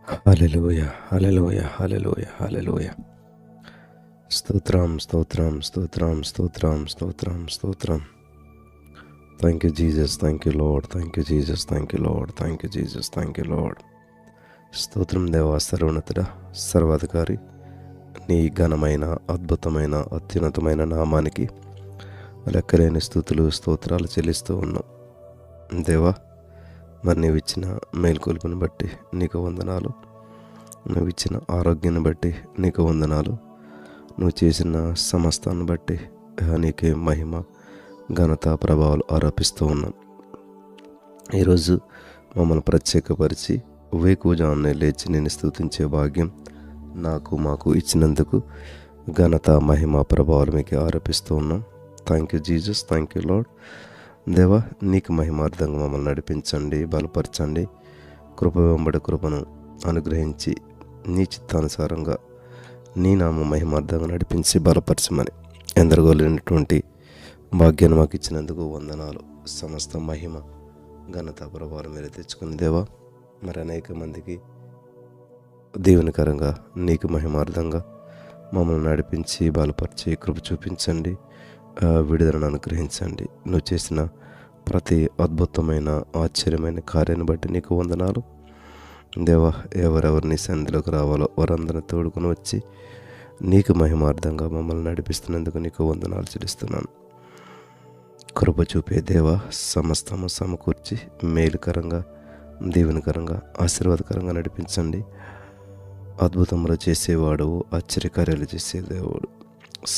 హల్లెలూయా, hallelujah, hallelujah, హల్లెలూయా. స్తోత్రం, స్తోత్రం, స్తోత్రం, స్తోత్రం, స్తోత్రం, స్తోత్రం. Thank you Jesus, thank you Lord, thank you Jesus, thank you Lord, thank you Jesus, thank you lord. స్తోత్రం దేవా, సర్వోన్నతుడా, సర్వాధికారి, నీ ఘనమైన, అద్భుతమైన, అత్యున్నతమైన నామానికి లెక్కలేని స్తుతులు, స్తోత్రాలు చెల్లిస్తూ ఉన్నాం దేవా. మరి నీవు ఇచ్చిన మేల్కొల్పుని బట్టి నీకు వందనాలు. నువ్వు ఇచ్చిన ఆరోగ్యాన్ని బట్టి నీకు వందనాలు. నువ్వు చేసిన సమస్తాన్ని బట్టి నీకే మహిమ, ఘనత, ప్రభావాలు ఆరోపిస్తూ ఉన్నాం. ఈరోజు మమ్మల్ని ప్రత్యేకపరిచి వేకువజామునే లేచి నేను స్తుతించే భాగ్యం మాకు ఇచ్చినందుకు ఘనత, మహిమ, ప్రభావాలు మీకు ఆరోపిస్తూ ఉన్నాం. Thank you Jesus, thank you lord. దేవా, నీకు మహిమార్థంగా మమ్మల్ని నడిపించండి, బలపరచండి. కృప వెంబడి కృపను అనుగ్రహించి నీ చిత్తానుసారంగా నీ నామ మహిమార్థంగా నడిపించి బలపరచమని ఎందరగోలేనటువంటి భాగ్యాన్ని మాకు ఇచ్చినందుకు వందనాలు. సమస్త మహిమ, ఘనత, ప్రభావాలు మీరే తెచ్చుకుని దేవా. మరి అనేక మందికి దీవెనకరంగా నీకు మహిమార్థంగా మమ్మల్ని నడిపించి బలపరిచి కృప చూపించండి, విడుదలను అనుగ్రహించండి. నువ్వు చేసిన ప్రతి అద్భుతమైన, ఆశ్చర్యమైన కార్యాన్ని బట్టి నీకు వందనాలు దేవా. ఎవరెవరిని సన్నిధిలోకి రావాలో వారందరిని తోడుకొని వచ్చి నీకు మహిమార్థంగా మమ్మల్ని నడిపిస్తున్నందుకు నీకు వందనాలు చెల్లిస్తున్నాను. కృప చూపే దేవా, సమస్తము సమకూర్చి మేలుకరంగా, దీవెనకరంగా, ఆశీర్వాదకరంగా నడిపించండి. అద్భుతములు చేసేవాడు, ఆశ్చర్యకార్యాలు చేసే దేవుడు,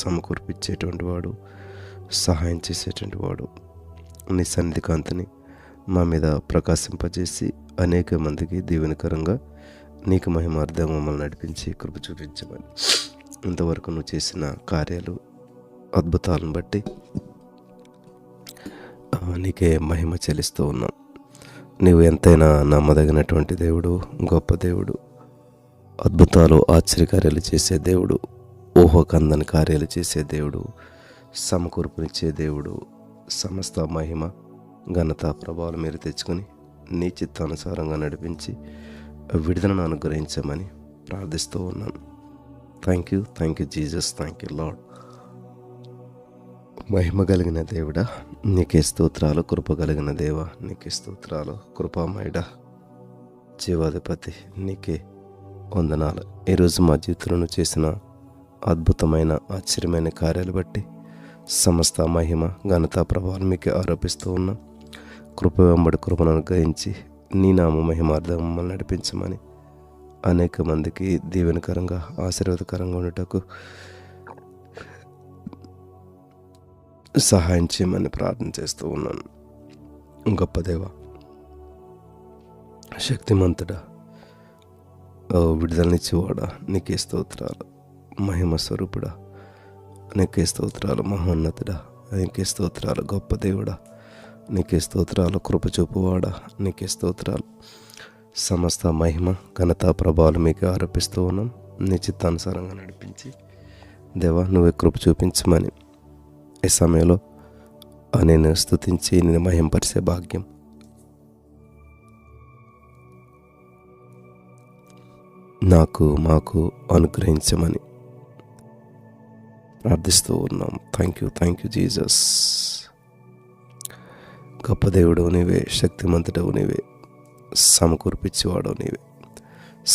సమకూర్పిచ్చేటువంటి వాడు, సహాయం చేసేటువంటి వాడు. నీ సన్నిధి కాంతిని మా మీద ప్రకాశింపజేసి అనేక మందికి దీవెనకరంగా నీకు మహిమార్థంగా మమ్మల్ని నడిపించి కృప చూపించమని ఇంతవరకు నువ్వు చేసిన కార్యాలు, అద్భుతాలను బట్టి నీకే మహిమ చెల్లిస్తూ ఉన్నాం. నీవు ఎంతైనా నమ్మదగినటువంటి దేవుడు, గొప్ప దేవుడు, అద్భుతాలు, ఆశ్చర్యకార్యాలు చేసే దేవుడు, ఊహకందని కార్యాలు చేసే దేవుడు, సమకూర్పునిచ్చే దేవుడు. సమస్త మహిమ, ఘనత, ప్రభావాలు మీరు తెచ్చుకొని నీ చిత్తానుసారంగా నడిపించి విడుదలను అనుగ్రహించమని ప్రార్థిస్తూ ఉన్నాను. Thank you, thank you Jesus, thank you Lord. మహిమ కలిగిన దేవుడా నీకే స్తోత్రాలు, కృప కలిగిన దేవా నీకే స్తోత్రాలు, కృపామయుడ, జీవాధిపతి నీకే వందనాలు. ఈరోజు మా జీవితంలో చేసిన అద్భుతమైన, ఆశ్చర్యమైన కార్యాలు బట్టి సమస్త మహిమ, ఘనత, ప్రభావాలు మీకు ఆరోపిస్తూ ఉన్నాం. కృప వెంబడి కృపను అనుగ్రహించి నీ నామ మహిమార్థం మమ్మల్ని నడిపించమని అనేక మందికి దీవెనకరంగా, ఆశీర్వాదకరంగా ఉండటకు సహాయం చేయమని ప్రార్థన చేస్తూ ఉన్నాను. గొప్ప దేవ, శక్తిమంతుడా, విడుదలనిచ్చేవాడా నీకే స్తోత్రాలు. మహిమ స్వరూపుడా నీకే స్తోత్రాలు. మహోన్నతుడా నీకే స్తోత్రాలు. గొప్ప దేవుడా నీకే స్తోత్రాలు. కృప చూపువాడా నీకే స్తోత్రాలు. సమస్త మహిమ, ఘనత, ప్రభావాలు మీకు ఆరోపిస్తూ ఉన్నాం. నీ చిత్తానుసారంగా నడిపించి దేవా నువ్వే కృప చూపించమని ఈ సమయంలో నేను స్తుతించి నేను మహింపరిచే భాగ్యం మాకు అనుగ్రహించమని ప్రార్థిస్తూ ఉన్నాం. Thank you, thank you Jesus. గొప్ప దేవుడు నీవే, శక్తిమంతుడవు నీవే, సమకూర్పిచ్చేవాడు నీవే.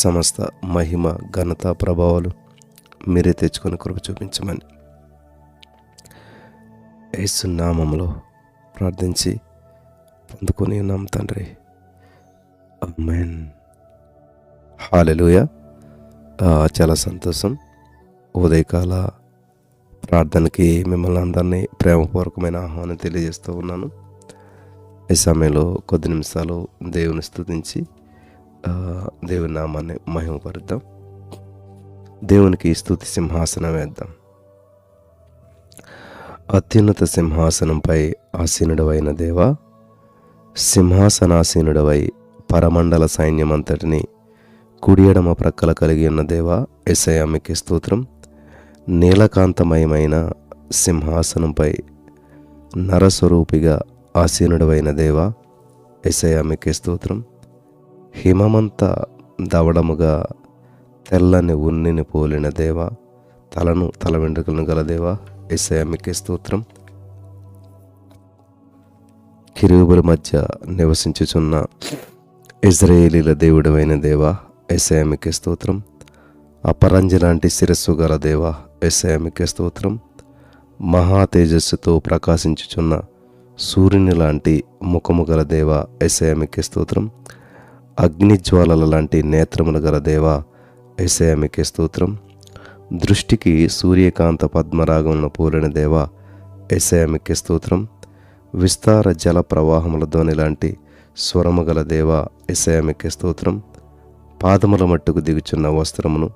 సమస్త మహిమ, ఘనత, ప్రభావాలు మీరే తెచ్చుకొని కృప చూపించమని యేసు నామములో ప్రార్థించి పొందుకొని ఉన్నాం తండ్రి. ఆమేన్. హల్లెలూయా. చాలా సంతోషం. ఉదయకాల ప్రార్థనకి మిమ్మల్ని అందరినీ ప్రేమపూర్వకమైన ఆహ్వానం తెలియజేస్తూ ఉన్నాను. ఈ సమయంలో కొద్ది నిమిషాలు దేవుని స్తుతించి దేవుని నామాన్ని మహిమపరుద్దాం. దేవునికి స్తుతి సింహాసనం వేద్దాం. అత్యున్నత సింహాసనంపై ఆసీనుడవైన దేవా, సింహాసనాసీనుడవై పరమండల సైన్యమంతటిని కుడి ఎడమ ప్రక్కల కలిగి ఉన్న దేవా, యేసయ్యా మీకే స్తోత్రం. నీలకాంతమయమైన సింహాసనంపై నరస్వరూపిగా ఆసీనుడవైన దేవా, యేసయ్యా మీకే స్తోత్రం. హిమమంతా దవడముగా తెల్లని ఉన్నిని పోలిన దేవా, తల వెంట్రుకలను గల దేవా, యేసయ్యా మీకే స్తోత్రం. కెరూబుల మధ్య నివసించుచున్న ఇజ్రాయేలీల దేవుడవైన దేవా, యేసయ్యా మీకే స్తోత్రం. అపరంజి లాంటి శిరస్సు గల దేవా, యేసయ్యా మీకే స్తోత్రం. మహా తేజస్సుతో ప్రకాశించుచున్న సూర్యుని లాంటి ముఖము గల దేవా, యేసయ్యా మీకే స్తోత్రం. అగ్నిజ్వాలల లాంటి నేత్రములు గల దేవా, యేసయ్యా మీకే స్తోత్రం. దృష్టికి సూర్యకాంత పద్మరాగములను పోలిన దేవా, యేసయ్యా మీకే స్తోత్రం. విస్తార జల ప్రవాహముల ధ్వని లాంటి స్వరము గల దేవా, యేసయ్యా మీకే స్తోత్రం. పాదముల మట్టుకు దిగుచున్న వస్త్రమును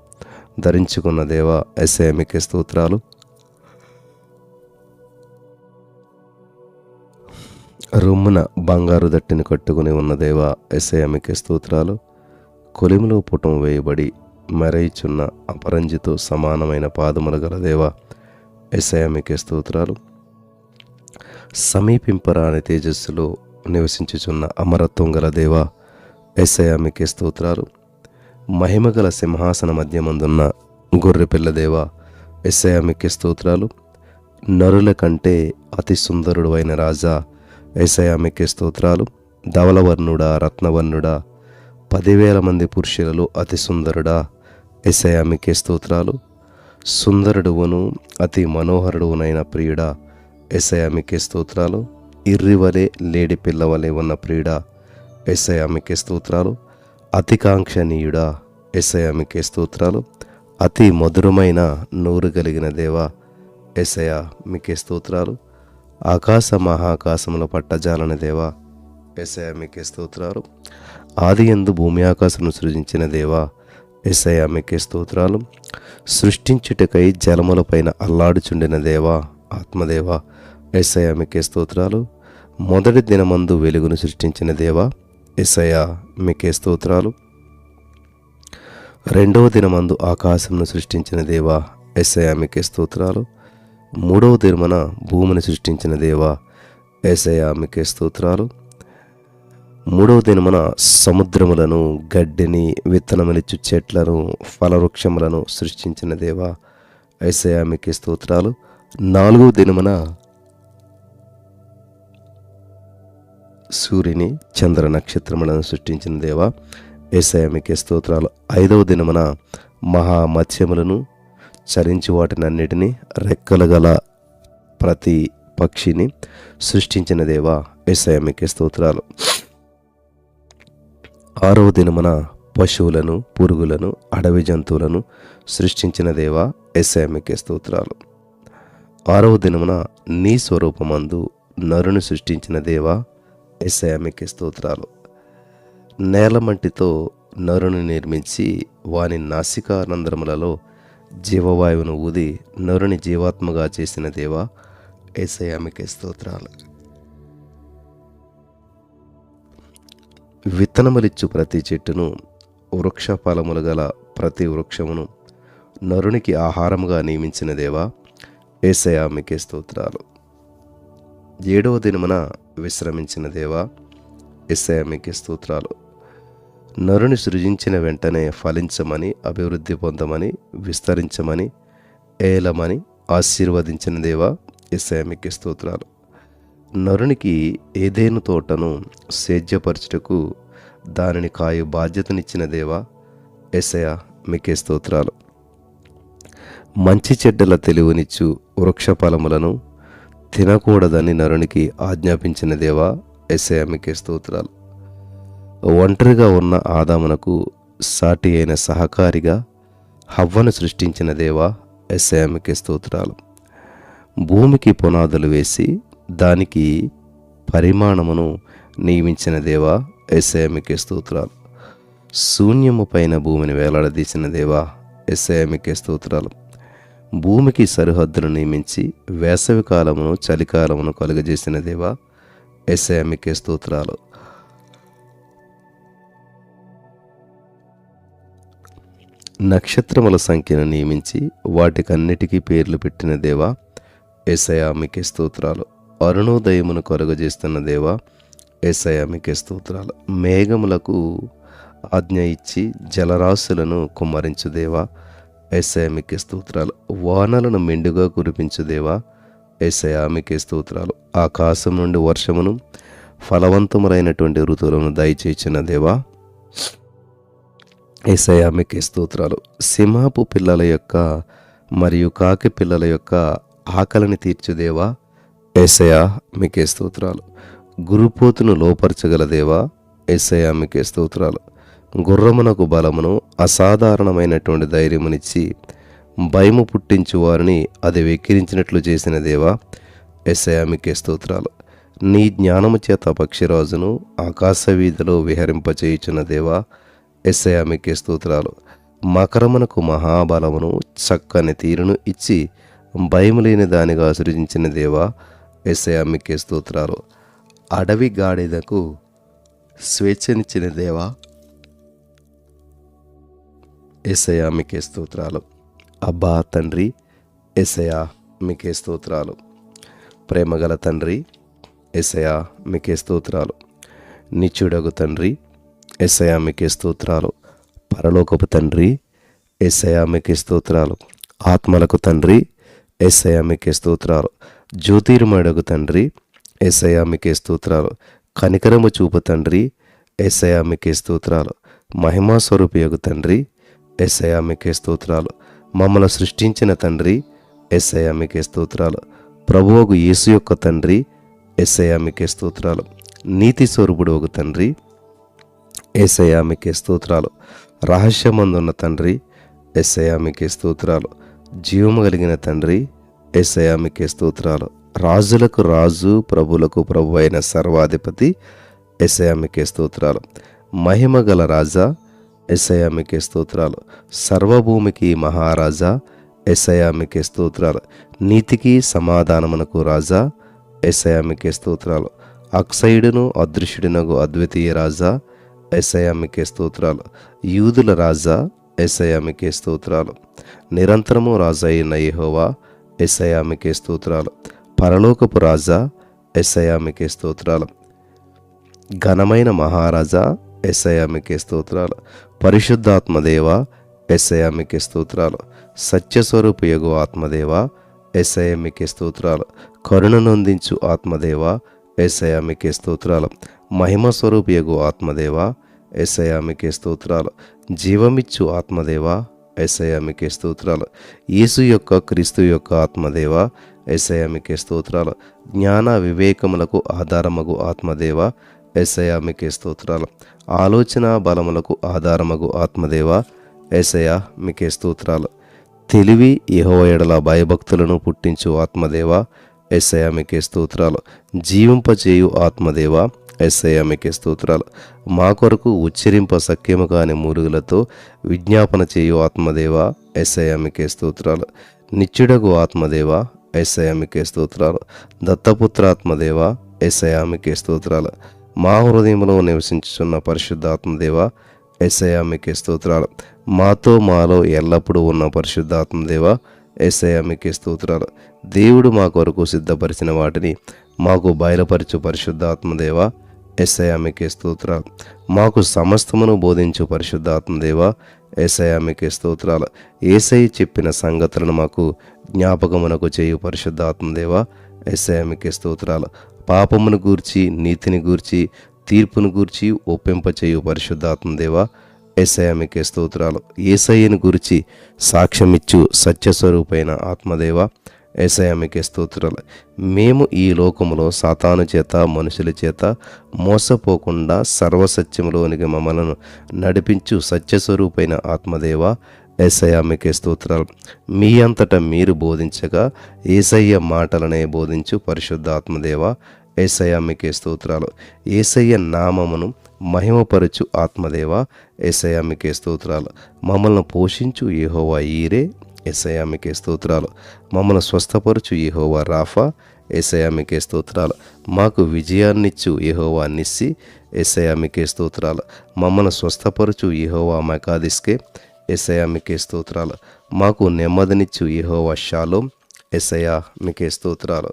ధరించుకున్న దేవా, యేసయ్యా మీకే స్తోత్రాలు. రొమ్మున బంగారు దట్టిని కట్టుకుని ఉన్న దేవా, యేసయ్యా మీకే స్తోత్రాలు. కొలిమిలో పుటం వేయబడి మెరయిచున్న అపరంజితో సమానమైన పాదముల గల దేవా, యేసయ్యా మీకే స్తోత్రాలు. సమీపింపరాని తేజస్సులో నివసించుచున్న అమరత్వం గల దేవా, యేసయ్యా మీకే స్తోత్రాలు. మహిమగల సింహాసన మధ్యమందున్న గొర్రెపిల్ల దేవా, యేసయ్యా మీకే స్తోత్రాలు. నరుల కంటే అతి సుందరుడు అయిన రాజా, యేసయ్యా మీకే స్తోత్రాలు. ధవలవర్ణుడా, రత్నవర్ణుడా, 10,000 మంది పురుషులలో అతి సుందరుడా, యేసయ్యా మీకే స్తోత్రాలు. సుందరుడువును అతి మనోహరుడువునైన ప్రియుడా, యేసయ్యా మీకే స్తోత్రాలు. ఇర్రివలే లేడి పిల్లవలే ఉన్న ప్రియుడా, యేసయ్యా మీకే స్తోత్రాలు. అతికాంక్షణీయుడా, యేసయ్యా మీకే స్తోత్రాలు. అతి మధురమైన నోరు కలిగిన దేవా, యేసయ్యా మీకే స్తోత్రాలు. ఆకాశ మహాకాశముల పట్టజాలని దేవా, యేసయ్యా మీకే స్తోత్రాలు. ఆది యందు భూమి ఆకాశమును సృజించిన దేవా, యేసయ్యా మీకే స్తోత్రాలు. సృష్టించుటకై జలములపైన అల్లాడుచుండిన దేవా, ఆత్మదేవా, యేసయ్యా మీకే స్తోత్రాలు. మొదటి దినమందు వెలుగును సృష్టించిన దేవా, యేసయ్యా మీకే స్తోత్రాలు. రెండవ దినమందు ఆకాశమును సృష్టించిన దేవా, యేసయ్యా మీకే స్తోత్రాలు. మూడవ దినమున భూమిని సృష్టించిన దేవా, యేసయ్యా మీకే స్తోత్రాలు. మూడవ దినమున సముద్రములను, గడ్డిని, విత్తనములిచ్చు చెట్లను, ఫలవృక్షములను సృష్టించిన దేవా, యేసయ్యా మీకే స్తోత్రాలు. నాలుగవ దినమున సూర్యుని, చంద్ర నక్షత్రములను సృష్టించిన దేవా, యేసయ్యా మీకే స్తోత్రాలు. ఐదవ దినమున మహామత్స్యములను, చరించి వాటినన్నిటినీ, రెక్కలు గల ప్రతి పక్షిని సృష్టించిన దేవా, యేసయ్యా మీకే స్తోత్రాలు. ఆరవ దినమున పశువులను, పురుగులను, అడవి జంతువులను సృష్టించిన దేవా, యేసయ్యా మీకే స్తోత్రాలు. ఆరవ దినమున నీ స్వరూపమందు నరుని సృష్టించిన దేవా, యేసయ్యా మీకే స్తోత్రాలు. నేలమంటితో నరుని నిర్మించి వాని నాసికానందరములలో జీవవాయువును ఊది నరుని జీవాత్మగా చేసిన దేవా, యేసయ్యా మీకే స్తోత్రాలు. విత్తనములిచ్చు ప్రతి చెట్టును, వృక్ష ఫలములు గల ప్రతి వృక్షమును నరునికి ఆహారముగా నియమించిన దేవా, యేసయ్యా మీకే స్తోత్రాలు. ఏడవ దినమున విశ్రమించిన దేవా, యేసయ్యా మీకే స్తోత్రాలు. నరుని సృజించిన వెంటనే ఫలించమని, అభివృద్ధి పొందమని, విస్తరించమని, ఏలమని ఆశీర్వదించిన దేవా, యేసయ్యా మీకే స్తోత్రాలు. నరునికి ఏదేను తోటను సేద్యపరచుటకు దానిని కాయు బాధ్యతనిచ్చిన దేవా, యేసయ్యా మీకే స్తోత్రాలు. మంచి చెడ్డల తెలివినిచ్చు వృక్ష ఫలములను తినకూడదని నరునికి ఆజ్ఞాపించిన దేవా, యేసయ్యా మీకే స్తోత్రాలు. ఒంటరిగా ఉన్న ఆదామునకు సాటి అయిన సహకారిగా హవ్వను సృష్టించిన దేవా, యేసయ్యా మీకే స్తోత్రాలు. భూమికి పునాదులు వేసి దానికి పరిమాణమును నియమించిన దేవా, యేసయ్యా మీకే స్తోత్రాలు. శూన్యము పైన భూమిని వేలాడదీసిన దేవా, యేసయ్యా మీకే స్తోత్రాలు. భూమికి సరిహద్దును నియమించి వేసవి కాలమును, చలికాలమును కలుగజేసిన దేవా, యేసయ్యా మీకే స్తోత్రాలు. నక్షత్రముల సంఖ్యను నియమించి వాటికన్నిటికీ పేర్లు పెట్టిన దేవా, యేసయ్యా మీకే స్తోత్రాలు. అరుణోదయమును కలుగజేస్తున్న దేవా, యేసయ్యా మీకే స్తోత్రాలు. మేఘములకు ఆజ్ఞ ఇచ్చి జలరాశులను కుమ్మరించు దేవా, యేసయ్య మీకే స్తోత్రాలు. వానలను మెండుగా కురిపించు దేవా, యేసయ్య మీకే స్తోత్రాలు. ఆకాశం నుండి వర్షమును ఫలవంతములైనటువంటి ఋతువులను దయచేసిన దేవా, యేసయ్య మీకే స్తోత్రాలు. సింహపు పిల్లల యొక్క మరియు కాకి పిల్లల యొక్క ఆకలిని తీర్చుదేవా, యేసయ్య మీకే స్తోత్రాలు. గురుపోతును లోపరచగల దేవా, యేసయ్య మీకే స్తోత్రాలు. గుర్రమునకు బలమును అసాధారణమైనటువంటి ధైర్యమునిచ్చి భయము పుట్టించు వారిని అది వెక్కిరించినట్లు చేసిన దేవా, యేసయ్య మీకే స్తోత్రాలు. నీ జ్ఞానము చేత పక్షిరాజును ఆకాశ వీధిలో విహరింపచేయుచున్న దేవా, యేసయ్య మీకే స్తోత్రాలు. మకరమునకు మహాబలమును చక్కని తీరును ఇచ్చి భయము లేని దానిగా సృజించిన దేవా, యేసయ్య మీకే స్తోత్రాలు. అడవి గాడిదకు స్వేచ్ఛనిచ్చిన దేవా, యేసయ్య మీకే స్తోత్రాలు. అబ్బా తండ్రి, యేసయ్య మీకే స్తోత్రాలు. ప్రేమగల తండ్రి, యేసయ్య మీకే స్తోత్రాలు. నిత్యుడగు తండ్రి, యేసయ్య మీకే స్తోత్రాలు. పరలోకపు తండ్రి, యేసయ్య మీకే స్తోత్రాలు. ఆత్మలకు తండ్రి, యేసయ్య మీకే స్తోత్రాలు. జ్యోతిర్మయుడగు తండ్రి, యేసయ్య మీకే స్తోత్రాలు. కనికరము చూపు తండ్రి, యేసయ్య మీకే స్తోత్రాలు. మహిమా స్వరూపియగు తండ్రి, యేసయ్య మీకే స్తోత్రాలు. మమ్మల్ని సృష్టించిన తండ్రి, యేసయ్య మీకే స్తోత్రాలు. ప్రభువుకు యేసు యొక్క తండ్రి, యేసయ్య మీకే స్తోత్రాలు. నీతి స్వరూపుడు ఒక తండ్రి, యేసయ్య మీకే స్తోత్రాలు. రహస్యమందున్న తండ్రి, యేసయ్య మీకే స్తోత్రాలు. జీవము కలిగిన తండ్రి, యేసయ్య మీకే స్తోత్రాలు. రాజులకు రాజు, ప్రభులకు ప్రభు అయిన సర్వాధిపతి, యేసయ్య మీకే స్తోత్రాలు. మహిమ గల రాజా, యేసయ్య మీకే స్తోత్రాలు. సర్వభూమికి మహారాజా, యేసయ్య మీకే స్తోత్రాలు. నీతికి సమాధానమునకు రాజా, యేసయ్య మీకే స్తోత్రాలు. అక్షయుడును అదృశ్యుడునగు అద్వితీయ రాజా, యేసయ్య మీకే స్తోత్రాలు. యూదుల రాజా, యేసయ్య మీకే స్తోత్రాలు. నిరంతరము రాజా అయిన యెహోవా, యేసయ్య మీకే స్తోత్రాలు. పరలోకపు రాజా, యేసయ్య మీకే స్తోత్రాలు. ఘనమైన మహారాజా, యేసయ్య మీకే స్తోత్రాలు. పరిశుద్ధాత్మదేవా, యేసయ్య మీకే స్తోత్రాలు. సత్యస్వరూపయగు ఆత్మదేవా, యేసయ్య మీకే స్తోత్రాలు. కరుణనొందించు ఆత్మదేవా, యేసయ్య మీకే స్తోత్రాలు. మహిమ స్వరూపయగు ఆత్మదేవా, యేసయ్య మీకే స్తోత్రాలు. జీవమిచ్చు ఆత్మదేవా, యేసయ్య మీకే స్తోత్రాలు. యేసు యొక్క క్రీస్తు యొక్క ఆత్మదేవా, యేసయ్య మీకే స్తోత్రాలు. జ్ఞాన వివేకములకు ఆధారమగు ఆత్మదేవా, యేసయ్య మీకే స్తోత్రాలు. ఆలోచన బలములకు ఆధారమగు ఆత్మదేవా, యేసయ్య మీకే స్తోత్రాలు. తెలివి యెహోవా యెడల భయభక్తులను పుట్టించు ఆత్మదేవా, యేసయ్య మీకే స్తోత్రాలు. జీవింపచేయు ఆత్మదేవా, యేసయ్య మీకే స్తోత్రాలు. మా కొరకు ఉచ్చరింప సఖ్యము కాని మూలుగులతో విజ్ఞాపన చేయు ఆత్మదేవా, యేసయ్య మీకే స్తోత్రాలు. నిత్యుడగు ఆత్మదేవా, యేసయ్య మీకే స్తోత్రాలు. దత్తపుత్రాత్మదేవా, యేసయ్య మీకే స్తోత్రాలు. మా హృదయంలో నివసించుచున్న పరిశుద్ధాత్మదేవా, యేసయ్య మీకే స్తోత్రాలు. మాలో ఎల్లప్పుడూ ఉన్న పరిశుద్ధాత్మదేవా, యేసయ్య మీకే స్తోత్రాలు. దేవుడు మా కొరకు సిద్ధపరిచిన వాటిని మాకు బయలుపరచు పరిశుద్ధాత్మదేవా, యేసయ్య మీకే స్తోత్రాలు. మాకు సమస్తమును బోధించు పరిశుద్ధాత్మదేవా, యేసయ్య మీకే స్తోత్రాలు. యేసయ్య చెప్పిన సంగతులను మాకు జ్ఞాపకమునకు చేయు పరిశుద్ధాత్మదేవా, యేసయ్య మీకే స్తోత్రాలు. పాపమును గూర్చి, నీతిని గూర్చి, తీర్పును గూర్చి ఒప్పింపచేయు పరిశుద్ధాత్మదేవా, యేసయ్య మీకే స్తోత్రాలు. యేసయ్యను గురించి సాక్ష్యమిచ్చు సత్యస్వరూపైన ఆత్మదేవా, యేసయ్య మీకే స్తోత్రాలు. మేము ఈ లోకములో సాతాను చేత, మనుషుల చేత మోసపోకుండా సర్వసత్యములోనికి మమ్మలను నడిపించు సత్యస్వరూపైన ఆత్మదేవా, యేసయ్య మీకే స్తోత్రాలు. మీ అంతటా మీరు బోధించగా యేసయ్య మాటలనే బోధించు పరిశుద్ధాత్మదేవా, యేసయ్య మీకే స్తోత్రాలు. యేసయ్య నామమును మహిమపరచు ఆత్మదేవా, యేసయ్య మీకే స్తోత్రాలు. మమ్మల్ని పోషించు యెహోవా ఈరే, యేసయ్య మీకే స్తోత్రాలు. మమ్మల్ని స్వస్థపరచు యెహోవా రాఫా, యేసయ్య మీకే స్తోత్రాలు. మాకు విజయాన్నిచ్చు యెహోవా నిస్సి, యేసయ్య మీకే స్తోత్రాలు. మమ్మల్ని స్వస్థపరచు యెహోవా మకాదిస్కే, యేసయ్య మీకే స్తోత్రాలు. మాకు నెమ్మదినిచ్చు యెహోవా షాలోం, యేసయ్య మీకే స్తోత్రాలు.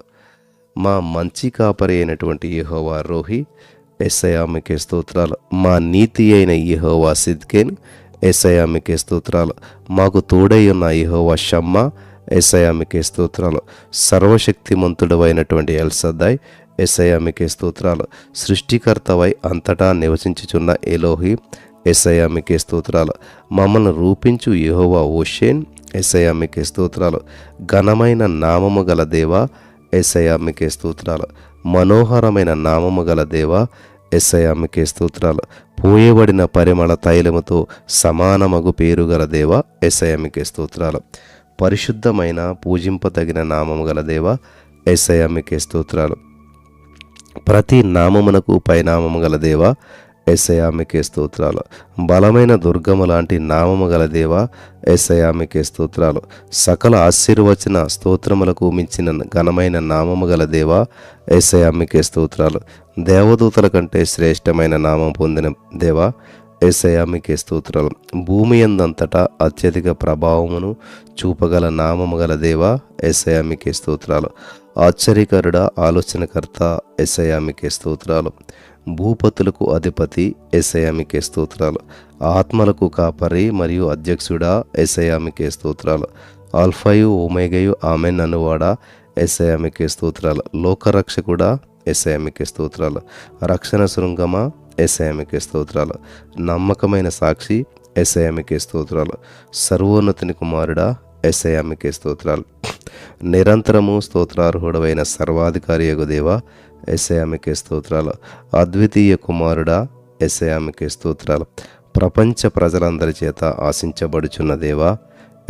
మా మంచి కాపరి అయినటువంటి యెహోవా రోహి, యేసయ్యా మీకే స్తోత్రాలు. మా నీతి అయిన యెహోవా సిద్కేను, యేసయ్యా మీకే స్తోత్రాలు. మాకు తోడై ఉన్న యెహోవా షమ్మా, యేసయ్యా మీకే స్తోత్రాలు. సర్వశక్తిమంతుడు అయినటువంటి ఎల్సద్దాయ్, యేసయ్యా మీకే స్తోత్రాలు. సృష్టికర్తవై అంతటా నివసించుచున్న ఎలోహి, యేసయ్యా మీకే స్తోత్రాలు. మమ్మల్ని రూపించు యెహోవా ఓషేన్, యేసయ్యా మీకే స్తోత్రాలు. ఘనమైన నామము గల దేవా, యేసయ్యా మీకే స్తోత్రాలు. మనోహరమైన నామము గల దేవా, యేసయ్యా మీకే స్తోత్రాలు. పోయబడిన పరిమళ తైలముతో సమానమగు పేరు గల దేవా, యేసయ్యా మీకే స్తోత్రాలు. పరిశుద్ధమైన పూజింపదగిన నామము గల దేవా, యేసయ్యా మీకే స్తోత్రాలు. ప్రతి నామమునకు పైనామము గల దేవా, యేసయ్యా మీకే స్తోత్రాలు. బలమైన దుర్గము లాంటి నామము గల దేవా, యేసయ్యా మీకే స్తోత్రాలు. సకల ఆశీర్వచన స్తోత్రములకు మించిన ఘనమైన నామము గల దేవా, యేసయ్యా మీకే స్తోత్రాలు. దేవదూతల కంటే శ్రేష్టమైన నామం పొందిన దేవా, యేసయ్యా మీకే స్తోత్రాలు. భూమి యందంతటా అత్యధిక ప్రభావమును చూపగల నామము గల దేవా, యేసయ్యా మీకే స్తోత్రాలు. ఆశ్చర్యకరుడా, ఆలోచనకర్త, యేసయ్యా మీకే స్తోత్రాలు. భూపతులకు అధిపతి, యేసయ్యా మీకే స్తోత్రాలు. ఆత్మలకు కాపరి మరియు అధ్యక్షుడా, యేసయ్యా మీకే స్తోత్రాలు. ఆల్ఫాయు ఓమేగయు ఆమెన్ అనువాడా, యేసయ్యా మీకే స్తోత్రాలు. లోకరక్షకుడా, యేసయ్యా మీకే స్తోత్రాలు. రక్షణ శృంగమా, యేసయ్యా మీకే స్తోత్రాలు. నమ్మకమైన సాక్షి, యేసయ్యా మీకే స్తోత్రాలు. సర్వోన్నతుని కుమారుడా, యేసయ్యా మీకే స్తోత్రాలు. నిరంతరము స్తోత్రార్హుడవైన సర్వాధికారి యగు దేవా, యేసయ్యా మీకే స్తోత్రాలు. అద్వితీయ కుమారుడా, యేసయ్యా మీకే స్తోత్రాలు. ప్రపంచ ప్రజలందరి చేత ఆశించబడుచున్న దేవా,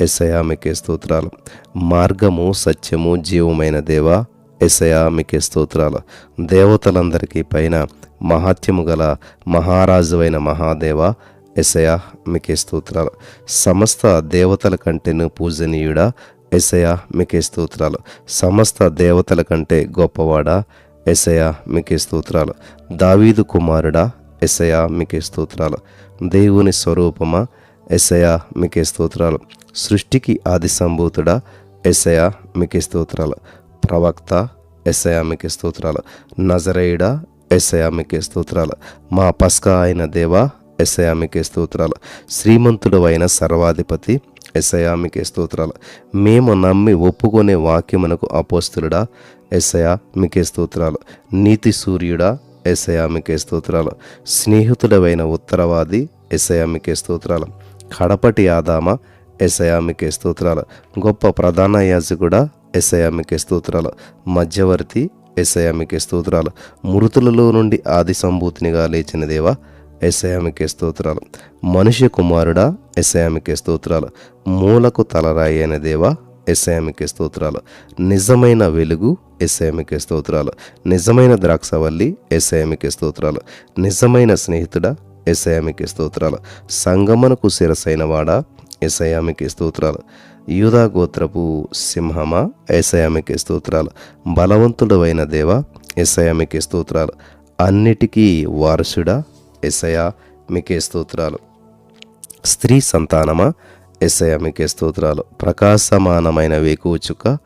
యేసయ్యా మీకే స్తోత్రాలు. మార్గము, సత్యము, జీవమైన దేవా, యేసయ్యా మీకే స్తోత్రాలు. దేవతలందరికీ పైన మహాత్యము గల మహారాజువైన మహాదేవా, యేసయ్యా మీకే స్తోత్రాలు. సమస్త దేవతల కంటేను పూజనీయుడా, యేసయ్యా మీకే స్తోత్రాలు. సమస్త దేవతల కంటే గొప్పవాడా, యేసయ్యా మీకే స్తోత్రాలు. దావీదు కుమారుడా, యేసయ్యా మీకే స్తోత్రాలు. దేవుని స్వరూపమా, యేసయ్యా మీకే స్తోత్రాలు. సృష్టికి ఆది సంభూతుడా, యేసయ్యా మీకే స్తోత్రాలు. ప్రవక్త, యేసయ్యా మీకే స్తోత్రాలు. నజరేయుడా, యేసయ్యా మీకే స్తోత్రాలు. మా పస్కా అయిన దేవా, యేసయ్యా మీకే స్తోత్రాలు. శ్రీమంతుడు అయిన సర్వాధిపతి, యేసయ్యా మీకే స్తోత్రాలు. మేము నమ్మి ఒప్పుకునే వాక్యమునకు అపోస్తులుడా, యేసయ్యా మీకే స్తోత్రాలు. నీతి సూర్యుడా, యేసయ్యా మీకే స్తోత్రాలు. స్నేహితుడవైన ఉత్తరవాది, యేసయ్యా మీకే స్తోత్రాలు. కడపటి ఆదామ, యేసయ్యా మీకే స్తోత్రాలు. గొప్ప ప్రధాన యాజకుడా, యేసయ్యా మీకే స్తోత్రాలు. మధ్యవర్తి, యేసయ్యా మీకే స్తోత్రాలు. మృతులలో నుండి ఆది సంభూతినిగా లేచిన దేవా, యేసయ్యా మీకే స్తోత్రాలు. మనుష్య కుమారుడా, యేసయ్యా మీకే స్తోత్రాలు. మూలకు తలరాయి అయిన దేవా, యేసయ్యా మీకే స్తోత్రాలు. నిజమైన వెలుగు, యేసయ్యా మీకే స్తోత్రాలు. నిజమైన ద్రాక్షవల్లి, యేసయ్యా మీకే స్తోత్రాలు. నిజమైన స్నేహితుడా, యేసయ్యా మీకే స్తోత్రాలు. సంగమనకు శిరసైన వాడా, యేసయ్యా మీకే స్తోత్రాలు. యూదా గోత్రపు సింహమా, యేసయ్యా మీకే స్తోత్రాలు. బలవంతుడవైన దేవా, యేసయ్యా మీకే స్తోత్రాలు. అన్నిటికీ వారసుడా, యేసయ్యా మీకే స్తోత్రాలు. స్త్రీ సంతానమా, యేసయ్యా మీకే స్తోత్రాలు. ప్రకాశమానమైన వేకువచుక్క,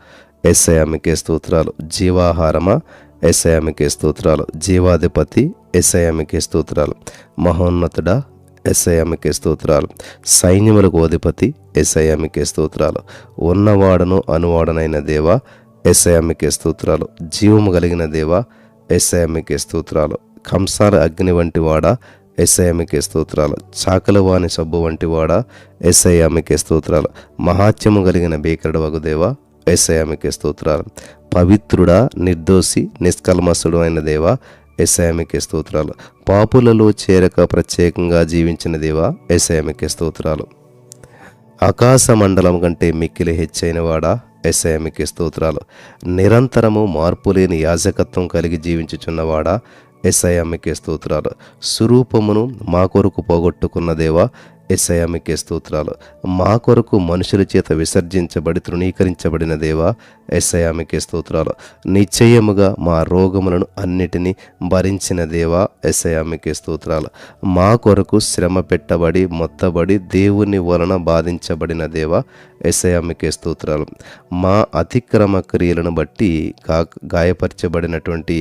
యేసయ్యా మీకే స్తోత్రాలు. జీవాహారమా, యేసయ్యా మీకే స్తోత్రాలు. జీవాధిపతి, యేసయ్యా మీకే స్తోత్రాలు. మహోన్నతుడా, యేసయ్యా మీకే స్తోత్రాలు. సైన్యములకు అధిపతి, యేసయ్యా మీకే స్తోత్రాలు. ఉన్నవాడను అనువాడనైన దేవా, యేసయ్యా మీకే స్తోత్రాలు. జీవము కలిగిన దేవా, యేసయ్యా మీకే స్తోత్రాలు. కంసాల అగ్ని వంటి వాడా, యేసయ్యా మీకే స్తోత్రాలు. చాకలవాని సబ్బు వంటి వాడా, యేసయ్యా మీకే స్తోత్రాలు. మహాత్యము కలిగిన భీకరుడు వగు దేవా, యేసయ్యా మీకే స్తోత్రాలు. పవిత్రుడా, నిర్దోషి, నిష్కల్మషుడు అయిన దేవా, యేసయ్యా మీకే స్తోత్రాలు. పాపులలో చేరక ప్రత్యేకంగా జీవించిన దేవా, యేసయ్యా మీకే స్తోత్రాలు. ఆకాశ మండలం కంటే మిక్కిలి హెచ్చైన వాడా, యేసయ్యా మీకే స్తోత్రాలు. నిరంతరము మార్పులేని యాజకత్వం కలిగి జీవించుచున్నవాడా, యేసయ్యా మీకే స్తోత్రాలు. స్వరూపమును మా కొరకు పోగొట్టుకున్న దేవా, యేసయ్యా మీకే స్తోత్రాలు. మా కొరకు మనుషుల చేత విసర్జించబడి తృణీకరించబడిన దేవా, యేసయ్యా మీకే స్తోత్రాలు. నిశ్చయముగా మా రోగములను అన్నిటినీ భరించిన దేవా, యేసయ్యా మీకే స్తోత్రాలు. మా కొరకు శ్రమ పెట్టబడి మొత్తబడి దేవుని వలన బాధించబడిన దేవా, యేసయ్యా మీకే స్తోత్రాలు. మా అతిక్రమ క్రియలను బట్టి గాయపరచబడినటువంటి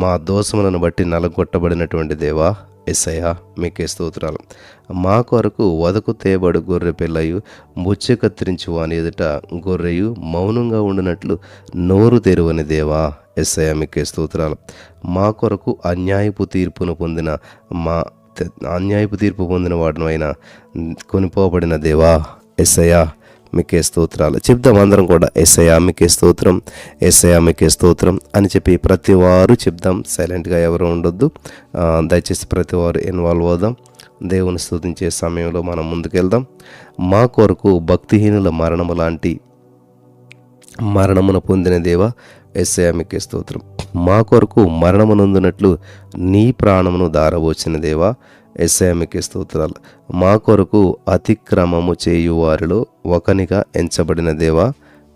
మా దోషములను బట్టి నలగొట్టబడినటువంటి దేవా, యేసయ్యా మీకే స్తోత్రాలు. మా కొరకు వదకు తేబడు గొర్రె పిల్లయు బుచ్చె కత్తిరించి వాని ఎదుట గొర్రెయు మౌనంగా ఉండినట్లు నోరు తెరువని దేవా, యేసయ్యా మీకే స్తోత్రాలు. మా కొరకు అన్యాయపు తీర్పు పొందిన వాడును అయినా కొనిపోబడిన దేవా, యేసయ్యా మీకే స్తోత్రాలు. చెప్దాం అందరం కూడా, యేసయ్యా మీకే స్తోత్రం, యేసయ్యా మీకే స్తోత్రం అని చెప్పి ప్రతి వారు చెప్దాం. సైలెంట్గా ఎవరు ఉండొద్దు. దయచేసి ప్రతి వారు ఇన్వాల్వ్ అవుదాం. దేవుని స్తుతించే సమయంలో మనం ముందుకెళ్దాం. మా కొరకు భక్తిహీనుల మరణము లాంటి మరణమును పొందిన దేవా, యేసయ్యా మీకే స్తోత్రం. మా కొరకు మరణమునందునట్లు నీ ప్రాణమును దారవోచిన దేవా, యేసయ్యా మీకే స్తోత్రాలు. మా కొరకు అతిక్రమము చేయువారిలో ఒకనిగా ఎంచబడిన దేవా,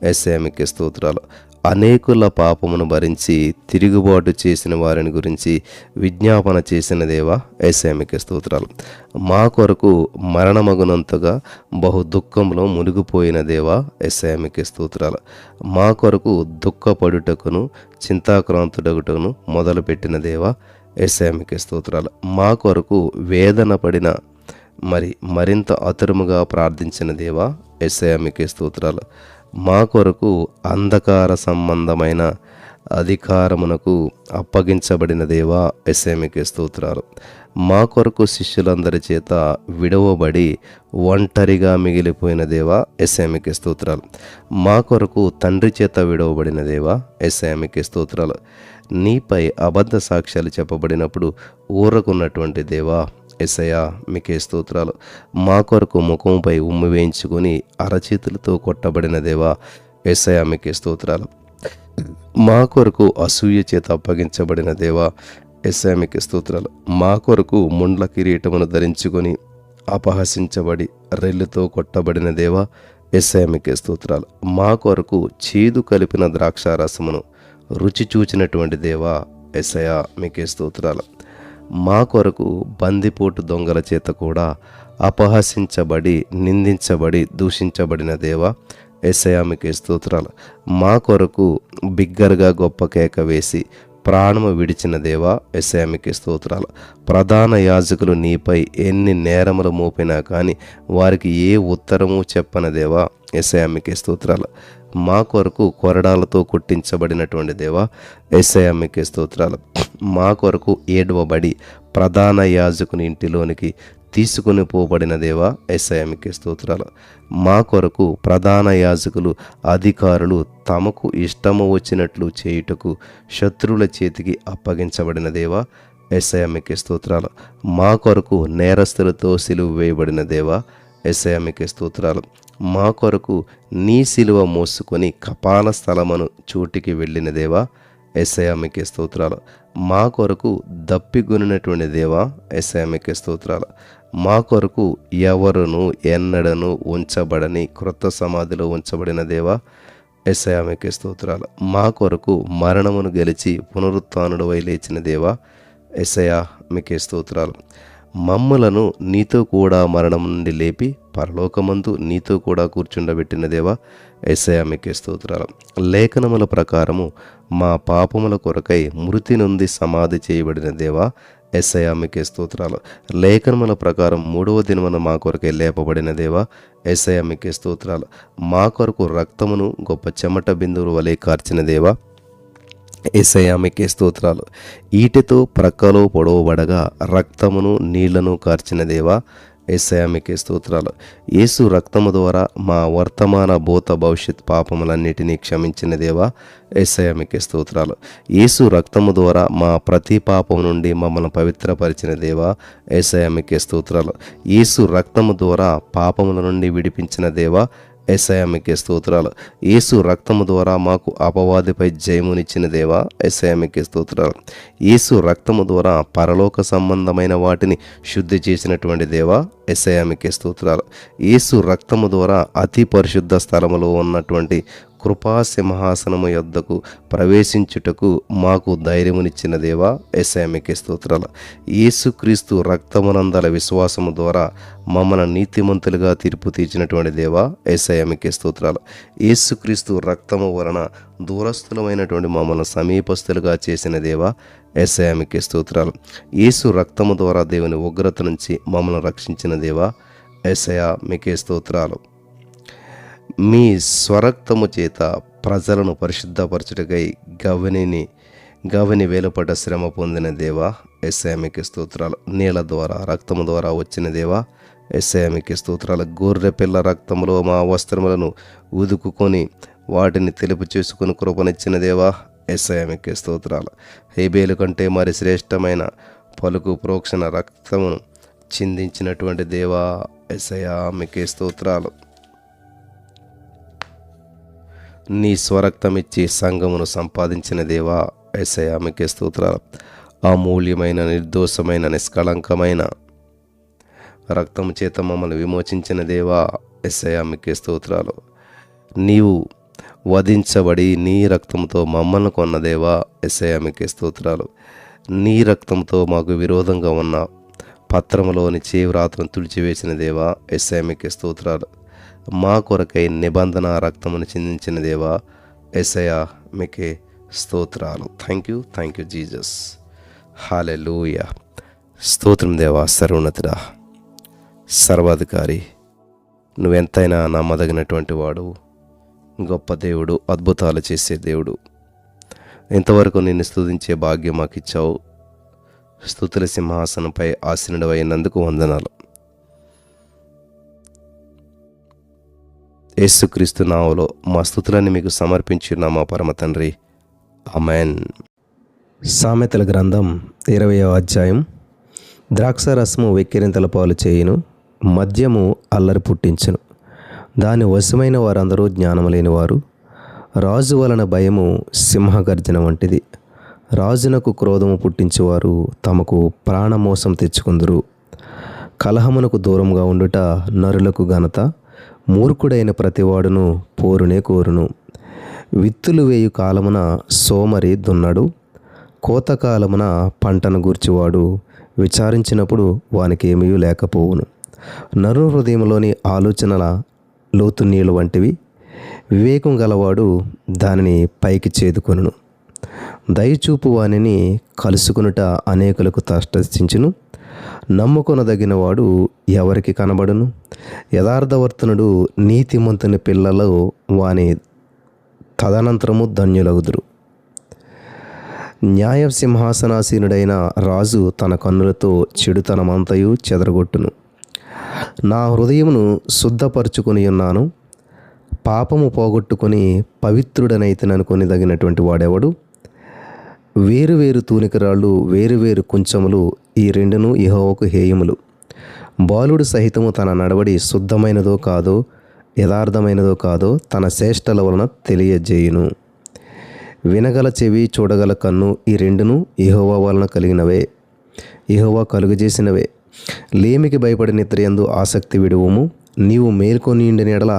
యేసయ్యా మీకే స్తోత్రాలు. అనేకుల పాపమును భరించి తిరుగుబాటు చేసిన వారిని గురించి విజ్ఞాపన చేసిన దేవా, యేసయ్యా మీకే స్తోత్రాలు. మా కొరకు మరణమగునంతగా బహు దుఃఖంలో మునిగిపోయిన దేవా, యేసయ్యా మీకే స్తోత్రాలు. మా కొరకు దుఃఖపడుటకును చింతాక్రాంతుడగుటకును మొదలుపెట్టిన దేవా, యేసయ్యా మీకే స్తోత్రాలు. మా కొరకు వేదన పడిన మరింత అతురముగా ప్రార్థించిన దేవా, యేసయ్యా మీకే స్తోత్రాలు. మా కొరకు అంధకార సంబంధమైన అధికారమునకు అప్పగించబడిన దేవా, యేసయ్యా మీకే స్తోత్రాలు. మా కొరకు శిష్యులందరి చేత విడవబడి ఒంటరిగా మిగిలిపోయిన దేవా, యేసయ్యా మీకే స్తోత్రాలు. మా కొరకు తండ్రి చేత విడవబడిన దేవా, యేసయ్యా మీకే స్తోత్రాలు. నీపై అబద్ధ సాక్ష్యాలు చెప్పబడినప్పుడు ఊరకున్నటువంటి దేవా, యేసయ్యా మీకే స్తోత్రాలు. మా కొరకు ముఖంపై ఉమ్మి వేయించుకొని అరచేతులతో కొట్టబడిన దేవా, యేసయ్యా మీకే స్తోత్రాలు. మా కొరకు అసూయ చేత అప్పగించబడిన దేవా, యేసయ్యా మీకే స్తోత్రాలు. మా కొరకు ముండ్ల కిరీటమును ధరించుకొని అపహసించబడి రెల్లుతో కొట్టబడిన దేవా, యేసయ్యా మీకే స్తోత్రాలు. మా కొరకు చేదు కలిపిన ద్రాక్షారసమును రుచి చూచినటువంటి దేవా, యేసయ్యా మీకే స్తోత్రాలు. మా కొరకు బందిపోటు దొంగల చేత కూడా అపహసించబడి నిందించబడి దూషించబడిన దేవా, యేసయ్యా మీకే స్తోత్రాలు. మా కొరకు బిగ్గరగా గొప్ప కేక వేసి ప్రాణము విడిచిన దేవా, యేసయ్యా మీకే స్తోత్రాలు. ప్రధాన యాజకులు నీపై ఎన్ని నేరములు మోపినా కానీ వారికి ఏ ఉత్తరము చెప్పని దేవా, యేసయ్యా మీకే స్తోత్రాలు. మా కొరకు కొరడాలతో కొట్టించబడినటువంటి దేవా, యేసయ్యా మీకే స్తోత్రాలు. మా కొరకు ఏడవబడి ప్రధాన యాజకుని ఇంటిలోనికి తీసుకుని పోబడిన దేవా, యేసయ్యా మీకే స్తోత్రాలు. మా కొరకు ప్రధాన యాజకులు అధికారులు తమకు ఇష్టము వచ్చినట్లు చేయుటకు శత్రువుల చేతికి అప్పగించబడిన దేవా, యేసయ్యా మీకే స్తోత్రాలు. మా కొరకు నేరస్తులతో సిలువ వేయబడిన దేవా, యేసయ్యా మీకే స్తోత్రాలు. మా కొరకు నీ సిలువ మోసుకొని కపాల స్థలమును చోటికి వెళ్ళిన దేవా, యేసయ్యా మీకే స్తోత్రాలు. మా కొరకు దప్పిగొనినటువంటి దేవా, యేసయ్యా మీకే స్తోత్రాలు. మా కొరకు ఎవరును ఎన్నడను ఉంచబడని క్రొత్త సమాధిలో ఉంచబడిన దేవా, యేసయ్యా మీకే స్తోత్రాలు. మా కొరకు మరణమును గెలిచి పునరుత్థానుడవై లేచిన దేవా, యేసయ్యా మీకే స్తోత్రాలు. మమ్ములను నీతో కూడా మరణం నుండి లేపి పరలోకమందు నీతో కూడా కూర్చుండబెట్టిన దేవా, యేసయ్యా మీకే స్తోత్రాలు. లేఖనముల ప్రకారము మా పాపముల కొరకై మృతి నుండి సమాధి చేయబడిన దేవా, యేసయ్యా మీకే స్తోత్రాలు. లేఖనముల ప్రకారం 3వ దినమున మా కొరకై లేపబడిన దేవా, యేసయ్యా మీకే స్తోత్రాలు. మా కొరకు రక్తమును గొప్ప చెమట బిందువుల వలె కార్చిన దేవా, యేసయ్యా మీకే స్తోత్రాలు. ఈటెతో ప్రక్కలో పొడవబడగా రక్తమును నీళ్లను కార్చిన దేవా, యేసయ్యా మీకే స్తోత్రాలు. యేసు రక్తము ద్వారా మా వర్తమాన భూత భవిష్యత్ పాపములన్నిటినీ క్షమించిన దేవా, యేసయ్యా మీకే స్తోత్రాలు. యేసు రక్తము ద్వారా మా ప్రతి పాపం నుండి మమ్మల్ని పవిత్రపరిచిన దేవా, యేసయ్యా మీకే స్తోత్రాలు. యేసు రక్తము ద్వారా పాపముల నుండి విడిపించిన దేవా, యేసయ్యా మీకే స్తోత్రాలు. యేసు రక్తము ద్వారా మాకు అపవాదిపై జయమునిచ్చిన దేవా, యేసయ్యా మీకే స్తోత్రాలు. యేసు రక్తము ద్వారా పరలోక సంబంధమైన వాటిని శుద్ధి చేసినటువంటి దేవా, యేసయ్యా మీకే స్తోత్రాలు. యేసు రక్తము ద్వారా అతి పరిశుద్ధ స్థలములో ఉన్నటువంటి కృపా సింహాసనము యొద్దకు ప్రవేశించుటకు మాకు ధైర్యమునిచ్చిన దేవా యేసయ్యా మీకే స్తోత్రాలు. యేసుక్రీస్తు రక్తమునందల విశ్వాసము ద్వారా మమ్మల్ని నీతిమంతులుగా తీర్పు తీర్చినటువంటి దేవా యేసయ్యా మీకే స్తోత్రాలు. యేసుక్రీస్తు రక్తము వలన దూరస్థులమైనటువంటి మమ్మల్ని సమీపస్తులుగా చేసిన దేవా యేసయ్యా మీకే స్తోత్రాలు. యేసు రక్తము ద్వారా దేవుని ఉగ్రత నుంచి మమ్మల్ని రక్షించిన దేవా యేసయ్యా మీకే స్తోత్రాలు. మీ స్వరక్తము చేత ప్రజలను పరిశుద్ధపరచుటకై గవని వేలుపడ్డ శ్రమ పొందిన దేవా యేసయ్యా మీకే స్తోత్రాలు. నీళ్ళ ద్వారా రక్తము ద్వారా వచ్చిన దేవా యేసయ్యా మీకే స్తోత్రాలు. గొర్రె పిల్ల రక్తములో మా వస్త్రములను ఉదుకుకొని వాటిని తెలుపు చేసుకుని కృపనిచ్చిన దేవా యేసయ్యా మీకే స్తోత్రాలు. హేబేలు కంటే మరి శ్రేష్టమైన పలుకు ప్రోక్షణ రక్తమును చిందించినటువంటి దేవా యేసయ్యా మీకే స్తోత్రాలు. నీ స్వరక్తమిచ్చి సంఘమును సంపాదించిన దేవా యేసయ్యా మీకే స్తోత్రాలు. అమూల్యమైన నిర్దోషమైన నిష్కళంకమైన రక్తము చేత మమ్మల్ని విమోచించిన దేవా యేసయ్యా మీకే స్తోత్రాలు. నీవు వధించబడి నీ రక్తంతో మమ్మల్ని కొన్న దేవా యేసయ్యా మీకే స్తోత్రాలు. నీ రక్తంతో మాకు విరోధంగా ఉన్న పత్రములోని చేవ్రాతను తుడిచివేసిన దేవా యేసయ్యా మీకే స్తోత్రాలు. మా కొరకై నిబంధన రక్తమును చిందించిన దేవా యేసయ్యా మీకే స్తోత్రాలు. Thank you Jesus. హల్లెలూయా. స్తోత్రం దేవా, సర్వోన్నతుడా, సర్వాధికారి, నువ్వెంతైనా నమ్మదగినటువంటి వాడు, గొప్ప దేవుడు, అద్భుతాలు చేసే దేవుడు. ఇంతవరకు నిన్ను స్తుతించే భాగ్యం మాకు ఇచ్చావు. స్తుతుల సింహాసనంపై ఆసీనుడవైనందుకు వందనాలు. యేసుక్రీస్తు నామములో మా స్తుతులను మీకు సమర్పించున్న మా పరమ తండ్రి, ఆమేన్. సామెతల గ్రంథం 20వ అధ్యాయం. ద్రాక్షారసము వెక్కిరింతల పాలు చేయును, మద్యము అల్లరి పుట్టించును. దాని వశమైన వారందరూ జ్ఞానము లేనివారు. రాజు వలన భయము సింహగర్జన వంటిది. రాజునకు క్రోధము పుట్టించేవారు తమకు ప్రాణమోసం తెచ్చుకుందురు. కలహమునకు దూరంగా ఉండుట నరులకు ఘనత. మూర్ఖుడైన ప్రతివాడును పోరునే కోరును. విత్తులు వేయు కాలమున సోమరి దున్నడు. కోతకాలమున పంటను గూర్చివాడు విచారించినప్పుడు వానికి ఏమీ లేకపోవును. నరు హృదయంలోని ఆలోచనల లోతు నీళ్ళు వంటివి. వివేకం గలవాడు దానిని పైకి చేదుకొనును. దయచూపు వానిని కలుసుకునుట అనేకులకు తటస్థించును. నమ్ముకొనదగిన వాడు ఎవరికి కనబడును. యథార్థవర్తనుడు నీతిమంతుని పిల్లలు వాని తదనంతరము ధన్యులగుదురు. న్యాయ సింహాసనాసీనుడైన రాజు తన కన్నులతో చెడుతనమంతయు చెదరగొట్టును. నా హృదయమును శుద్ధపరచుకొని ఉన్నాను, పాపము పోగొట్టుకొని పవిత్రుడనైతననుకొని దగినటువంటి వాడెవడు? వేరువేరు తూనికరాళ్ళు, వేరువేరు కుంచములు, ఈ రెండును యెహోవాకు హేయములు. బాలుడు సహితము తన నడవడి శుద్ధమైనదో కాదో, యథార్థమైనదో కాదో తన చేష్టల వలన తెలియజేయును. వినగల చెవి, చూడగల కన్ను, ఈ రెండును యెహోవా వలన కలిగినవే, యెహోవా కలుగజేసినవే. లేమికి భయపడి నిద్రయందు ఆసక్తి విడువుము. నీవు మేల్కొని ఉండిన ఎడల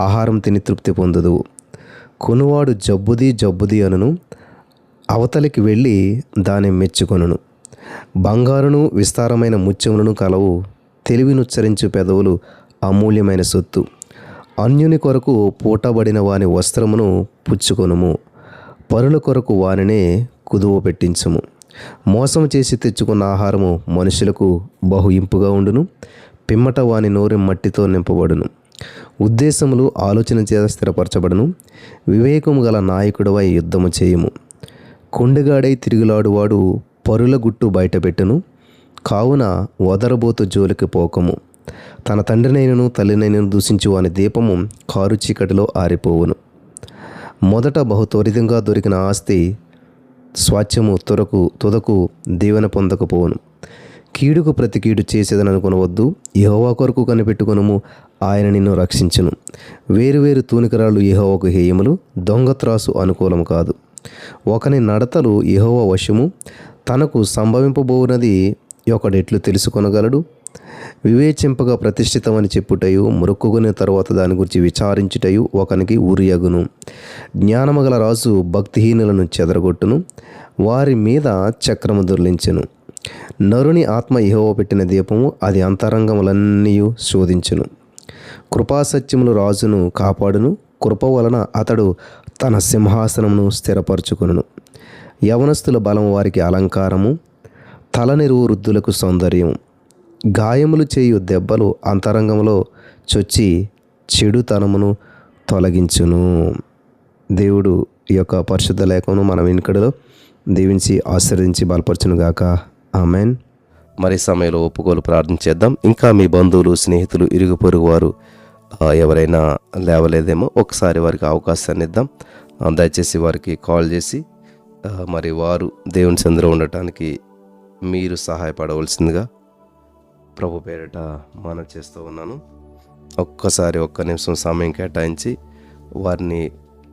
ఆహారం తిని తృప్తి పొందుదువు. కొనువాడు జబ్బుది అనును, అవతలికి వెళ్ళి దాన్ని మెచ్చుకొనును. బంగారును విస్తారమైన ముత్యములను కలవు. తెలివినుచ్చరించు పెదవులు అమూల్యమైన సొత్తు. అన్యుని కొరకు పూటబడిన వాని వస్త్రమును పుచ్చుకొనుము. పరుల కొరకు వానినే కుదువ పెట్టించుము. మోసం చేసి తెచ్చుకున్న ఆహారము మనుషులకు బహు ఇంపుగా ఉండును. పిమ్మట వాని నోరు మట్టితో నింపబడును. ఉద్దేశములు ఆలోచన చేత స్థిరపరచబడును. వివేకము గల నాయకుడవై యుద్ధము చేయుము. కొండగాడై తిరుగులాడువాడు పరుల గుట్టు బయటపెట్టును. కావున వదరబోతు జోలికి పోకము. తన తండ్రినైనను తల్లినైనను దూషించు వాని దీపము కారు చీకటిలో ఆరిపోవును. మొదట బహు త్వరితంగా దొరికిన ఆస్తి స్వాచ్ఛము తుదకు దీవెన పొందకపోవును. కీడుకు ప్రతి కీడు చేసేదననుకొనవద్దు. యెహోవా కొరకు కనిపెట్టుకొనుము, ఆయన నిన్ను రక్షించును. వేరువేరు తూనికరాళ్ళు యెహోవాకు హేయములు, దొంగ త్రాసు అనుకూలము కాదు. ఒకని నడతలు యెహోవా వశము, తనకు సంభవింపబోవునది ఒకడెట్లు తెలుసుకొనగలడు? వివేచింపగా ప్రతిష్ఠితమని చెప్పుటయు, మొక్కుకునే తరువాత దాని గురించి విచారించుటయు ఒకనికి ఉరియగును. జ్ఞానము గల రాజు భక్తిహీనులను చెదరగొట్టును, వారి మీద చక్రము దొర్లించెను. నరుని ఆత్మ యెహోవా పెట్టిన దీపము, అది అంతరంగములన్నీ శోధించును. కృపాసత్యములు రాజును కాపాడును, కృప వలన అతడు తన సింహాసనమును స్థిరపరచుకొనును. యవనస్తుల బలము వారికి అలంకారము, తలనిరువు వృద్ధులకు సౌందర్యం. గాయములు చేయు దెబ్బలు అంతరంగంలో చొచ్చి చెడుతనమును తొలగించును. దేవుడు ఈ యొక్క పరిశుద్ధ లేఖను మన వెనుకడలో దీవించి ఆశీర్వదించి బలపరచునుగాక. ఆమెన్. మరి సమయంలో ఒప్పుకోలు ప్రార్థించేద్దాం. ఇంకా మీ బంధువులు, స్నేహితులు, ఇరుగు పొరుగు వారు ఎవరైనా లేవలేదేమో ఒకసారి వారికి అవకాశాన్ని ఇద్దాం. దయచేసి వారికి కాల్ చేసి మరి వారు దేవుని సందులో ఉండటానికి మీరు సహాయపడవలసిందిగా ప్రభు పేరిట మనం చేస్తూ ఉన్నాను. ఒక్క నిమిషం సమయం కేటాయించి వారిని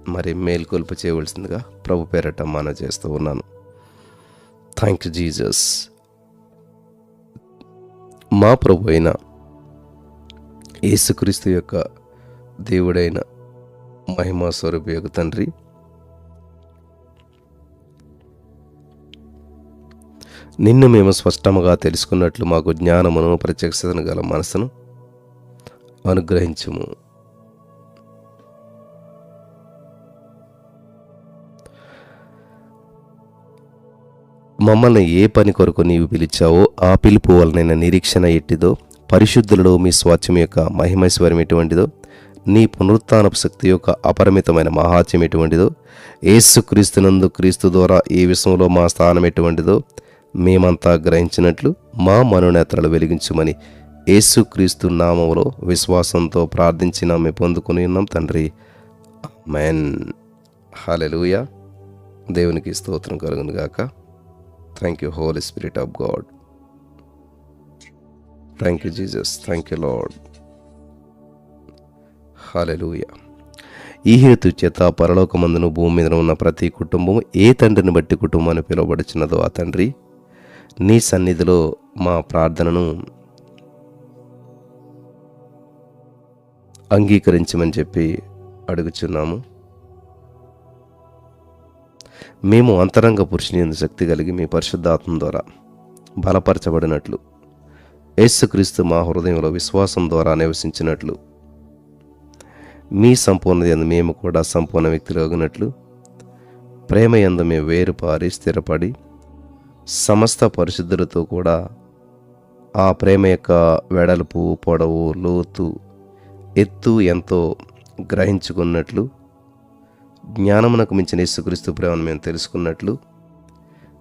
మరి మేల్కొల్పు చేయవలసిందిగా ప్రభు పేరిట మనం చేస్తూ ఉన్నాను. Thank you Jesus. మా ప్రభు అయిన యేసుక్రీస్తు యొక్క దేవుడైన మహిమా స్వరూపి యొక్క తండ్రి, నిన్ను మేము స్పష్టముగా తెలుసుకున్నట్లు మాకు జ్ఞానమును, ప్రత్యక్షతను గల మనసును అనుగ్రహించుము. మమ్మల్ని ఏ పని కొరకు నీవు పిలిచావో ఆ పిలుపు వలనైన నిరీక్షణ ఎట్టిదో, పరిశుద్ధులలో మీ స్వాస్థ్యం యొక్క మహిమైశ్వర్యం ఎటువంటిదో, నీ పునరుత్థానపు శక్తి యొక్క అపరిమితమైన మహాత్యం ఎటువంటిదో, యేసుక్రీస్తునందు క్రీస్తు ద్వారా ఈ విశ్వంలో మా స్థానం ఎటువంటిదో మేమంతా గ్రహించినట్లు మా మనోనేత్రాలు వెలిగించుమని యేసుక్రీస్తు నామములో విశ్వాసంతో ప్రార్థించిన మేము పొందుకుని ఉన్నాం తండ్రి. ఆమేన్. హల్లెలూయా. దేవునికి స్తోత్రం కలుగును గాక. Thank you holy spirit of God. Thank you Jesus. Thank you Lord. హల్లెలూయా. ఈ హేతు చేత పరలోకమందును భూమి మీద ఉన్న ప్రతి కుటుంబం ఏ తండ్రిని బట్టి కుటుంబాన్ని పిలువబడుచున్నదో ఆ తండ్రి నీ సన్నిధిలో మా ప్రార్థనను అంగీకరించమని చెప్పి అడుగుచున్నాము. మేము అంతరంగ పురుషుని యందు శక్తి కలిగి మీ పరిశుద్ధాత్మ ద్వారా బలపరచబడినట్లు, యేసుక్రీస్తు మా హృదయంలో విశ్వాసం ద్వారా నివసించినట్లు, మీ సంపూర్ణత యందు మేము కూడా సంపూర్ణ వ్యక్తులగినట్లు, ప్రేమ యందు మేము వేరుపారి స్థిరపడి సమస్త పరిశుద్ధులతో కూడా ఆ ప్రేమ యొక్క వెడల్పు, పొడవు, లోతు, ఎత్తు ఎంతో గ్రహించుకున్నట్లు, జ్ఞానమునకు మించిన యేసుక్రీస్తు ప్రేమను మేము తెలుసుకున్నట్లు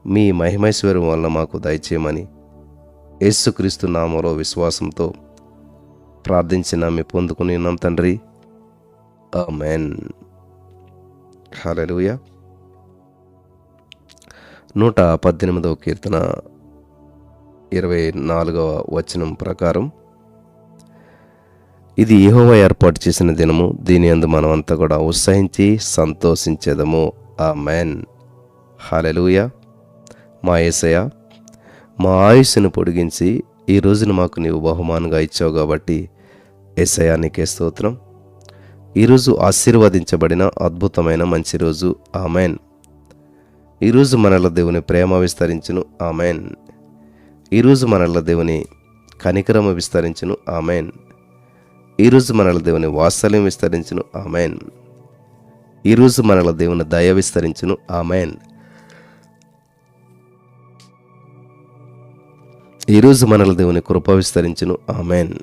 మీ మహిమైశ్వర్యం వల్ల మాకు దయచేయమని యేసుక్రీస్తు నామములో విశ్వాసంతో ప్రార్థించిన మేము పొందుకుని ఉన్నాం తండ్రి. ఆమేన్. హల్లెలూయా. 118వ కీర్తన 24వ వచనం ప్రకారం, ఇది యెహోవా ఏర్పాటు చేసిన దినము, దీని యందు మనమంతా కూడా ఉత్సహించి సంతోషించేదము. ఆమేన్. హల్లెలూయా. మా యేసయ్య, మా ఆయుస్సును పొడిగించి ఈ రోజున మాకు నీవు బహుమానంగా ఇచ్చావు కాబట్టి యేసయ్య నీకే స్తోత్రం. ఈరోజు ఆశీర్వదించబడిన అద్భుతమైన మంచి రోజు. ఆమేన్. ఈరోజు మనల దేవుని ప్రేమ విస్తరించును. ఆమేన్. ఈరోజు మనల దేవుని కనికరము విస్తరించును. ఆమేన్. ఈరోజు మనల దేవుని వాత్సల్యం విస్తరించును. ఆమేన్. ఈరోజు మనల దేవుని దయ విస్తరించును. ఆమేన్. ఈరోజు మనల దేవుని కృప విస్తరించును. ఆమేన్.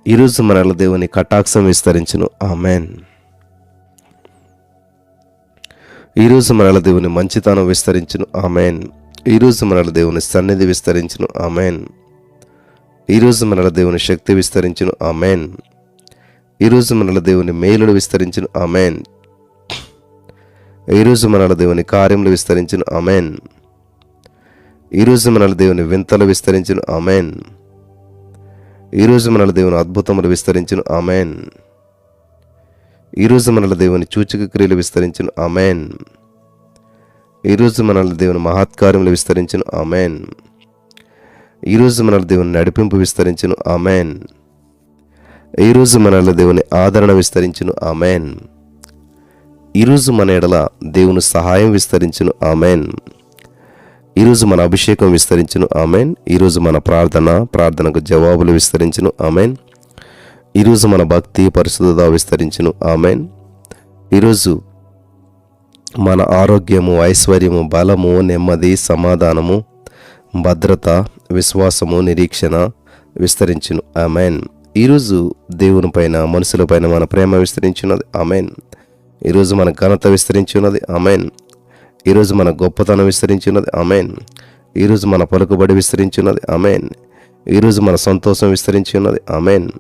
ఈరోజు మనల దేవుని కటాక్షం విస్తరించును. ఆమేన్. ఈరోజు మనల దేవుని మంచితనం విస్తరించును. ఆమేన్. ఈరోజు మనల దేవుని సన్నిధి విస్తరించును. ఆమేన్. ఈరోజు మనల దేవుని శక్తి విస్తరించును. ఆమేన్. ఈరోజు మనల దేవుని మేలుడు విస్తరించును. ఆమేన్. ఈరోజు మనల దేవుని కార్యములు విస్తరించును. ఆమేన్. ఈరోజు మనల దేవుని వింతలు విస్తరించును. ఆమేన్. ఈరోజు మనల దేవుని అద్భుతములు విస్తరించును. ఆమేన్. ఈరోజు మనల్ని దేవుని సూచక క్రియలు విస్తరించును. ఆమెన్. ఈరోజు మనల్ని దేవుని మహత్కార్యములు విస్తరించును. ఆమెన్. ఈరోజు మనల్ని దేవుని నడిపింపు విస్తరించును. ఆమెన్. ఈరోజు మనల్ని దేవుని ఆదరణ విస్తరించును. ఆమెన్. ఈరోజు మన ఎడల దేవుని సహాయం విస్తరించును. ఆమెన్. ఈరోజు మన అభిషేకం విస్తరించును. ఆమెన్. ఈరోజు మన ప్రార్థనకు జవాబులు విస్తరించును. ఆమెన్. ఈరోజు మన భక్తి పరిశుద్ధత విస్తరించును. ఆమెన్. ఈరోజు మన ఆరోగ్యము, ఐశ్వర్యము, బలము, నెమ్మది, సమాధానము, భద్రత, విశ్వాసము, నిరీక్షణ విస్తరించును. ఆమెన్. ఈరోజు దేవుని పైన, మనుషుల పైన మన ప్రేమ విస్తరించున్నది. ఆమెన్. ఈరోజు మన ఘనత విస్తరించున్నది. ఆమెన్. ఈరోజు మన గొప్పతనం విస్తరించున్నది. ఆమెన్. ఈరోజు మన పలుకుబడి విస్తరించున్నది. ఆమెన్. ఈరోజు మన సంతోషం విస్తరించున్నది. ఆమెన్.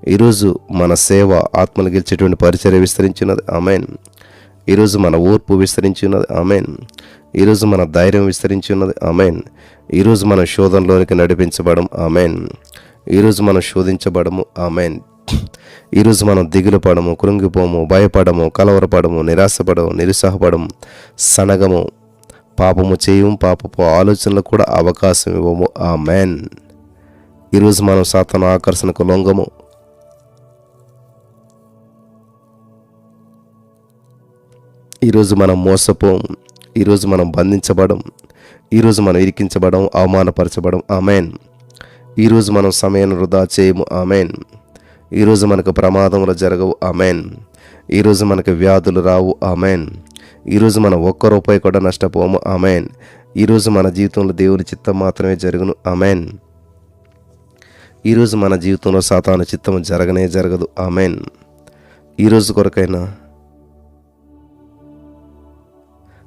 ఈరోజు మన సేవ, ఆత్మలు గెలిచేటువంటి పరిచర్య విస్తరించున్నది. ఆమెన్. ఈరోజు మన ఓర్పు విస్తరించున్నది. ఆమెన్. ఈరోజు మన ధైర్యం విస్తరించున్నది. ఆమెన్. ఈరోజు మన శోధనలోనికి నడిపించబడం. ఆమెన్. ఈరోజు మనం శోధించబడము. ఆమెన్. ఈరోజు మనం దిగులు పడము, కృంగిపోము, భయపడము, కలవరపడము, నిరాశపడము, నిరుత్సాహపడము, సనగము, పాపము చేయము, పాపపు ఆలోచనలకు కూడా అవకాశం ఇవ్వము. ఆమెన్. ఈరోజు మనం సాతాను ఆకర్షణకు లొంగము. ఈరోజు మనం మోసపోము. ఈరోజు మనం బంధించబడం. ఈరోజు మనం ఇరికించబడం, అవమానపరచబడం. ఆమెన్. ఈరోజు మనం సమయాన్ని వృధా చేయము. ఆమెన్. ఈరోజు మనకు ప్రమాదములు జరగవు. ఆమెన్. ఈరోజు మనకు వ్యాధులు రావు. ఆమెన్. ఈరోజు మనం ₹1 కూడా నష్టపోము. ఆమెన్. ఈరోజు మన జీవితంలో దేవుని చిత్తం మాత్రమే జరుగును. ఆమెన్. ఈరోజు మన జీవితంలో సాతాను చిత్తం జరగనే జరగదు. ఆమెన్. ఈరోజు కొరకైనా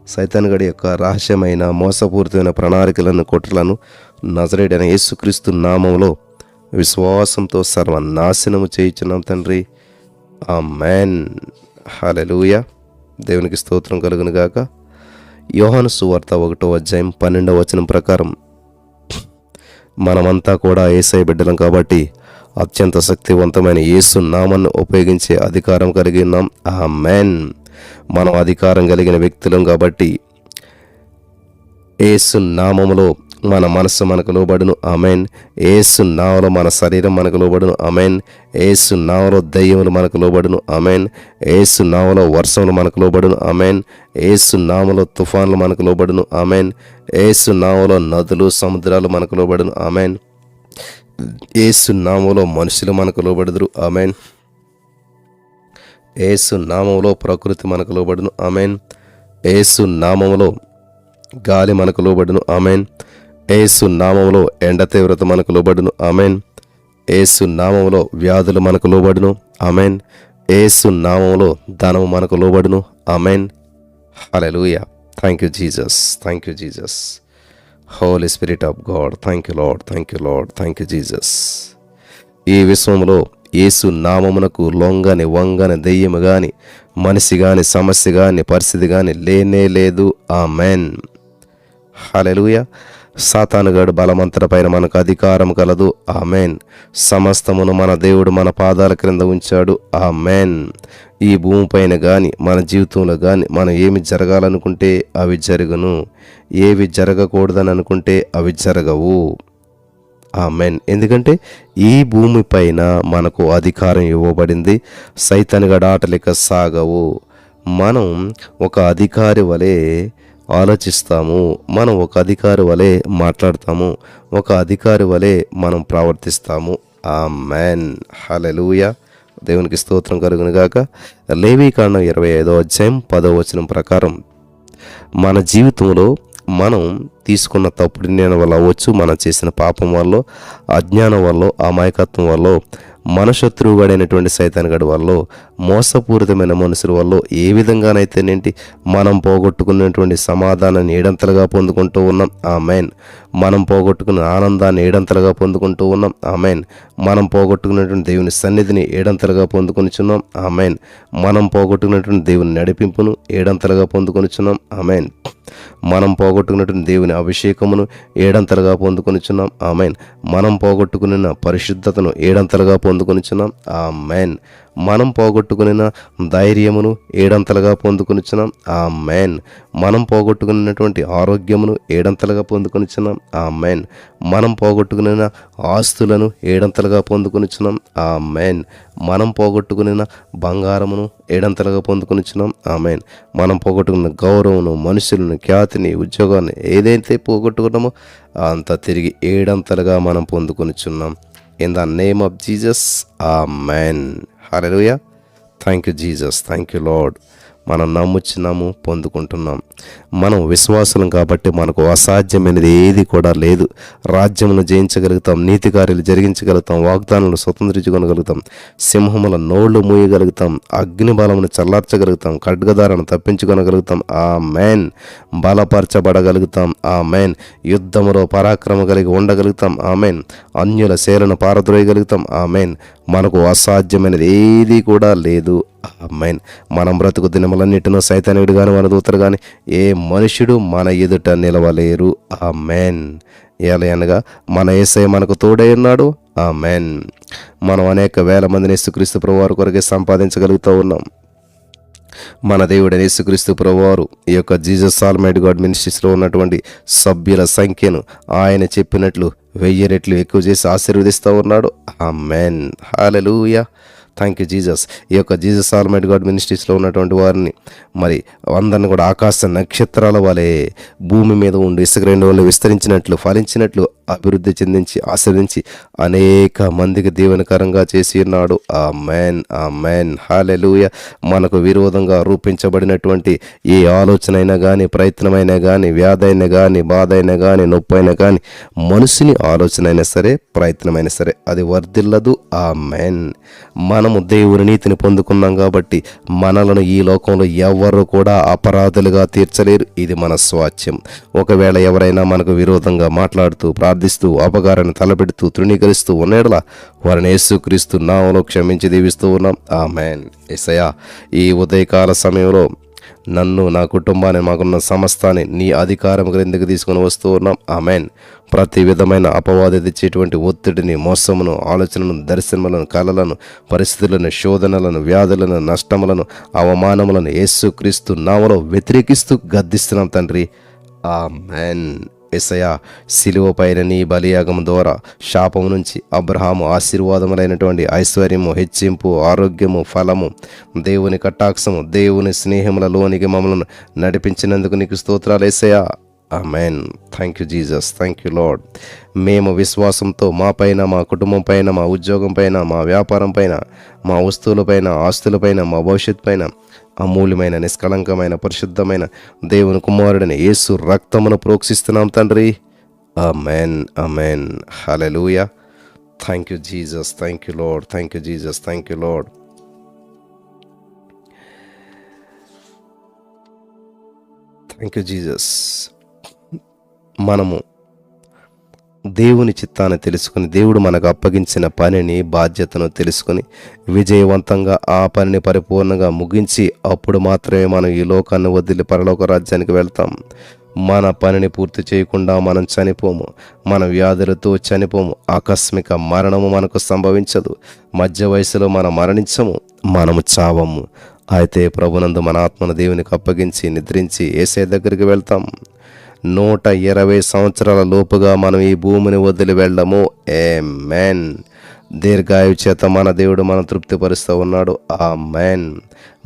సైతానుగాడి యొక్క రహస్యమైన మోసపూరితమైన ప్రణాళికలను, కుట్రలను నజరేయుడైన యేసుక్రీస్తు నామములో విశ్వాసంతో సర్వనాశనము చేయుచున్నాం తండ్రి. ఆమెన్. హల్లెలూయా. దేవునికి స్తోత్రం కలుగును గాక. యోహాను సువార్త 1:12 ప్రకారం మనమంతా కూడా యేసయ్య బిడ్డలం కాబట్టి అత్యంత శక్తివంతమైన యేసు నామాన్ని ఉపయోగించే అధికారం కలిగి ఉన్నాం. ఆమెన్. మనం అధికారం కలిగిన వ్యక్తులం కాబట్టి యేసు నామములో మన మనస్సు మనకు లోబడును. ఆమెన్. యేసు నామములో మన శరీరం మనకు లోబడును. ఆమెన్. యేసు నామములో దయ్యములు మనకు లోబడును. ఆమెన్. యేసు నామములో వర్షములు మనకు లోబడును. ఆమెన్. యేసు నామములో తుఫాన్లు మనకు లోబడును. ఆమెన్. యేసు నామములో నదులు, సముద్రాలు మనకు లోబడును. ఆమెన్. యేసు నామములో మనుషులు మనకు లోబడుదురు. ఆమెన్. యేసు నామములో ప్రకృతి మనకు లోబడును. ఆమెన్. యేసు నామములో గాలి మనకు లోబడును. ఆమెన్. యేసు నామములో ఎండ తీవ్రత మనకు లోబడును. ఆమెన్. యేసు నామములో వ్యాధులు మనకు లోబడును. ఆమెన్. యేసు నామములో ధనము మనకు లోబడును. ఆమెన్. హల్లెలూయా. Thank you Jesus. Thank you Jesus. Holy spirit of God. Thank you Lord. Thank you Lord. Thank you Jesus. ఈ విశ్వములో యేసు నామమునకు లొంగని, వంగని దెయ్యము గాని, మనిషి గాని, సమస్య గాని, పరిస్థితి గాని లేనే లేదు. ఆమెన్. హల్లెలూయా. సాతానుగాడు బలమంతట పైన మనకు అధికారం కలదు. ఆమెన్. సమస్తమును మన దేవుడు మన పాదాల క్రింద ఉంచాడు. ఆమెన్. ఈ భూమిపైన కానీ, మన జీవితంలో కానీ మనం ఏమి జరగాలనుకుంటే అవి జరుగును, ఏవి జరగకూడదని అనుకుంటే అవి జరగవు. ఆమెన్. ఎందుకంటే ఈ భూమిపైన మనకు అధికారం ఇవ్వబడింది. సైతానుగాడి ఆటలిక సాగవు. మనం ఒక అధికారి వలె ఆలోచిస్తాము. మనం ఒక అధికారి వలె మాట్లాడతాము. ఒక అధికారి వలె మనం ప్రవర్తిస్తాము. ఆమెన్. హల్లెలూయా. దేవునికి స్తోత్రం కలుగును గాక. లేవీకాండం 25:10 ప్రకారం మన జీవితంలో మనం తీసుకున్న తప్పుడు నిర్ణయం వల్ల అవ్వచ్చు, మనం చేసిన పాపం వల్ల, అజ్ఞానం వల్ల, అమాయకత్వం వల్ల, మన శత్రువుగాడైనటువంటి సైతానుగాడి వల్ల, మోసపూరితమైన మనుషుల వల్ల ఏ విధంగానైతేనేంటి మనం పోగొట్టుకున్నటువంటి సమాధానాన్ని ఏడంతలుగా పొందుకుంటూ ఉన్నాం. ఆమెన్. మనం పోగొట్టుకున్న ఆనందాన్ని ఏడంతలుగా పొందుకుంటూ ఉన్నాం. ఆమెన్. మనం పోగొట్టుకున్నటువంటి దేవుని సన్నిధిని ఏడంతలుగా పొందుకొనిచున్నాం. ఆమెన్. మనం పోగొట్టుకున్నటువంటి దేవుని నడిపింపును ఏడంతలుగా పొందుకొనిచున్నాం. ఆమెన్. మనం పోగొట్టుకున్నటువంటి దేవుని అభిషేకమును ఏడంతలుగా పొందుకొనిచున్నాం. ఆమెన్. మనం పోగొట్టుకున్న పరిశుద్ధతను ఏడంతలుగా పొందుకొనిచున్నాం. ఆమేన్. మనం పోగొట్టుకున్న ధైర్యమును ఏడంతలుగా పొందుకొనిచున్నాం. ఆమేన్. మనం పోగొట్టుకున్నటువంటి ఆరోగ్యమును ఏడంతలుగా పొందుకొనిచున్నాం. ఆమేన్. మనం పోగొట్టుకున్న ఆస్తులను ఏడంతలుగా పొందుకొనిచున్నాం. ఆమేన్. మనం పోగొట్టుకున్న బంగారమును ఏడంతలుగా పొందుకొనిచున్నాం. ఆమేన్. మనం పోగొట్టుకున్న గౌరవమును, మనుషులను, ఖ్యాతిని, ఉద్యోగాన్ని ఏదైతే పోగొట్టుకున్నామో అంతా తిరిగి ఏడంతలుగా మనం పొందుకొనిచున్నాం. In the name of Jesus. ఆమేన్. హల్లెలూయా. Thank you Jesus. Thank you Lord. మనం నమ్ముచున్నాము, పొందుకుంటున్నాం. మనం విశ్వాసులం కాబట్టి మనకు అసాధ్యమైనది ఏది కూడా లేదు. రాజ్యమును జయించగలుగుతాం, నీతి కార్యాలు జరిగించగలుగుతాం, వాగ్దానాలను స్వతంత్రించుకోగలుగుతాం, సింహముల నోళ్లు మూయగలుగుతాం, అగ్ని బలమును చల్లార్చగలుగుతాం, ఖడ్గదారను తప్పించుకొనగలుగుతాం. ఆమేన్. బలపరచబడగలుగుతాం. ఆమేన్. యుద్ధములో పరాక్రమ కలిగి ఉండగలుగుతాం. ఆమేన్. అన్యుల శేలను పారద్రోయగలుగుతాం. ఆమేన్. మనకు అసాధ్యమైనది ఏది కూడా లేదు. ఆమేన్. మనం బ్రతుకు దినములన్నిటినో సైతానుడు కానీ మన దూతలు కానీ ఏ మనుషుడు మన ఎదుట నిలవలేరు. ఆమేన్. అనగా మన యేసయ్య మనకు తోడై ఉన్నాడు. ఆమేన్. మనం అనేక వేల మందిని యేసుక్రీస్తు ప్రభువారి కొరకే సంపాదించగలుగుతూ ఉన్నాం. మన దేవుడైన యేసుక్రీస్తు ప్రభువారు ఈ యొక్క జీసస్ ఆల్మైటీ గాడ్ మినిస్ట్రీస్లో ఉన్నటువంటి సభ్యుల సంఖ్యను ఆయన చెప్పినట్లు 1000 రెట్లు ఎక్కువ చేసి ఆశీర్వదిస్తూ ఉన్నాడు. ఆమేన్. హల్లెలూయా. Thank you Jesus. ఈ యొక్క జీసస్ ఆల్మైటీ గాడ్ మినిస్ట్రీస్లో ఉన్నటువంటి వారిని మరి అందరిని కూడా ఆకాశ నక్షత్రాల వలె భూమి మీద ఉండి ఇసుక రెండు వల్ల విస్తరించినట్లు, ఫలించినట్లు, అభివృద్ధి చెందించి, ఆశీర్వదించి అనేక మందికి దీవెనకరంగా చేసి ఉన్నాడు. ఆమేన్. ఆమేన్. హల్లెలూయా. మనకు విరోధంగా రూపించబడినటువంటి ఏ ఆలోచన అయినా కానీ, ప్రయత్నమైనా కానీ, వ్యాధి అయినా కానీ, బాధ అయినా కానీ, నొప్పి అయినా కానీ, మనుషుని ఆలోచన అయినా సరే, ప్రయత్నమైనా సరే అది వర్ధిల్లదు. ఆమేన్. మనము దేవుని నీతిని పొందుకున్నాం కాబట్టి మనలను ఈ లోకంలో ఎవరు కూడా అపరాధులుగా తీర్చలేరు. ఇది మన స్వాస్థ్యం. ఒకవేళ ఎవరైనా మనకు విరోధంగా మాట్లాడుతూ, ప్రార్థిస్తూ, అపకారాన్ని తలపెడుతూ, తృణీకరిస్తూ ఉన్నేడలా వారిని యేసుక్రీస్తు నామములో క్షమించి దీవిస్తూ ఉన్నాం. ఆమేన్. యేసయ్యా, ఈ ఉదయకాల సమయంలో నన్ను, నా కుటుంబాన్ని, మాకున్న సమస్తాన్ని నీ అధికారం క్రిందకి తీసుకొని వస్తూ ఉన్నాం. ఆమేన్. ప్రతి విధమైన అపవాది తెచ్చేటువంటి ఒత్తిడిని, మోసమును, ఆలోచనలను, దర్శనములను, కలలను, పరిస్థితులను, శోధనలను, వ్యాధులను, నష్టములను, అవమానములను యేసుక్రీస్తు నామములో వ్యతిరేకిస్తూ గద్దిస్తున్నాం తండ్రి. ఆమేన్. యేసయ్యా, సిలువ పైన నీ బలియాగం ద్వారా శాపము నుంచి అబ్రహాము ఆశీర్వాదములైనటువంటి ఐశ్వర్యము, హెచ్చింపు, ఆరోగ్యము, ఫలము, దేవుని కటాక్షము, దేవుని స్నేహములలోనికి మమ్మల్ని నడిపించినందుకు నీకు స్తోత్రాలు యేసయ్యా. ఆమేన్. Thank you Jesus. Thank you Lord. మేము విశ్వాసంతో మా పైన, మా కుటుంబం పైన, మా ఉద్యోగం పైన, మా వ్యాపారం పైన, మా వస్తువులపైన, ఆస్తులపైన, మా భవిష్యత్తు పైన అమూల్యమైన, నిష్కళంకమైన, పరిశుద్ధమైన దేవుని కుమారుడిని యేసు రక్తమును ప్రోక్షిస్తున్నాం తండ్రి. ఆమేన్. ఆమేన్. హల్లెలూయా. Thank you Jesus. Thank you Lord. Thank you Jesus. Thank you Lord. Thank you Jesus. మనము దేవుని చిత్తాన్ని తెలుసుకుని, దేవుడు మనకు అప్పగించిన పనిని, బాధ్యతను తెలుసుకుని విజయవంతంగా ఆ పనిని పరిపూర్ణంగా ముగించి అప్పుడు మాత్రమే మనం ఈ లోకాన్ని వదిలి పరలోక రాజ్యానికి వెళ్తాం. మన పనిని పూర్తి చేయకుండా మనం చనిపోము. మన వ్యాధులతో చనిపోము. ఆకస్మిక మరణము మనకు సంభవించదు. మధ్య వయసులో మనం మరణించము, మనము చావము. అయితే ప్రభునందు మన ఆత్మను దేవునికి అప్పగించి నిద్రించి యేసయ్య దగ్గరికి వెళ్తాం. 120 సంవత్సరాల లోపుగా మనం ఈ భూమిని వదిలి వెళ్ళము. ఆమేన్. దీర్ఘాయు చేత మన దేవుడు మనం తృప్తిపరుస్తూ ఉన్నాడు. ఆమేన్.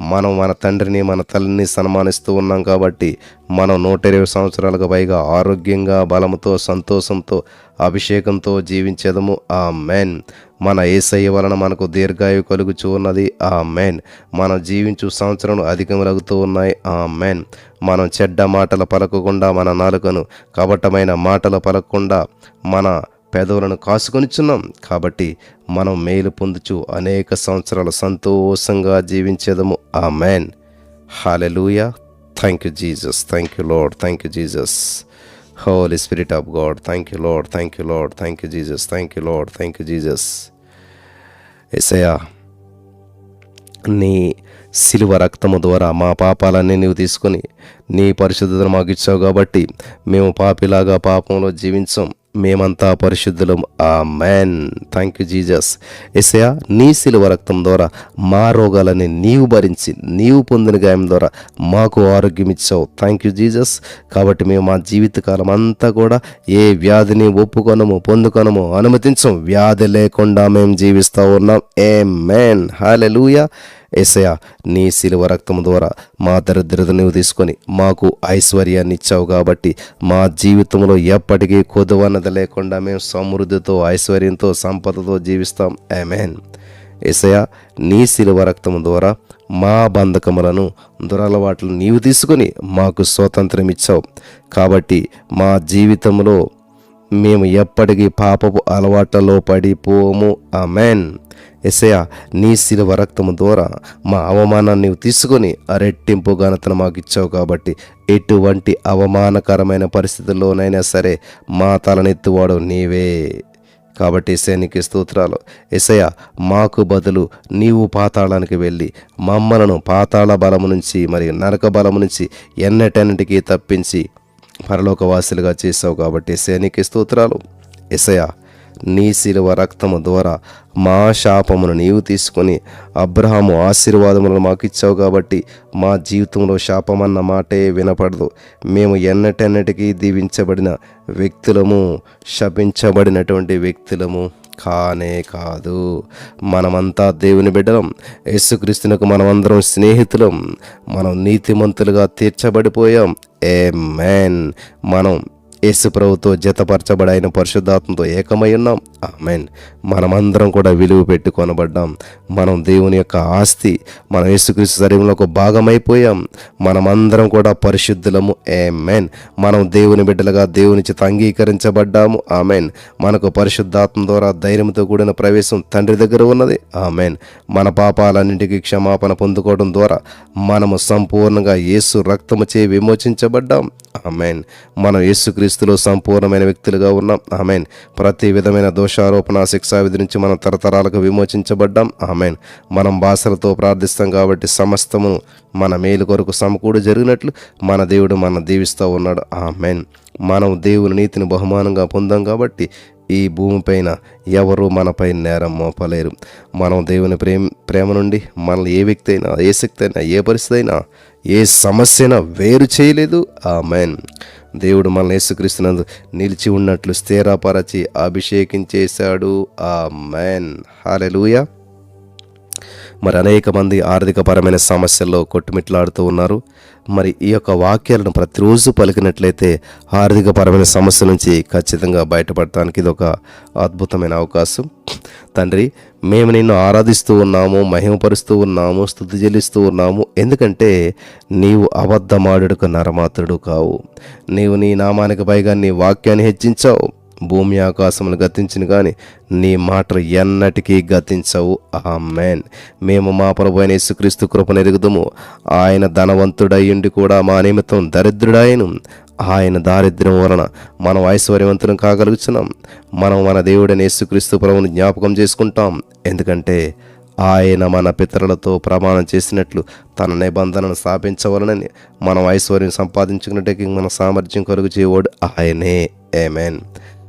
మనం మన తండ్రిని, మన తల్లిని సన్మానిస్తూ ఉన్నాం కాబట్టి మనం 120 సంవత్సరాలకు పైగా ఆరోగ్యంగా, బలముతో, సంతోషంతో, అభిషేకంతో జీవించేదము. ఆమేన్. మన యేసయ్య వలన మనకు దీర్ఘాయు కలుగుచూ ఉన్నది. ఆమేన్. మనం జీవించు సంవత్సరం అధికములగుతూ ఉన్నాయి. ఆమేన్. మనం చెడ్డ మాటలు పలకకుండా, మన నాలుకను కపటమైన మాటలు పలకకుండా మన పెదవులను కాసుకొనిచున్నాం కాబట్టి మనం మేలు పొందుచు అనేక సంవత్సరాలు సంతోషంగా జీవించేదము. ఆమేన్. హల్లెలూయా. Thank you Jesus. Thank you Lord. Thank you Jesus. Holy spirit of God. Thank you Lord. Thank you Lord. Thank you Jesus. Thank you Lord. Thank you Jesus. యేసయ్యా, నీ సిలువ రక్తము ద్వారా మా పాపాలన్నీ నీవు తీసుకొని నీ పరిశుద్ధతను మాకు ఇచ్చావు కాబట్టి మేము పాపిలాగా పాపంలో జీవించాం. మేమంతా పరిశుద్ధులం. ఆమేన్. Thank you Jesus. యేసయ్యా, నీ శిలువ రక్తం ద్వారా మా రోగాలని నీవు భరించి, నీవు పొందిన గాయం ద్వారా మాకు ఆరోగ్యం ఇచ్చావు. Thank you Jesus. కాబట్టి మేము మా జీవితకాలం అంతా కూడా ఏ వ్యాధిని ఒప్పుకొనము, పొందుకొనము, అనుమతించం. వ్యాధి లేకుండా మేము జీవిస్తూ ఉన్నాం. ఆమేన్. హల్లెలూయా. యేసయ్యా, నీ శిలువ రక్తం ద్వారా మా దరిద్రత నీవు తీసుకొని మాకు ఐశ్వర్యాన్ని ఇచ్చావు. కాబట్టి మా జీవితంలో ఎప్పటికీ కొదువన్నది లేకుండా మేము సమృద్ధితో, ఐశ్వర్యంతో, సంపదతో జీవిస్తాం. ఆమేన్. యేసయ్యా, నీ శిలువ రక్తం ద్వారా మా బంధకములను, దురలవాట్లను నీవు తీసుకొని మాకు స్వాతంత్రం ఇచ్చావు. కాబట్టి మా జీవితంలో మేము ఎప్పటికీ పాపపు అలవాట్లలో పడిపోము. ఆమేన్. యేసయ్యా, నీ శిలువ రక్తము ద్వారా మా అవమానాన్ని నీవు తీసుకొని రెట్టింపు ఘనతను మాకు ఇచ్చావు. కాబట్టి ఎటువంటి అవమానకరమైన పరిస్థితుల్లోనైనా సరే మా తలనెత్తువాడు నీవే. కాబట్టి యేసయ్యానికి స్తోత్రాలు. యేసయ్యా, మాకు బదులు నీవు పాతాళానికి వెళ్ళి మమ్మలను పాతాళ బలము నుంచి, మరి నరక బలము నుంచి ఎన్నటన్నిటికీ తప్పించి పరలోకవాసులుగా చేసావు. కాబట్టి యేసయ్యానికి స్తోత్రాలు. యేసయ్యా, నీ శిలువ రక్తము ద్వారా మా శాపమును నీవు తీసుకొని అబ్రహాము ఆశీర్వాదములను మాకు ఇచ్చావు. కాబట్టి మా జీవితంలో శాపమన్న మాటే వినపడదు. మేము ఎన్నటెన్నటికీ దీవించబడిన వ్యక్తులము, శపించబడినటువంటి వ్యక్తులము కానే కాదు. మనమంతా దేవుని బిడ్డలం. యేసుక్రీస్తునకు మనమందరం స్నేహితులం. మనం నీతిమంతులుగా తీర్చబడిపోయాం. ఆమేన్. మనం యేసు ప్రభుతో జతపరచబడి ఆయన పరిశుద్ధాత్మతో ఏకమై ఉన్నాం. ఆమేన్. మనమందరం కూడా విలువ పెట్టి కొనబడ్డాం. మనం దేవుని యొక్క ఆస్తి. మనం యేసుక్రీస్తు శరీరంలో ఒక భాగమైపోయాం. మనమందరం కూడా పరిశుద్ధులము. ఆమేన్. మనం దేవుని బిడ్డలుగా దేవుని చేత అంగీకరించబడ్డాము. ఆమేన్. మనకు పరిశుద్ధాత్మ ద్వారా ధైర్యంతో కూడిన ప్రవేశం తండ్రి దగ్గర ఉన్నది. ఆమేన్. మన పాపాలన్నింటికి క్షమాపణ పొందుకోవడం ద్వారా మనము సంపూర్ణంగా యేసు రక్తముచే విమోచించబడ్డాం. ఆమేన్. మనం యేసుక్రీస్తులో సంపూర్ణమైన వ్యక్తులుగా ఉన్నాం. ఆమేన్. ప్రతి విధమైన దోషారోపణ, శిక్షా విధి నుంచి మనం తరతరాలకు విమోచించబడ్డాం. ఆమేన్. మనం భాషలతో ప్రార్థిస్తాం కాబట్టి సమస్తమును మన మేలు కొరకు సమకూడి జరిగినట్లు మన దేవుడు మన దీవిస్తూ ఉన్నాడు. ఆమేన్. మనం దేవుని నీతిని బహుమానంగా పొందాం. కాబట్టి ఈ భూమిపైన ఎవరు మనపై నేరం మోపలేరు. మనం దేవుని ప్రేమ నుండి మనల్ని ఏ వ్యక్తి అయినా, ఏ శక్తి అయినా, ఏ పరిస్థితి అయినా, ఏ సమస్య అయినా వేరు చేయలేదు. ఆమేన్. దేవుడు మనల్ని యేసుక్రీస్తునందు నిలిచి ఉన్నట్లు స్థిరపరచి అభిషేకించేశాడు. ఆమేన్. హల్లెలూయా. మరి అనేక మంది ఆర్థికపరమైన సమస్యల్లో కొట్టుమిట్లాడుతూ ఉన్నారు. మరి ఈ యొక్క వాక్యాలను ప్రతిరోజు పలికినట్లయితే ఆర్థికపరమైన సమస్య నుంచి ఖచ్చితంగా బయటపడటానికి ఇది ఒక అద్భుతమైన అవకాశం. తండ్రి, మేము నిన్ను ఆరాధిస్తూ ఉన్నాము, మహిమపరుస్తూ ఉన్నాము, స్తుతి చెల్లిస్తూ ఉన్నాము. ఎందుకంటే నీవు అబద్ధమాడుటకు నరమాత్రుడు కావు. నీవు నీ నామానికి పైగా నీ వాక్యాన్ని హెచ్చించావు. భూమి ఆకాశమును గతించిన కానీ నీ మాటలు ఎన్నటికీ గతించవు. ఆమేన్. మేము మా ప్రభు అయిన యేసుక్రీస్తు కృపను ఎరుగుదుము. ఆయన ధనవంతుడయ్యుండి కూడా మా నిమిత్తం దరిద్రుడాయను. ఆయన దారిద్ర్యం వలన మనం ఐశ్వర్యవంతులం కాగలుగుతున్నాం. మనం మన దేవుడైన యేసుక్రీస్తు ప్రభువును జ్ఞాపకం చేసుకుంటాం. ఎందుకంటే ఆయన మన పితరులతో ప్రమాణం చేసినట్లు తన నిబంధనను స్థాపించవలనని మనం ఐశ్వర్యం సంపాదించుకున్నట్టుకి మన సామర్థ్యం కలుగు చేయవాడు ఆయనే. ఆమేన్.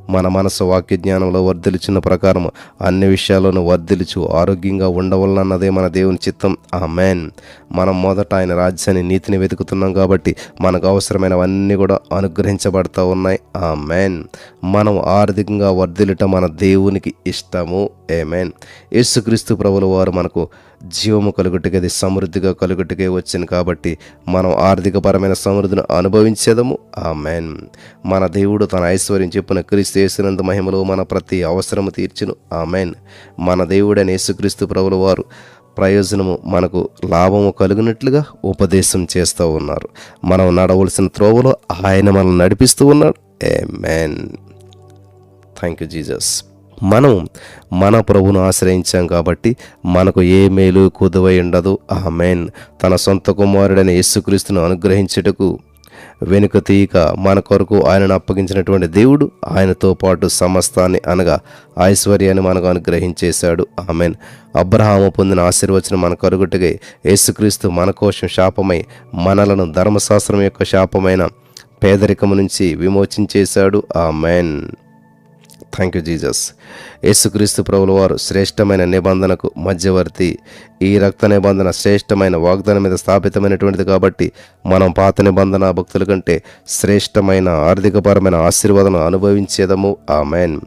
మన మనసు వాక్య జ్ఞానంలో వర్ధిల్చిన ప్రకారం అన్ని విషయాల్లోనూ వర్ధిల్చు ఆరోగ్యంగా ఉండవలనన్నదే మన దేవుని చిత్తం. ఆమేన్. మనం మొదట ఆయన రాజ్యాన్ని, నీతిని వెతుకుతున్నాం. కాబట్టి మనకు అవసరమైనవన్నీ కూడా అనుగ్రహించబడతా ఉన్నాయి. ఆమేన్. మనం ఆర్థికంగా వర్ధిల్లుట మన దేవునికి ఇష్టము. ఆమేన్. యేసుక్రీస్తు ప్రభుల వారు మనకు జీవము కలుగుటకి, అది సమృద్ధిగా కలుగుటకే వచ్చింది. కాబట్టి మనం ఆర్థికపరమైన సమృద్ధిని అనుభవించేదము. ఆమేన్. మన దేవుడు తన ఐశ్వర్యం చెప్పున క్రీస్తు యేసునందు మహిమలో మన ప్రతి అవసరము తీర్చును. ఆమేన్. మన దేవుడైన యేసుక్రీస్తు ప్రభుల వారు ప్రయోజనము, మనకు లాభము కలుగునట్లుగా ఉపదేశం చేస్తూ ఉన్నారు. మనం నడవలసిన త్రోవలో ఆయన మనల్ని నడిపిస్తూ ఉన్నాడు. ఆమేన్. Thank you Jesus. మనం మన ప్రభువును ఆశ్రయించాం కాబట్టి మనకు ఏ మేలు కుదువై ఉండదు. ఆమేన్. తన సొంత కుమారుడైన యేసుక్రీస్తును అనుగ్రహించుటకు వెనుక తీయక మన కొరకు ఆయనను అప్పగించినటువంటి దేవుడు ఆయనతో పాటు సమస్తాన్ని, అనగా ఐశ్వర్యాన్ని మనకు అనుగ్రహించేశాడు. ఆమేన్. అబ్రహాము పొందిన ఆశీర్వచనం మన కలుగుటకై యేసుక్రీస్తు మన కోసం శాపమై మనలను ధర్మశాస్త్రం యొక్క శాపమైన పేదరికము నుంచి విమోచించేశాడు. ఆమేన్. Thank you Jesus. యేసుక్రీస్తు ప్రభుల వారు శ్రేష్టమైన నిబంధనకు మధ్యవర్తి. ఈ రక్త నిబంధన శ్రేష్టమైన వాగ్దానం మీద స్థాపితమైనటువంటిది కాబట్టి మనం పాత నిబంధన భక్తుల కంటే శ్రేష్టమైన ఆర్థికపరమైన ఆశీర్వాదం అనుభవించేదము. ఆమెన్.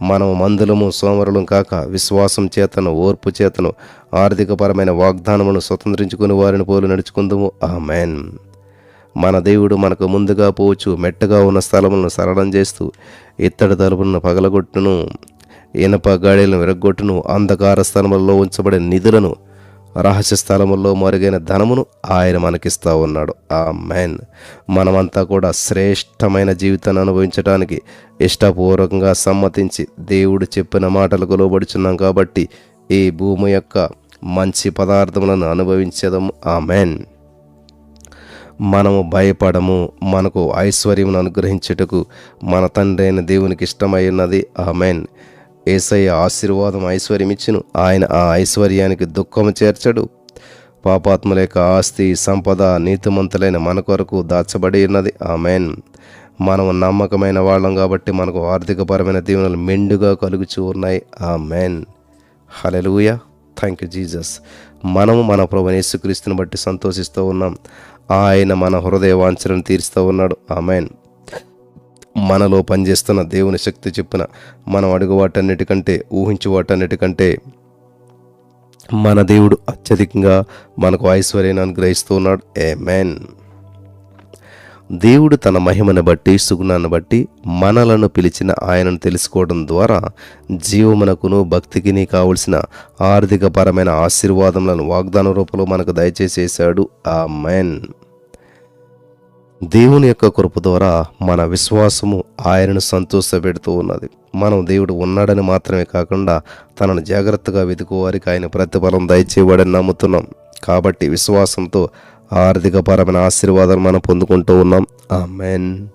మనము మందులము సోమరులం కాక విశ్వాసం చేతను ఓర్పు చేతను ఆర్థికపరమైన వాగ్దానమును స్వతంత్రించుకుని వారిని పోలు నడుచుకుందాము. ఆమెన్. మన దేవుడు మనకు ముందుగా పోవచ్చు మెట్టగా ఉన్న స్థలములను సరళం చేస్తూ ఇత్తడి తలుపులను పగలగొట్టును, ఇనప గాడిలను విరగొట్టును, అంధకార స్థలములలో ఉంచబడిన నిధులను, రహస్య స్థలముల్లో మరుగైన ధనమును ఆయన మనకిస్తూ ఉన్నాడు. ఆమేన్. మనమంతా కూడా శ్రేష్టమైన జీవితాన్ని అనుభవించడానికి ఇష్టపూర్వకంగా సమ్మతించి దేవుడు చెప్పిన మాటలకు లోబడుచున్నాం కాబట్టి ఈ భూమి యొక్క మంచి పదార్థములను అనుభవించేదము. ఆమేన్. మనము భయపడము. మనకు ఐశ్వర్యమును అనుగ్రహించుటకు మన తండ్రి అయిన దేవునికి ఇష్టమై ఉన్నది. ఆమేన్. యేసయ్య ఆశీర్వాదం ఐశ్వర్యం ఇచ్చును. ఆయన ఆ ఐశ్వర్యానికి దుఃఖము చేర్చడు. పాపాత్ముల యొక్క ఆస్తి సంపద నీతిమంతులైన మన కొరకు దాచబడి ఉన్నది. ఆమేన్. మనము నమ్మకమైన వాళ్ళం కాబట్టి మనకు ఆర్థికపరమైన దీవెనలు మెండుగా కలుగుచూ ఉన్నాయి. ఆమేన్. హల్లెలూయా. Thank you Jesus. మనము మన ప్రభువైన యేసుక్రీస్తుని బట్టి సంతోషిస్తూ ఉన్నాం. ఆయన మన హృదయ వాంఛలను తీరుస్తూ ఉన్నాడు. ఆమేన్. మనలో పనిచేస్తున్న దేవుని శక్తి చొప్పున మనం అడుగు వాటన్నిటికంటే ఊహించు వాటన్నిటికంటే మన దేవుడు అత్యధికంగా మనకు ఐశ్వర్యాన్ని అనుగ్రహిస్తూ ఉన్నాడు. ఆమేన్. దేవుడు తన మహిమను బట్టి సుగుణాన్ని బట్టి మనలను పిలిచిన ఆయనను తెలుసుకోవడం ద్వారా జీవమునకును భక్తికిని కావలసిన ఆర్థికపరమైన ఆశీర్వాదములను వాగ్దాన రూపంలో మనకు దయచేసేసాడు. ఆమేన్. దేవుని యొక్క కృప ద్వారా మన విశ్వాసము ఆయనను సంతోషపెడుతూ ఉన్నది. మనం దేవుడు ఉన్నాడని మాత్రమే కాకుండా తనను జాగ్రత్తగా వెతుకువారికి ఆయన ప్రతిఫలం దయచేవాడని నమ్ముతున్నాం. కాబట్టి విశ్వాసంతో ఆర్థికపరమైన ఆశీర్వాదాలు మనం పొందుకుంటూ ఉన్నాం. ఆమేన్.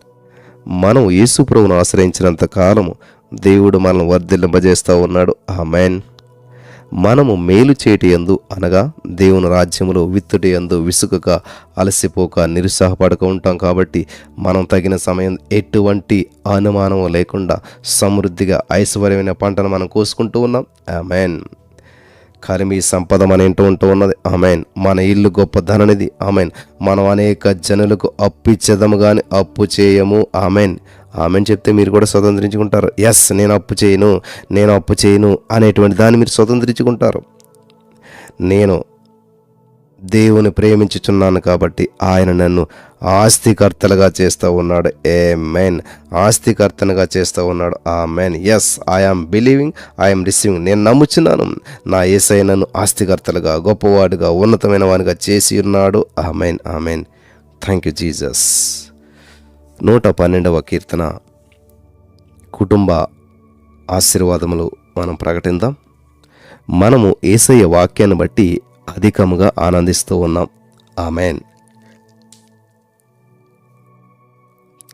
మనం యేసు ప్రభువును ఆశ్రయించినంత కాలము దేవుడు మనల్ని వర్ధిల్లింపజేస్తూ ఉన్నాడు. ఆమేన్. మనము మేలు చేటి యందు అనగా దేవుని రాజ్యములో విత్తుటి యందు విసుకక అలసిపోక నిరుత్సాహపడక ఉంటాం. కాబట్టి మనం తగిన సమయం ఎటువంటి అనుమానం లేకుండా సమృద్ధిగా ఐశ్వర్యమైన పంటను మనం కోసుకుంటూ ఉన్నాం. ఆమేన్. కలిమి సంపద మన ఇంటూ ఉంటూ ఉన్నది. ఆమేన్. మన ఇల్లు గొప్ప ధననిది. ఆమేన్. మనం అనేక జనులకు అప్పిచ్చేదము కానీ అప్పు చేయము. ఆమేన్. ఆమెన్ చెప్తే మీరు కూడా స్వతంత్రించుకుంటారు. ఎస్, నేను అప్పు చేయను అనేటువంటి దాన్ని మీరు స్వతంత్రించుకుంటారు. నేను దేవుని ప్రేమించుచున్నాను కాబట్టి ఆయన నన్ను ఆస్తికర్తలుగా చేస్తూ ఉన్నాడు. ఆమేన్. ఆస్తికర్తనుగా చేస్తూ ఉన్నాడు. ఆమేన్. Yes, I am believing, I am receiving. నేను నమ్ముచున్నాను. నా యేసయ్య నన్ను ఆస్తికర్తలుగా గొప్పవాడుగా ఉన్నతమైన వానిగా చేసి ఉన్నాడు. ఆమేన్. ఆమేన్. Thank you Jesus. 112వ కీర్తన కుటుంబ ఆశీర్వాదములు మనం ప్రకటిద్దాం. మనము యేసయ్య వాక్యాన్ని బట్టి అధికముగా ఆనందిస్తూ ఉన్నాం. ఆమేన్.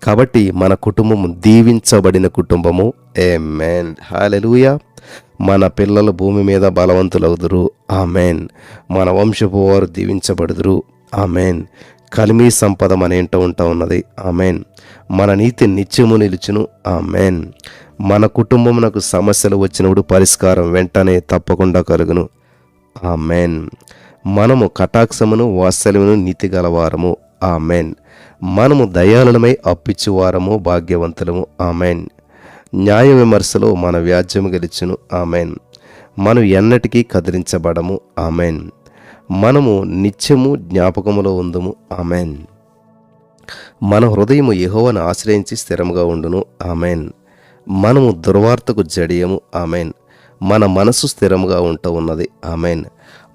కాబట్టి మన కుటుంబము దీవించబడిన కుటుంబము. ఆమేన్. హల్లెలూయా. మన పిల్లలు భూమి మీద బలవంతులవుదురు. ఆమేన్. మన వంశపు వారు దీవించబడుదురు. ఆమేన్. కలిమి సంపద మన ఇంట ఉంటా ఉన్నది. ఆమేన్. మన నీతి నిత్యము నిలుచును. ఆమేన్. మన కుటుంబమునకు సమస్యలు వచ్చినప్పుడు పరిష్కారం వెంటనే తప్పకుండా కలుగును. ఆమేన్. మనము కటాక్షమును వాత్సల్యమును నీతి గలవారము. ఆమేన్. మనము దయాళులమై అప్పిచ్చువారము భాగ్యవంతులము. ఆమేన్. న్యాయ విమర్శలో మన వ్యాజ్యము గెలుచును. ఆమేన్. మనం ఎన్నటికీ కదిలించబడము. ఆమేన్. మనము నిత్యము జ్ఞాపకములో ఉందుము. ఆమేన్. మన హృదయము యెహోవాను ఆశ్రయించి స్థిరముగా ఉండును. ఆమేన్. మనము దుర్వార్తకు జడియము. ఆమేన్. మన మనసు స్థిరముగా ఉంటూ ఉన్నది. ఆమేన్.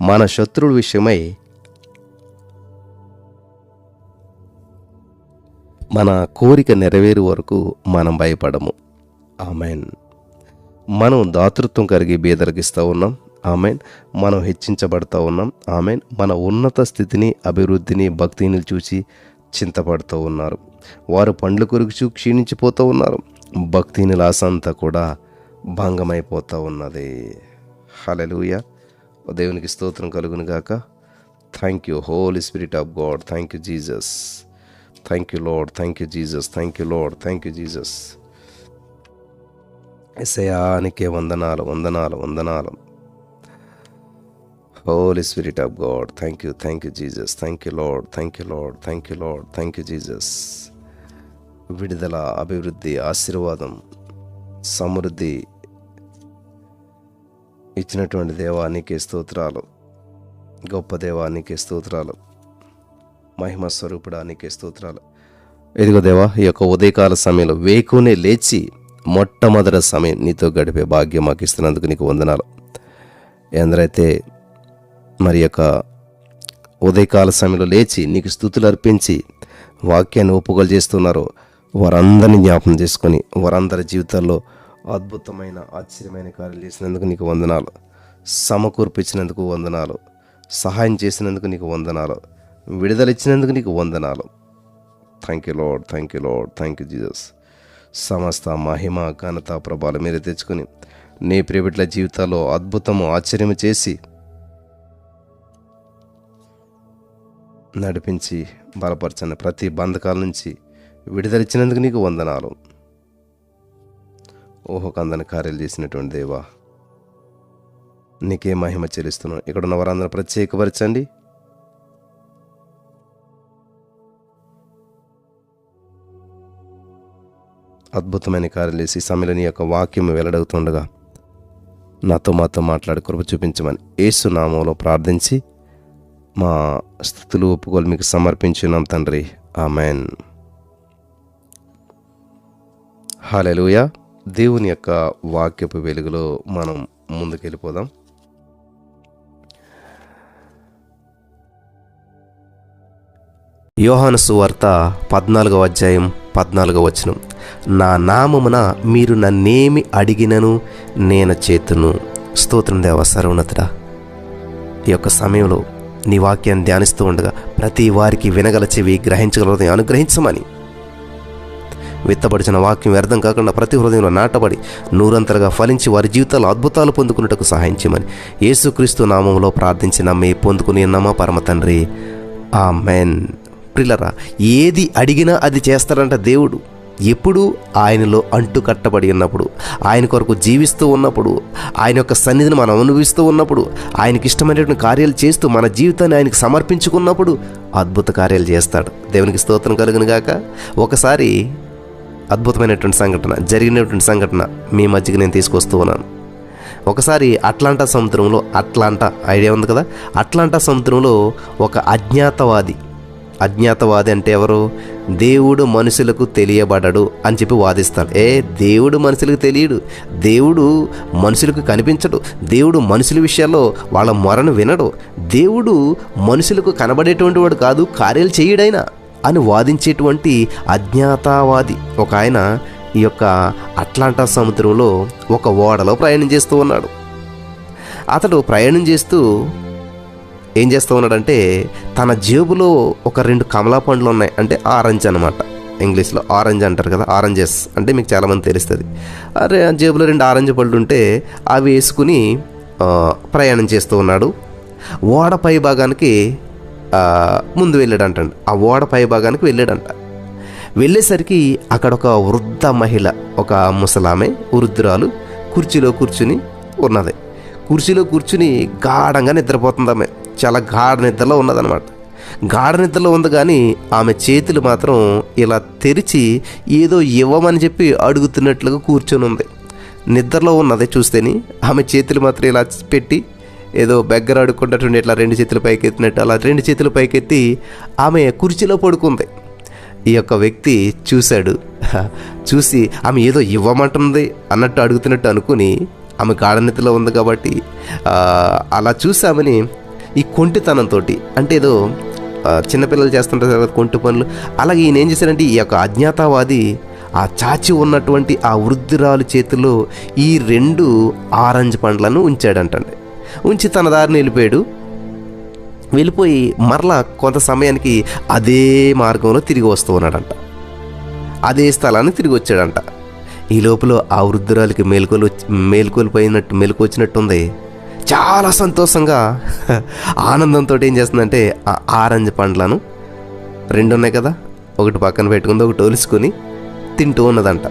మన శత్రువుల విషయమై మన కోరిక నెరవేరు వరకు మనం భయపడము. ఆమేన్. మనం దాతృత్వం కలిగి బీదరికిస్తూ ఉన్నాం. ఆమేన్. మనం హెచ్చించబడతా ఉన్నాం. ఆమేన్. మన ఉన్నత స్థితిని అభివృద్ధిని భక్తిని చూసి చింతపడుతూ ఉన్నారు. వారు పండ్ల కొరకు క్షీణించిపోతూ ఉన్నారు. భక్తిని లాసంతా కూడా భంగమైపోతూ ఉన్నది. హల్లెలూయా. దేవునికి స్తోత్రం కలుగును గాక. Thank you holy spirit of God. Thank you Jesus. Thank you Lord. Thank you Jesus. Thank you Lord. Thank you Jesus. యేసయ్యానికే వందనాలు, వందనాలు, వందనాలు. Holy spirit of God, thank you Jesus, thank you Lord, thank you Lord, thank you Lord, thank you Jesus. విడుదల, అభివృద్ధి, ఆశీర్వాదం, సమృద్ధి ఇచ్చినటువంటి దేవానికి స్తోత్రాలు. గొప్ప దేవానికి స్తోత్రాలు. మహిమ స్వరూపుడానికి స్తోత్రాలు. ఇదిగో దేవా, ఈ యొక్క ఉదయకాల సమయంలో వేకునే లేచి మొట్టమొదటి సమయం నీతో గడిపే భాగ్యం మాకు ఇస్తున్నందుకు నీకు వందనాలు. ఎందరైతే మరి యొక్క ఉదయకాల సమయంలో లేచి నీకు స్తుతులు అర్పించి వాక్యాన్ని ఒప్పుకోలు చేస్తున్నారో వారందరినీ జ్ఞాపకం చేసుకొని వారందరి జీవితాల్లో అద్భుతమైన ఆశ్చర్యమైన కార్యాలు చేసినందుకు నీకు వందనాలు. సమకూర్పించినందుకు వందనాలు. సహాయం చేసినందుకు నీకు వందనాలు. విడుదల ఇచ్చినందుకు నీకు వందనాలు. Thank you Lord, thank you Lord, thank you Jesus. సమస్త మహిమ, ఘనత, ప్రభావాలు మీరే తెచ్చుకొని నీ ప్రియబిడ్డల జీవితాల్లో అద్భుతము, ఆశ్చర్యము చేసి నడిపించి బలపరచని ప్రతి బంధకాల నుంచి విడుదలిచ్చినందుకు నీకు వందనాలు. ఊహకందని కార్యాలు చేసినటువంటి దేవా నీకే మహిమ చెల్లిస్తున్నాను. ఇక్కడ ఉన్న వారందరూ ప్రత్యేకపరచండి. అద్భుతమైన కార్యాలు చేసి సమయంలో నీ యొక్క వాక్యం వెల్లడవుతుండగా నాతో మాతో మాట్లాడి కృప చూపించమని యేసు నామంలో ప్రార్థించి మా స్తుతులు ఒప్పుకోలు మీకు సమర్పించున్నాం తండ్రి. ఆమెన్. హల్లెలూయా. దేవుని యొక్క వాక్యపు వెలుగులో మనం ముందుకెళ్ళిపోదాం. యోహాను సువార్త 14వ అధ్యాయం 14వ వచనం. నా నామమున మీరు నన్నేమి అడిగినను నేను చేతును. స్తోత్రం దేవ సర్వోన్నతుడా. ఈ యొక్క సమయంలో నీ వాక్యాన్ని ధ్యానిస్తూ ఉండగా ప్రతి వారికి వినగల చెవి, గ్రహించగల హృదయం అనుగ్రహించమని, విత్తబడిచిన వాక్యం వ్యర్థం కాకుండా ప్రతి హృదయంలో నాటబడి నూరంతలుగా ఫలించి వారి జీవితాల్లో అద్భుతాలు పొందుకున్నట్టుకు సహాయం చేయమని యేసుక్రీస్తు నామంలో ప్రార్థించి నమ్మి పొందుకుని ఉన్నామా పరమ తండ్రి. ఆమెన్. ప్రియులారా, ఏది అడిగినా అది చేస్తాడంట దేవుడు. ఎప్పుడు ఆయనలో అంటు కట్టబడి ఉన్నప్పుడు, ఆయన కొరకు జీవిస్తూ ఉన్నప్పుడు, ఆయన యొక్క సన్నిధిని మనం అనుభవిస్తూ ఉన్నప్పుడు, ఆయనకి ఇష్టమైనటువంటి కార్యాలు చేస్తూ మన జీవితాన్ని ఆయనకు సమర్పించుకున్నప్పుడు అద్భుత కార్యాలు చేస్తాడు. దేవునికి స్తోత్రం కలుగును గాక. ఒకసారి అద్భుతమైనటువంటి సంఘటన జరిగినటువంటి సంఘటన మీ మధ్యకి నేను తీసుకొస్తూ ఉన్నాను. ఒకసారి అట్లాంటా సముద్రంలో, అట్లాంటా ఐడియా ఉంది కదా, అట్లాంటా సముద్రంలో ఒక అజ్ఞాతవాది అంటే ఎవరు? దేవుడు మనుషులకు తెలియబడడు అని చెప్పి వాదిస్తాడు. దేవుడు మనుషులకు తెలియడు, దేవుడు మనుషులకు కనిపించడు, దేవుడు మనుషుల విషయాల్లో వాళ్ళ మొరను వినడు, దేవుడు మనుషులకు కనబడేటువంటి వాడు కాదు, కార్యాలు చేయడైనా అని వాదించేటువంటి అజ్ఞాతవాది ఒక ఆయన ఈ యొక్క అట్లాంటా సముద్రంలో ఒక ఓడలో ప్రయాణం చేస్తూ ఉన్నాడు. అతడు ప్రయాణం చేస్తూ ఏం చేస్తూ ఉన్నాడంటే తన జేబులో ఒక 2 కమలా పండ్లు ఉన్నాయి. అంటే ఆరెంజ్ అనమాట, ఇంగ్లీష్లో ఆరెంజ్ అంటారు కదా, ఆరెంజెస్ అంటే మీకు చాలామంది తెలుస్తుంది. జేబులో 2 ఆరెంజ్ పళ్ళు ఉంటే అవి వేసుకుని ప్రయాణం చేస్తూ ఉన్నాడు. ఓడ పై భాగానికి ముందు వెళ్ళాడంట. ఆ ఓడ పై భాగానికి వెళ్ళాడంట. వెళ్ళేసరికి అక్కడ ఒక వృద్ధ మహిళ, ఒక ముసలామె, వృద్ధురాలు కుర్చీలో కూర్చుని ఉన్నది. కుర్చీలో కూర్చుని గాఢంగా నిద్రపోతుంది. ఆమె చాలా గాఢ నిద్రలో ఉన్నదనమాట. గాఢ నిద్రలో ఉంది కానీ ఆమె చేతులు మాత్రం ఇలా తెరిచి ఏదో ఇవ్వమని చెప్పి అడుగుతున్నట్లుగా కూర్చొని ఉంది. నిద్రలో ఉన్నది చూస్తేని ఆమె చేతులు మాత్రం ఇలా పెట్టి ఏదో బెగ్గర అడుక్కుంటున్నట్టు ఇట్లా 2 చేతులు పైకెత్తినట్టు అలా 2 చేతులు పైకెత్తి ఆమె కుర్చీలో పడుకుంది. ఈ యొక్క వ్యక్తి చూశాడు. చూసి ఆమె ఏదో ఇవ్వమంటుంది అన్నట్టు అడుగుతున్నట్టు అనుకుని, ఆమె గాఢ నిద్రలో ఉంది కాబట్టి అలా చూసామని ఈ కొంటితనంతో, అంటే ఏదో చిన్నపిల్లలు చేస్తుంటారు కదా కొంటి పనులు, అలాగే ఈయన ఏం చేశాడంటే ఈ యొక్క అజ్ఞాతవాది ఆ చాచి ఉన్నటువంటి ఆ వృద్ధురాలు చేతిలో ఈ 2 ఆరెంజ్ పండ్లను ఉంచాడంటండి. ఉంచి తన దారిని వెళ్ళిపోయి మరలా కొంత సమయానికి అదే మార్గంలో తిరిగి వస్తూ ఉన్నాడంట. అదే స్థలాన్ని తిరిగి వచ్చాడంట. ఈ లోపల ఆ వృద్ధురాలికి మెలకు వచ్చినట్టుంది. చాలా సంతోషంగా ఆనందంతో ఏం చేస్తుందంటే ఆ ఆరెంజ్ పండ్లను 2 ఉన్నాయి కదా, ఒకటి పక్కన పెట్టుకుంది, ఒకటి ఒలుసుకొని తింటూ ఉన్నదంట.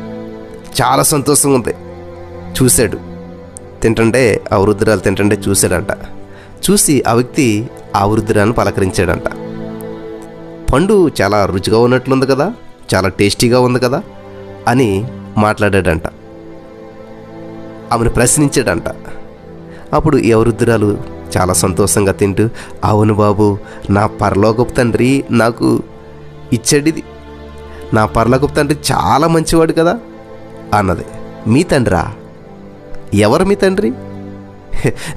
చాలా సంతోషంగా ఉంది. చూశాడు. తింటుంటే ఆ వృద్ధురాలు తింటుంటే చూశాడంట. చూసి ఆ వ్యక్తి ఆ వృద్ధురాలను పలకరించాడంట. పండు చాలా రుచిగా ఉన్నట్లుంది కదా, చాలా టేస్టీగా ఉంది కదా అని మాట్లాడాడంట. ఆమెను ప్రశ్నించాడంట. అప్పుడు ఈ వృద్ధురాలు చాలా సంతోషంగా తింటూ, అవును బాబు, నా పరలోకపు తండ్రి నాకు ఇచ్చాడిది, నా పరలోకపు తండ్రి చాలా మంచివాడు కదా అన్నది. మీ తండ్రా? ఎవరు మీ తండ్రి?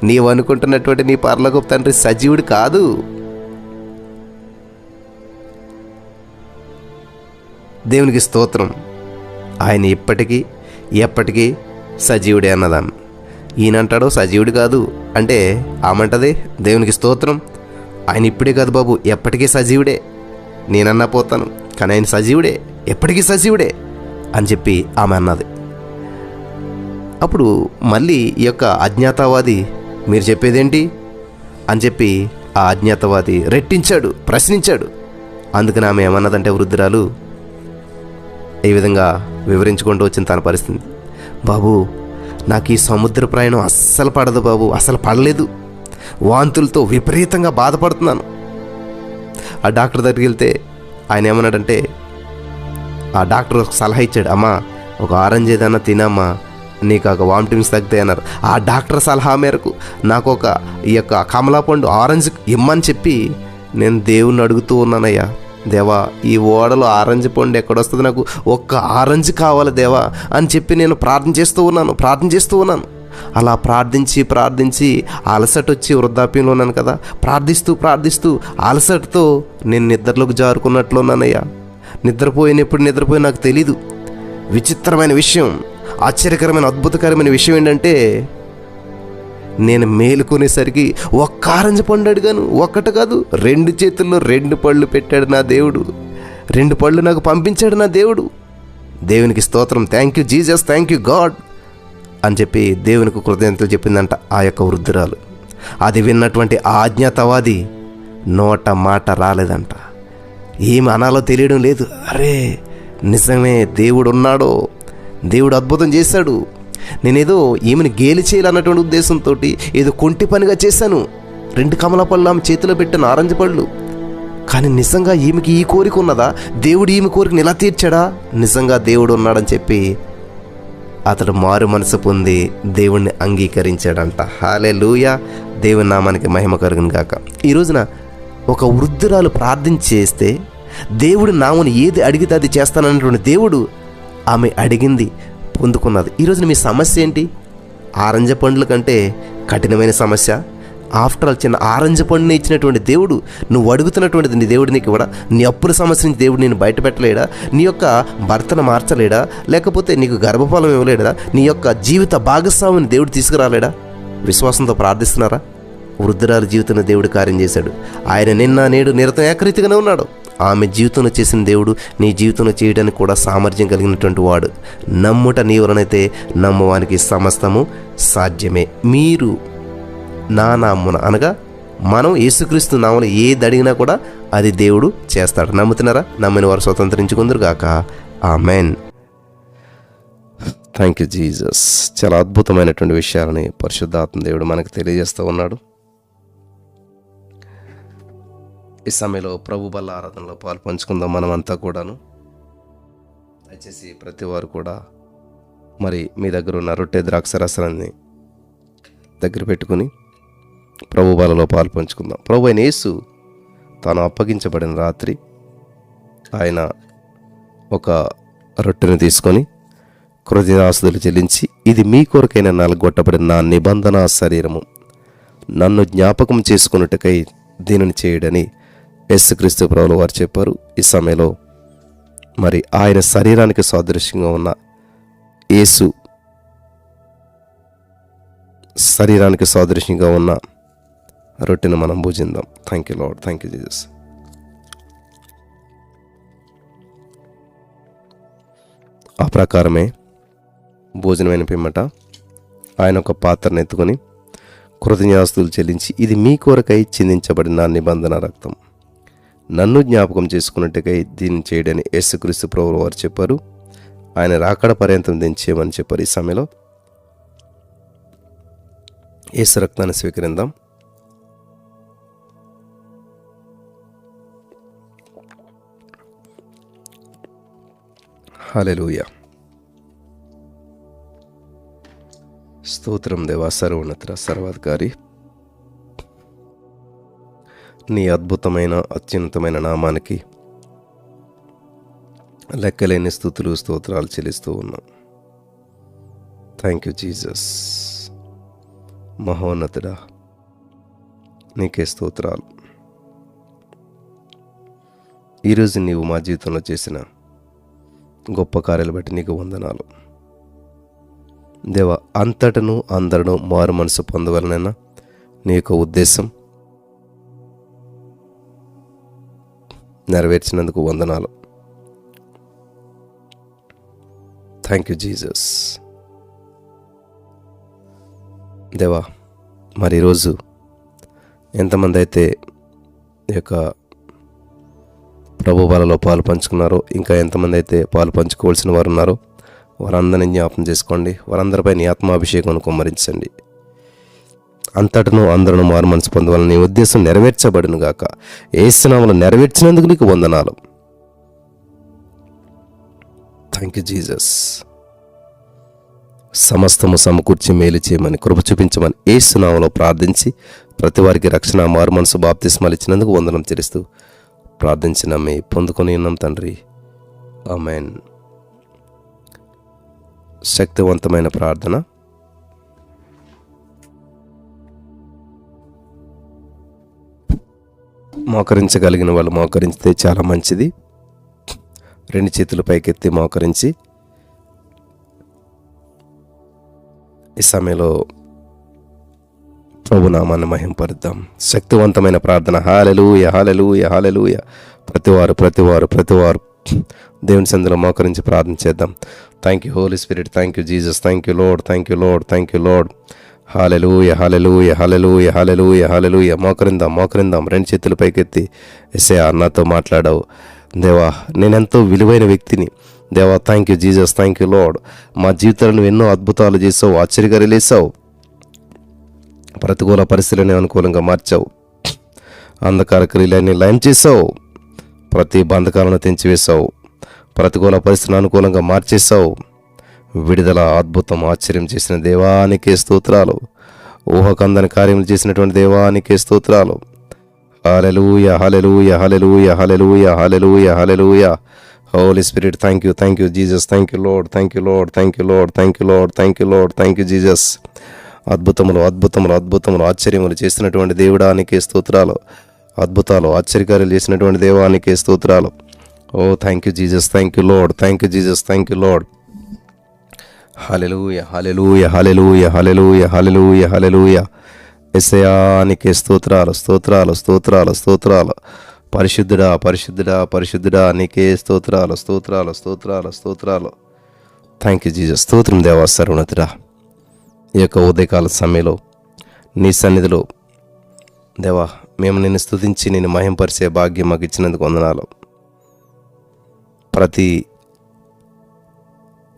నీవు అనుకుంటున్నటువంటి నీ పరలోకపు తండ్రి సజీవుడు కాదు. దేవునికి స్తోత్రం. ఆయన ఇప్పటికీ ఎప్పటికీ సజీవుడే అన్నదాన్ని. ఈయనంటాడు సజీవుడు కాదు అంటే ఆమంటది దేవునికి స్తోత్రం, ఆయన ఇప్పుడే కాదు బాబు, ఎప్పటికీ సజీవుడే. నేనన్నా పోతాను కానీ ఆయన సజీవుడే, ఎప్పటికీ సజీవుడే అని చెప్పి ఆమె అన్నది. అప్పుడు మళ్ళీ ఈ యొక్క అజ్ఞాతవాది మీరు చెప్పేదేంటి అని చెప్పి ఆ అజ్ఞాతవాది రెట్టించాడు, ప్రశ్నించాడు. అందుకని ఆమె ఏమన్నదంటే వృద్ధురాలు ఈ విధంగా వివరించుకుంటూ వచ్చిన తన పరిస్థితి. బాబు, నాకు ఈ సముద్ర ప్రయాణం అస్సలు పడదు బాబు, అసలు పడలేదు. వాంతులతో విపరీతంగా బాధపడుతున్నాను. ఆ డాక్టర్ దగ్గరికి వెళ్తే ఆయన ఏమన్నాడంటే, ఆ డాక్టర్ ఒక సలహా ఇచ్చాడు, అమ్మా ఒక ఆరెంజ్ ఏదైనా తినమ్మా, నీకు ఒక వామిటింగ్స్ తగ్గుతాయి అన్నారు. ఆ డాక్టర్ సలహా మేరకు నాకు ఒక ఈ యొక్క కమలా పండు ఆరెంజ్ ఇమ్మని చెప్పి నేను దేవుణ్ణి అడుగుతూ ఉన్నానయ్యా. దేవా, ఈ ఓడలో ఆరెంజ్ పండు ఎక్కడొస్తుంది, నాకు ఒక్క ఆరెంజ్ కావాలి దేవా అని చెప్పి నేను ప్రార్థన చేస్తూ ఉన్నాను. అలా ప్రార్థించి అలసట వచ్చి వృద్ధాప్యంలో ఉన్నాను కదా, ప్రార్థిస్తూ అలసటతో నేను నిద్రలోకి జారుకున్నట్లు ఉన్నానయ్యా. నిద్రపోయి నాకు తెలీదు. విచిత్రమైన విషయం, ఆశ్చర్యకరమైన అద్భుతకరమైన విషయం ఏంటంటే, నేను మేలుకునేసరికి ఒక్క ఆరెంజ్ పండు అడిగాను. ఒక్కటి కాదు, 2 చేతుల్లో 2 పళ్ళు పెట్టాడు నా దేవుడు. 2 పళ్ళు నాకు పంపించాడు నా దేవుడు. దేవునికి స్తోత్రం, thank you Jesus, thank you God అని చెప్పి దేవునికి కృతజ్ఞతలు చెప్పిందంట ఆ యొక్క వృద్ధురాలు. అది విన్నటువంటి ఆ అజ్ఞాతవాది నోట మాట రాలేదంట. ఏమి అనాలో తెలియడం లేదు. అరే నిజమే, దేవుడు ఉన్నాడో, దేవుడు అద్భుతం చేశాడు. నేనేదో ఈమెను గేలి చేయాలన్నటువంటి ఉద్దేశంతో ఏదో కొంటి పనిగా చేశాను. 2 కమల పళ్ళు ఆమె చేతిలో పెట్టిన ఆరెంజ్ పళ్ళు. కానీ నిజంగా ఈమెకి ఈ కోరిక ఉన్నదా? దేవుడు ఈమె కోరికను ఎలా తీర్చాడా? నిజంగా దేవుడు ఉన్నాడని చెప్పి అతడు మారు మనసు పొంది దేవుణ్ణి అంగీకరించాడంట. హల్లెలూయా, దేవుని నామానికి మహిమ కలుగును గాక. ఈ రోజున ఒక వృద్ధురాలు ప్రార్థన చేస్తే దేవుడు నామని ఏది అడిగితే అది చేస్తానన్నటువంటి దేవుడు ఆమె అడిగింది పొందుకున్నది. ఈరోజున మీ సమస్య ఏంటి? ఆరెంజ్ పండ్ల కంటే కఠినమైన సమస్య. ఆఫ్టర్ ఆల్ చిన్న ఆరెంజ్ పండుని ఇచ్చినటువంటి దేవుడు నువ్వు అడుగుతున్నటువంటిది నీ దేవుడు నీకు ఇవ్వడా? నీ అప్పుల సమస్య నుంచి దేవుడు నేను బయట పెట్టలేడా? నీ యొక్క భర్తను మార్చలేడా? లేకపోతే నీకు గర్భఫలం ఇవ్వలేడా? నీ యొక్క జీవిత భాగస్వామిని దేవుడు తీసుకురాలేడా? విశ్వాసంతో ప్రార్థిస్తున్నారా? వృద్ధురాలు జీవితంలో దేవుడు కార్యం చేశాడు. ఆయన నిన్న నేడు నిరతం ఏకరీతిగానే ఉన్నాడు. ఆమె జీవితంలో చేసిన దేవుడు నీ జీవితంలో చేయడానికి కూడా సామర్థ్యం కలిగినటువంటి వాడు. నమ్ముట నీవరనైతే నమ్మువానికి సమస్తము సాధ్యమే. మీరు నా నామున అనగా మనం యేసుక్రీస్తు నామమున ఏది అడిగినా కూడా అది దేవుడు చేస్తాడు. నమ్ముతున్నారా? నమ్మిన వారు స్వతంత్రించుకుందరు గాక. ఆమెన్. Thank you Jesus. చాలా అద్భుతమైనటువంటి విషయాలని పరిశుద్ధాత్మ దేవుడు మనకు తెలియజేస్తూ ఉన్నాడు. ఈ సమయంలో ప్రభు బల్ల ఆరాధనలో పాలు పంచుకుందాం మనమంతా కూడాను. దయచేసి ప్రతి వారు కూడా మరి మీ దగ్గర ఉన్న రొట్టె ద్రాక్ష రసాన్ని దగ్గర పెట్టుకుని ప్రభు బలలో పాలు పంచుకుందాం. ప్రభు అయిన యేసు తాను అప్పగించబడిన రాత్రి ఆయన ఒక రొట్టెను తీసుకొని కృతజ్ఞతాస్తుతులు చెల్లించి, ఇది మీ కొరకైన నలగొట్టబడిన నా నిబంధన శరీరము, నన్ను జ్ఞాపకం చేసుకున్నట్టుకై దీనిని చేయడని యేసుక్రీస్తు ప్రభువుల వారు చెప్పారు. ఈ సమయంలో మరి ఆయన శరీరానికి సాదృశ్యంగా ఉన్న యేసు శరీరానికి సాదృశ్యంగా ఉన్న రొట్టెను మనం భుజిందాం. Thank you Lord, thank you Jesus. ఆ ప్రకారమే భోజనమైన పిమ్మట ఆయన ఒక పాత్రను ఎత్తుకొని కృతజ్ఞతాస్తుతులు చెల్లించి, ఇది మీ కొరకై చిందించబడిన నా నిబంధన రక్తం, నన్ను జ్ఞాపకం చేసుకున్నట్టుకై దీన్ని చేయడని యేసుక్రీస్తు ప్రభువుల వారు చెప్పారు. ఆయన రాకడ పర్యంతం దీన్ని చేయమని చెప్పారు. ఈ సమయంలో యేసు రక్తాన్ని స్వీకరిందాం. హల్లెలూయా. స్తోత్రం దేవా, సర్వోన్నత సర్వాధికారి, నీ అద్భుతమైన అత్యున్నతమైన నామానికి లెక్కలేని స్తుతులు స్తోత్రాలు చెల్లిస్తూ ఉన్నాం. Thank you Jesus. మహోన్నతుడా, నీకే స్తోత్రాలు. ఈరోజు నీవు మా జీవితంలో చేసిన గొప్ప కార్యాలు బట్టి నీకు వందనాలు దేవా. అంతటను అందరూ మారు మనసు పొందవలనైనా నీ యొక్క ఉద్దేశం నెరవేర్చినందుకు వందనాలు. Thank you Jesus. దేవా, మరి ఈరోజు ఎంతమంది అయితే ఈ యొక్క ప్రభు బలలో పాలు పంచుకున్నారో, ఇంకా ఎంతమంది అయితే పాలు పంచుకోవాల్సిన వారు ఉన్నారో వారందరినీ జ్ఞాపకం చేసుకోండి. వారందరిపై నీ ఆత్మాభిషేకం కుమ్మరించండి. అంతటను అందరూ మారు మనసు పొందవాలని నీ ఉద్దేశం నెరవేర్చబడును గాక. యేసు నామములో నెరవేర్చినందుకు నీకు వందనాలు. Thank you Jesus. సమస్తము సమకూర్చి మేలు చేయమని, కృప చూపించమని యేసు నామములో ప్రార్థించి ప్రతి వారికి రక్షణ మారు మనసు బాప్తిస్మాలు ఇచ్చినందుకు వందనం చెల్లిస్తూ ప్రార్థించిన మీ పొందుకొని ఉన్నాం తండ్రి. ఆమేన్. శక్తివంతమైన ప్రార్థన. మోకరించగలిగిన వాళ్ళు మోకరించితే చాలా మంచిది. రెండు చేతులు పైకెత్తి మోకరించి ఈ సమయంలో ప్రభునామాన్ని మహింపరుద్దాం. శక్తివంతమైన ప్రార్థన. హల్లెలూయా, హల్లెలూయా, హల్లెలూయా. ప్రతివారు దేవుని సందులో మోకరించి ప్రార్థన చేద్దాం. Thank you holy spirit, thank you Jesus, thank you Lord, thank you Lord, thank you Lord. Hallelujah, hallelujah, hallelujah, hallelujah, hallelujah. మోకరిందాం. రెండు చేతులు పైకెత్తి, యేసయ్యా నాతో మాట్లాడావు దేవా, నేనెంతో విలువైన వ్యక్తిని దేవా. Thank you Jesus, thank you lord. మా జీవితాలను ఎన్నో అద్భుతాలు చేసావు, ఆశ్చర్యకార్యాలు చేసావు. ప్రతికూల పరిస్థితులను అనుకూలంగా మార్చావు. అంధకార క్రియలన్నీ లయం చేసావు. ప్రతి బంధకాలను తెంచివేశావు. ప్రతికూల పరిస్థితులను అనుకూలంగా మార్చేశావు. విడుదల, అద్భుతం, ఆశ్చర్యం చేసిన దేవానికే స్తోత్రాలు. ఊహకందని కార్యములు చేసినటువంటి దేవానికే స్తోత్రాలు. Hallelujah, hallelujah, hallelujah, hallelujah, hallelujah, hallelujah. Holy spirit, thank you Jesus, thank you Lord, thank you Lord, thank you Lord, thank you Lord, thank you Lord, thank you Jesus. అద్భుతములు, ఆశ్చర్యములు చేసినటువంటి దేవుడానికే స్తోత్రాలు. అద్భుతాలు, ఆశ్చర్యకార్యాలు చేసినటువంటి దేవానికే స్తోత్రాలు. Oh thank you Jesus, thank you Lord, thank you Jesus, thank you Lord. Hallelujah, hallelujah, hallelujah, hallelujah, hallelujah, hallelujah. యేసయ్యానికే స్తోత్రాలు, స్తోత్రాలు, స్తోత్రాలు, స్తోత్రాలు. పరిశుద్ధుడా, పరిశుద్ధుడా, పరిశుద్ధుడా నీకే స్తోత్రాలు, స్తోత్రాలు, స్తోత్రాలు, స్తోత్రాలు. Thank you Jesus. స్తోత్రం దేవా, సర్వోన్నతుడా. ఈ యొక్క ఉదయకాల సమయంలో నీ సన్నిధిలో దేవా మేము నిన్ను స్తుతించి నిన్ను మహింపరిచే భాగ్యం మాకు ఇచ్చినందుకు వందనాలు. ప్రతి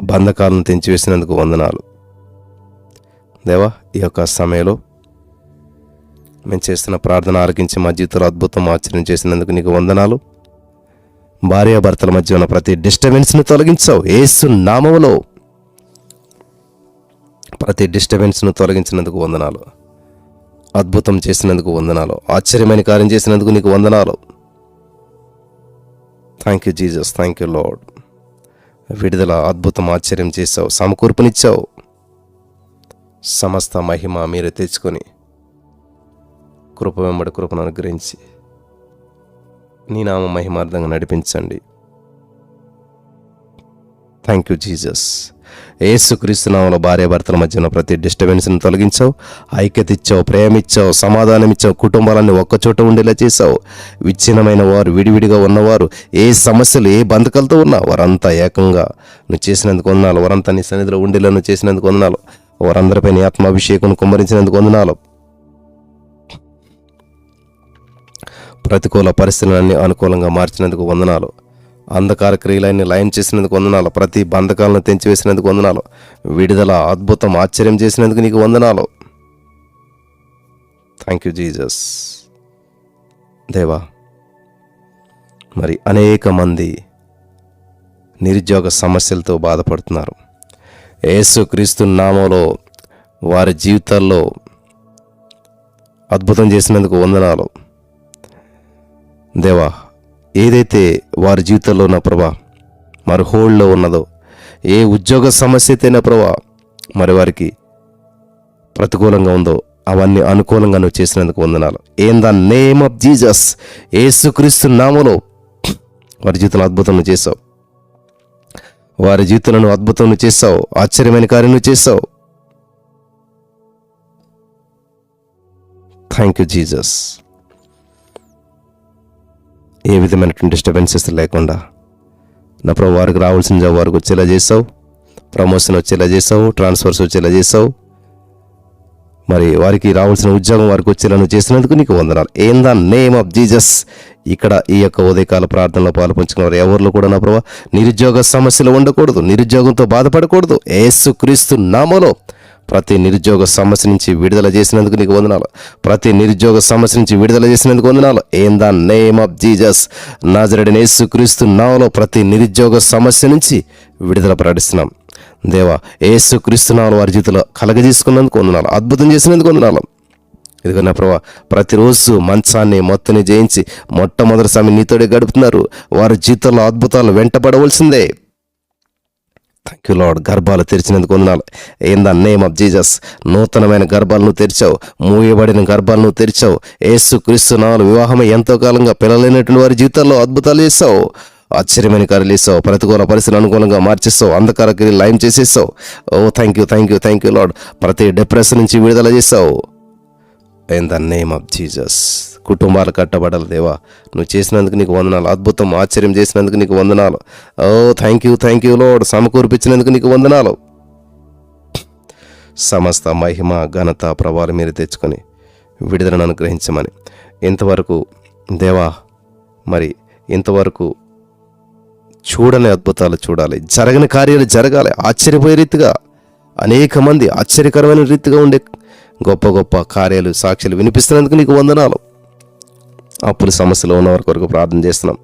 బంధకాలను తెంచివేసినందుకు వందనాలు దేవా. ఈ యొక్క సమయంలో మేము చేస్తున్న ప్రార్థన ఆలకించి మా జీవితంలో అద్భుతం, ఆశ్చర్యం చేసినందుకు నీకు వందనాలు. భార్యాభర్తల మధ్య ఉన్న ప్రతి డిస్టర్బెన్స్ను తొలగించావు యేసు నామములో. ప్రతి డిస్టర్బెన్స్ను తొలగించినందుకు వందనాలు. అద్భుతం చేసినందుకు వందనాలు. ఆశ్చర్యమైన కార్యం చేసినందుకు నీకు వందనాలు. Thank you Jesus, thank you Lord. విడుదల, అద్భుతం, ఆశ్చర్యం చేసావు, సమకూర్పునిచ్చావు. సమస్త మహిమ మీరు తెచ్చుకొని కృప వెంబడి కృపను అనుగ్రహించి నీ నామ మహిమార్థంగా నడిపించండి. Thank you Jesus. యేసుక్రీస్తు నామములో భార్యాభర్తల మధ్య ఉన్న ప్రతి డిస్టర్బెన్స్ని తొలగించావు. ఐక్యత ఇచ్చావు, ప్రేమ ఇచ్చావు, సమాధానం ఇచ్చావు. కుటుంబాలన్నీ ఒక్కచోట ఉండేలా చేసావు. విచ్ఛిన్నమైన వారు, విడివిడిగా ఉన్నవారు, ఏ సమస్యలు, ఏ బంధకాలతో ఉన్నా వారంతా ఏకంగా నువ్వు చేసినందుకు వందనాలు. వారంతా నీ సన్నిధిలో ఉండేలా నువ్వు చేసినందుకు వందనాలు. వారందరిపై నీ ఆత్మాభిషేకం కుమ్మరించినందుకు వందనాలు. ప్రతికూల పరిస్థితులన్నీ అనుకూలంగా మార్చినందుకు వందనాలు. అంధకార క్రియలన్నీ లయం చేసినందుకు వందనాలు. ప్రతి బంధకాలను తెంచివేసినందుకు వందనాలు. విడుదల, అద్భుతం, ఆశ్చర్యం చేసినందుకు నీకు వందనాలు. Thank you Jesus. దేవా, మరి అనేక మంది నిరుద్యోగ సమస్యలతో బాధపడుతున్నారు. యేసుక్రీస్తు నామములో వారి జీవితాల్లో అద్భుతం చేసినందుకు వందనాలు. దేవా, ఏదైతే వారి జీవితంలో ఉన్న ప్రభా మరి హోల్డ్లో ఉన్నదో, ఏ ఉద్యోగ సమస్య అయితేనా ప్రభా మరి వారికి ప్రతికూలంగా ఉందో అవన్నీ అనుకూలంగా నువ్వు చేసినందుకు వందనాలు. In the name of Jesus, యేసుక్రీస్తు నామములో వారి జీవితంలో అద్భుతం నువ్వు చేసావు. వారి జీవితంలో అద్భుతం నువ్వు చేసావు. ఆశ్చర్యమైన కార్యం నువ్వు చేసావు. Thank you Jesus. ఏ విధమైనటువంటి డిస్టర్బెన్సెస్ లేకుండా నా ప్రభు వారికి రావాల్సిన జాబ్ వారికి వచ్చేలా చేసావు. ప్రమోషన్ వచ్చేలా చేసావు. ట్రాన్స్ఫర్స్ వచ్చేలా చేసావు. మరి వారికి రావాల్సిన ఉద్యోగం వారికి వచ్చేలా నువ్వు చేసినందుకు నీకు వందనాలు. In the name of Jesus. ఇక్కడ ఈ యొక్క ఉదయకాల ప్రార్థనలో పాల్పంచుకున్న వారు ఎవరిలో కూడా నా ప్రభు నిరుద్యోగ సమస్యలు ఉండకూడదు, నిరుద్యోగంతో బాధపడకూడదు. యేసుక్రీస్తు నామములో ప్రతి నిరుద్యోగ సమస్య నుంచి విడుదల చేసినందుకు నీకు వందనాలు. ప్రతి నిరుద్యోగ సమస్య నుంచి విడుదల చేసినందుకు వందనాలు. In the name of Jesus. నాజరేయుడైన యేసుక్రీస్తు నామములో ప్రతి నిరుద్యోగ సమస్య నుంచి విడుదల ప్రకటిస్తున్నాం. దేవా, యేసుక్రీస్తు నామములో వారి జీవితంలో కలగజేసుకున్నందుకు వందనాలు. అద్భుతం చేసినందుకు వందనాలు. ఇదిగో నా ప్రభా, ప్రతిరోజు మంచాన్ని మొత్తని జయించి మొట్టమొదటి సమయం నీతోడే గడుపుతున్నారు. వారి జీవితంలో అద్భుతాలు వెంటబడవలసిందే. Thank you Lord. గర్భాలు తెరిచినందుకు వందనాలు. In the name of Jesus. నూతనమైన గర్భాలను తెరిచావు. మూయబడిన గర్భాలను తెరిచావు. యేసుక్రీస్తు నామములో వివాహమై ఎంతో కాలంగా పిల్లలైనటువంటి వారి జీవితాల్లో అద్భుతాలు చేసావు. ఆశ్చర్యమైన కార్యాలు చేసావు. ప్రతికూల పరిస్థితులు అనుకూలంగా మార్చేస్తావు. అంధకార క్రియలు లయం చేసేస్తావు. Oh thank you, thank you, thank you Lord. ప్రతి డిప్రెషన్ నుంచి విడుదల చేసావు. In the name of Jesus. కుటుంబాలు కట్టబడాలి దేవా. నువ్వు చేసినందుకు నీకు వందనాలు. అద్భుతం, ఆశ్చర్యం చేసినందుకు నీకు వందనాలు. Oh thank you, thank you Lord. సమకూర్పించినందుకు నీకు వందనాలు. సమస్త మహిమ ఘనత ప్రభావాలు మీరు తెచ్చుకొని విడుదలను అనుగ్రహించమని ఇంతవరకు దేవా, మరి ఇంతవరకు చూడని అద్భుతాలు చూడాలి, జరగని కార్యాలు జరగాలి. ఆశ్చర్యపోయే రీతిగా అనేక మంది ఆశ్చర్యకరమైన రీతిగా ఉండే గొప్ప గొప్ప కార్యాలు, సాక్ష్యాలు వినిపిస్తున్నందుకు నీకు వందనాలు. అప్పుల సమస్యలో ఉన్నవారి కొరకు ప్రార్థన చేస్తున్నాం.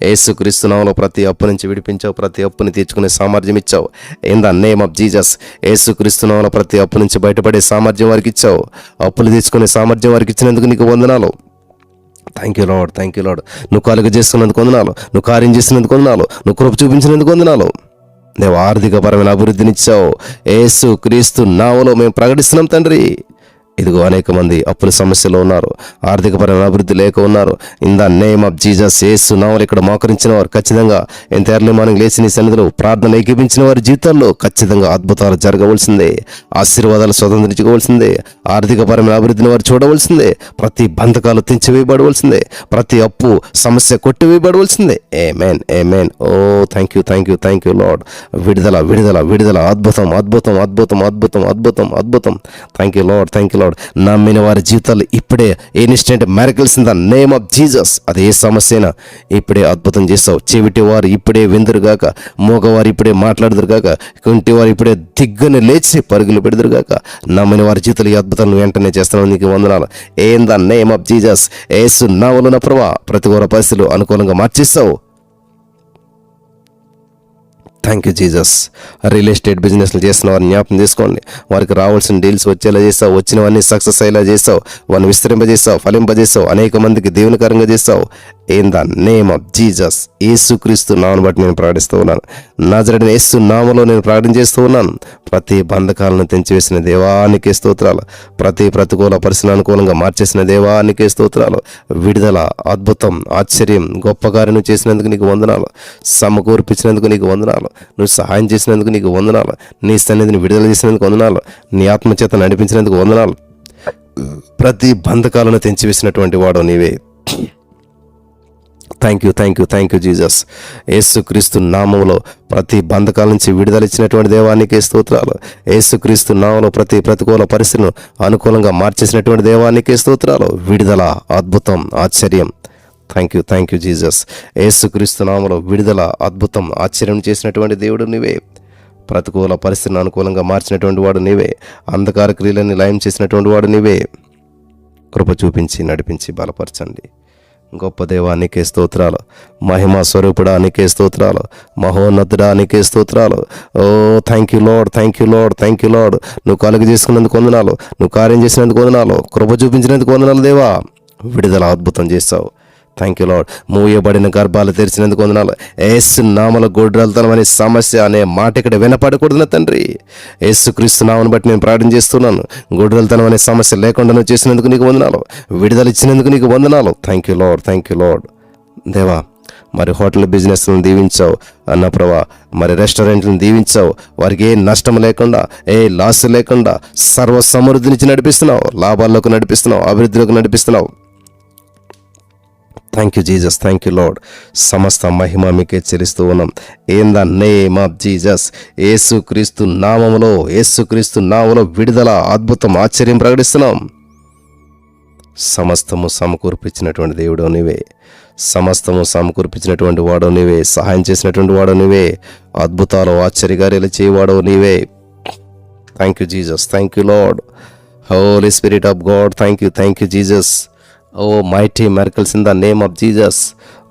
యేసుక్రీస్తు నామములో ప్రతి అప్పు నుంచి విడిపించావు. ప్రతి అప్పుని తీర్చుకునే సామర్థ్యం ఇచ్చావు. In the name of Jesus. యేసుక్రీస్తు నామములో ప్రతి అప్పు నుంచి బయటపడే సామర్థ్యం వారికి ఇచ్చావు. అప్పులు తీర్చుకునే సామర్థ్యం వారికి ఇచ్చినందుకు నీకు వందనాలు. Thank you Lord, thank you Lord. నువ్వు కలుగ చేస్తున్నందుకు వందనాలు. నువ్వు కార్యం చేస్తున్నందుకు వందనాలు. నువ్వు కృప చూపించినందుకు వందనాలు. నువ్వు ఆర్థికపరమైన అభివృద్ధినిచ్చావు. యేసుక్రీస్తు నామములో మేము ప్రకటిస్తున్నాం తండ్రి. ఇదిగో అనేక మంది అప్పుల సమస్యలో ఉన్నారు, ఆర్థికపరమైన అభివృద్ధి లేక ఉన్నారు. In the name of Jesus. Yesu నామములో ఇక్కడ మోకరించిన వారు ఖచ్చితంగా ఎంత ఎర్లీ మార్నింగ్ లేచి నీ సన్నిధిలో ప్రార్థన ఏకీపించిన వారి జీవితాల్లో ఖచ్చితంగా అద్భుతాలు జరగవలసిందే. ఆశీర్వాదాలు స్వతంత్రించుకోవాల్సిందే. ఆర్థికపరమైన అభివృద్ధిని వారు చూడవలసిందే. ప్రతి బంధకాలు తెంచివేయబడవలసిందే. ప్రతి అప్పు సమస్య కొట్టివేయబడవలసిందే. Amen, amen. Oh thank you, thank you, thank you Lord. విడుదల, విడుదల, విడుదల. అద్భుతం, అద్భుతం, అద్భుతం, అద్భుతం, అద్భుతం, అద్భుతం. Thank you Lord, thank you Lord. నమ్మిన వారి జీవితాలు ఇప్పుడే instant miracles in the name of Jesus. అది ఏ సమస్యనా ఇప్పుడే అద్భుతం చేస్తావు. చెవిటి వారు ఇప్పుడే విందురుగాక, మూగవారు ఇప్పుడే మాట్లాడుదురుగాక, కుంటి వారు ఇప్పుడే దిగ్గుని లేచి పరుగులు పెడుదురుగాక. నమ్మిన వారి జీవితాలు ఈ అద్భుతాలను వెంటనే చేస్తున్నావు. నీకు వందనాలు. In the name of Jesus. Yesu నామములో నా ప్రభువా ప్రతికూల పరిస్థితులు అనుకూలంగా మార్చేస్తావు. Thank you Jesus. Real estate బిజినెస్లు చేస్తున్న వారిని జ్ఞాపకం చేసుకోండి. వారికి రావాల్సిన డీల్స్ వచ్చేలా చేస్తావు. వచ్చినవన్నీ సక్సెస్ అయ్యేలా చేస్తావు. వారిని విస్తరింపజేస్తావు, ఫలింపజేస్తావు. అనేక మందికి దీవెనకరంగా చేస్తావు. In the name of Jesus. యేసుక్రీస్తు నామమును బట్టి నేను ప్రకటిస్తూ ఉన్నాను. నాజరేయుడైన యేసు నామములో నేను ప్రకటన చేస్తూ ఉన్నాను. ప్రతి బంధకాలను తెంచివేసిన దేవానికే స్తోత్రాలు. ప్రతి ప్రతికూల పరిస్థితులను అనుకూలంగా మార్చేసిన దేవానికే స్తోత్రాలు. విడుదల, అద్భుతం, ఆశ్చర్యం, గొప్ప కార్యం చేసినందుకు నీకు వందనాలు. సమకూర్పించినందుకు నీకు వందనాలు. నువ్వు సహాయం చేసినందుకు నీకు వందనాలు. నీ సన్నిధిని విడుదల చేసినందుకు వందనాలు. నీ ఆత్మచేత నడిపించినందుకు వందనాలు. ప్రతి బంధకాలను తెంచివేసినటువంటి వాడు నీవే. Thank you, thank you, thank you Jesus. యేసుక్రీస్తు నామములో ప్రతి బంధకాల నుంచి విడుదల ఇచ్చినటువంటి దేవానికే స్తోత్రాలు. యేసుక్రీస్తు నామములో ప్రతి ప్రతికూల పరిస్థితులను అనుకూలంగా మార్చేసినటువంటి దేవానికే స్తోత్రాలు. విడుదల, అద్భుతం, ఆశ్చర్యం. Thank you, thank you Jesus. యేసుక్రీస్తు నామములో విడుదల, అద్భుతం, ఆశ్చర్యం చేసినటువంటి దేవుడు నీవే. ప్రతికూల పరిస్థితిని అనుకూలంగా మార్చినటువంటి వాడు నీవే. అంధకార క్రియలని లయం చేసినటువంటి వాడు నీవే. కృప చూపించి నడిపించి బలపరచండి. గొప్ప దేవా నీకే స్తోత్రాలు, మహిమా స్వరూపుడా నీకే స్తోత్రాలు, మహోన్నతుడా నీకే స్తోత్రాలు. Oh thank you Lord, thank you Lord, thank you Lord. నువ్వు కలుగు చేసుకున్నందుకు వందనాలు, నువ్వు కార్యం చేసినందుకు వందనాలు, కృప చూపించినందుకు వందనాలు దేవా. విడుదల అద్భుతం చేస్తావు. Thank you Lord. మూయబడిన గర్భాలు తెరిచినందుకు వందనాలు. యేసు నామములో గొడ్రాలతనం అనే సమస్య అనే మాట ఇక్కడ వినపడకూడదు తండ్రి. యేసుక్రీస్తు నామమును బట్టి నేను ప్రార్థన చేస్తున్నాను. గొడ్రాలతనం అనే సమస్య లేకుండా నువ్వు చేసినందుకు నీకు వందనాలు, విడుదల ఇచ్చినందుకు నీకు వందనాలు. Thank you Lord, thank you lord. దేవా మరి హోటల్ బిజినెస్లను దీవించావు అన్న ప్రభా, మరి రెస్టారెంట్లను దీవించావు. వారికి ఏ నష్టం లేకుండా, ఏ లాస్ లేకుండా సర్వ సమృద్ధి నుంచి నడిపిస్తున్నావు, లాభాల్లోకి నడిపిస్తున్నావు, అభివృద్ధిలోకి నడిపిస్తున్నావు. Thank you Jesus, thank you Lord. సమస్త మహిమ మీకే చెల్లిస్తూ ఉన్నాం. In the name of Jesus. యేసుక్రీస్తు నామములో విడుదల, అద్భుతం, ఆశ్చర్యం ప్రకటిస్తున్నాం. సమస్తము సమకూర్పించినటువంటి దేవుడు నీవే, సమస్తము సమకూర్పించినటువంటి వాడు నీవే, సహాయం చేసినటువంటి వాడు నీవే, అద్భుతాలు ఆశ్చర్యకార్యాలు చేయవాడవు నీవే. Thank you Jesus, thank you Lord. Holy spirit of God, thank you Jesus. Oh, mighty miracles in the name of Jesus.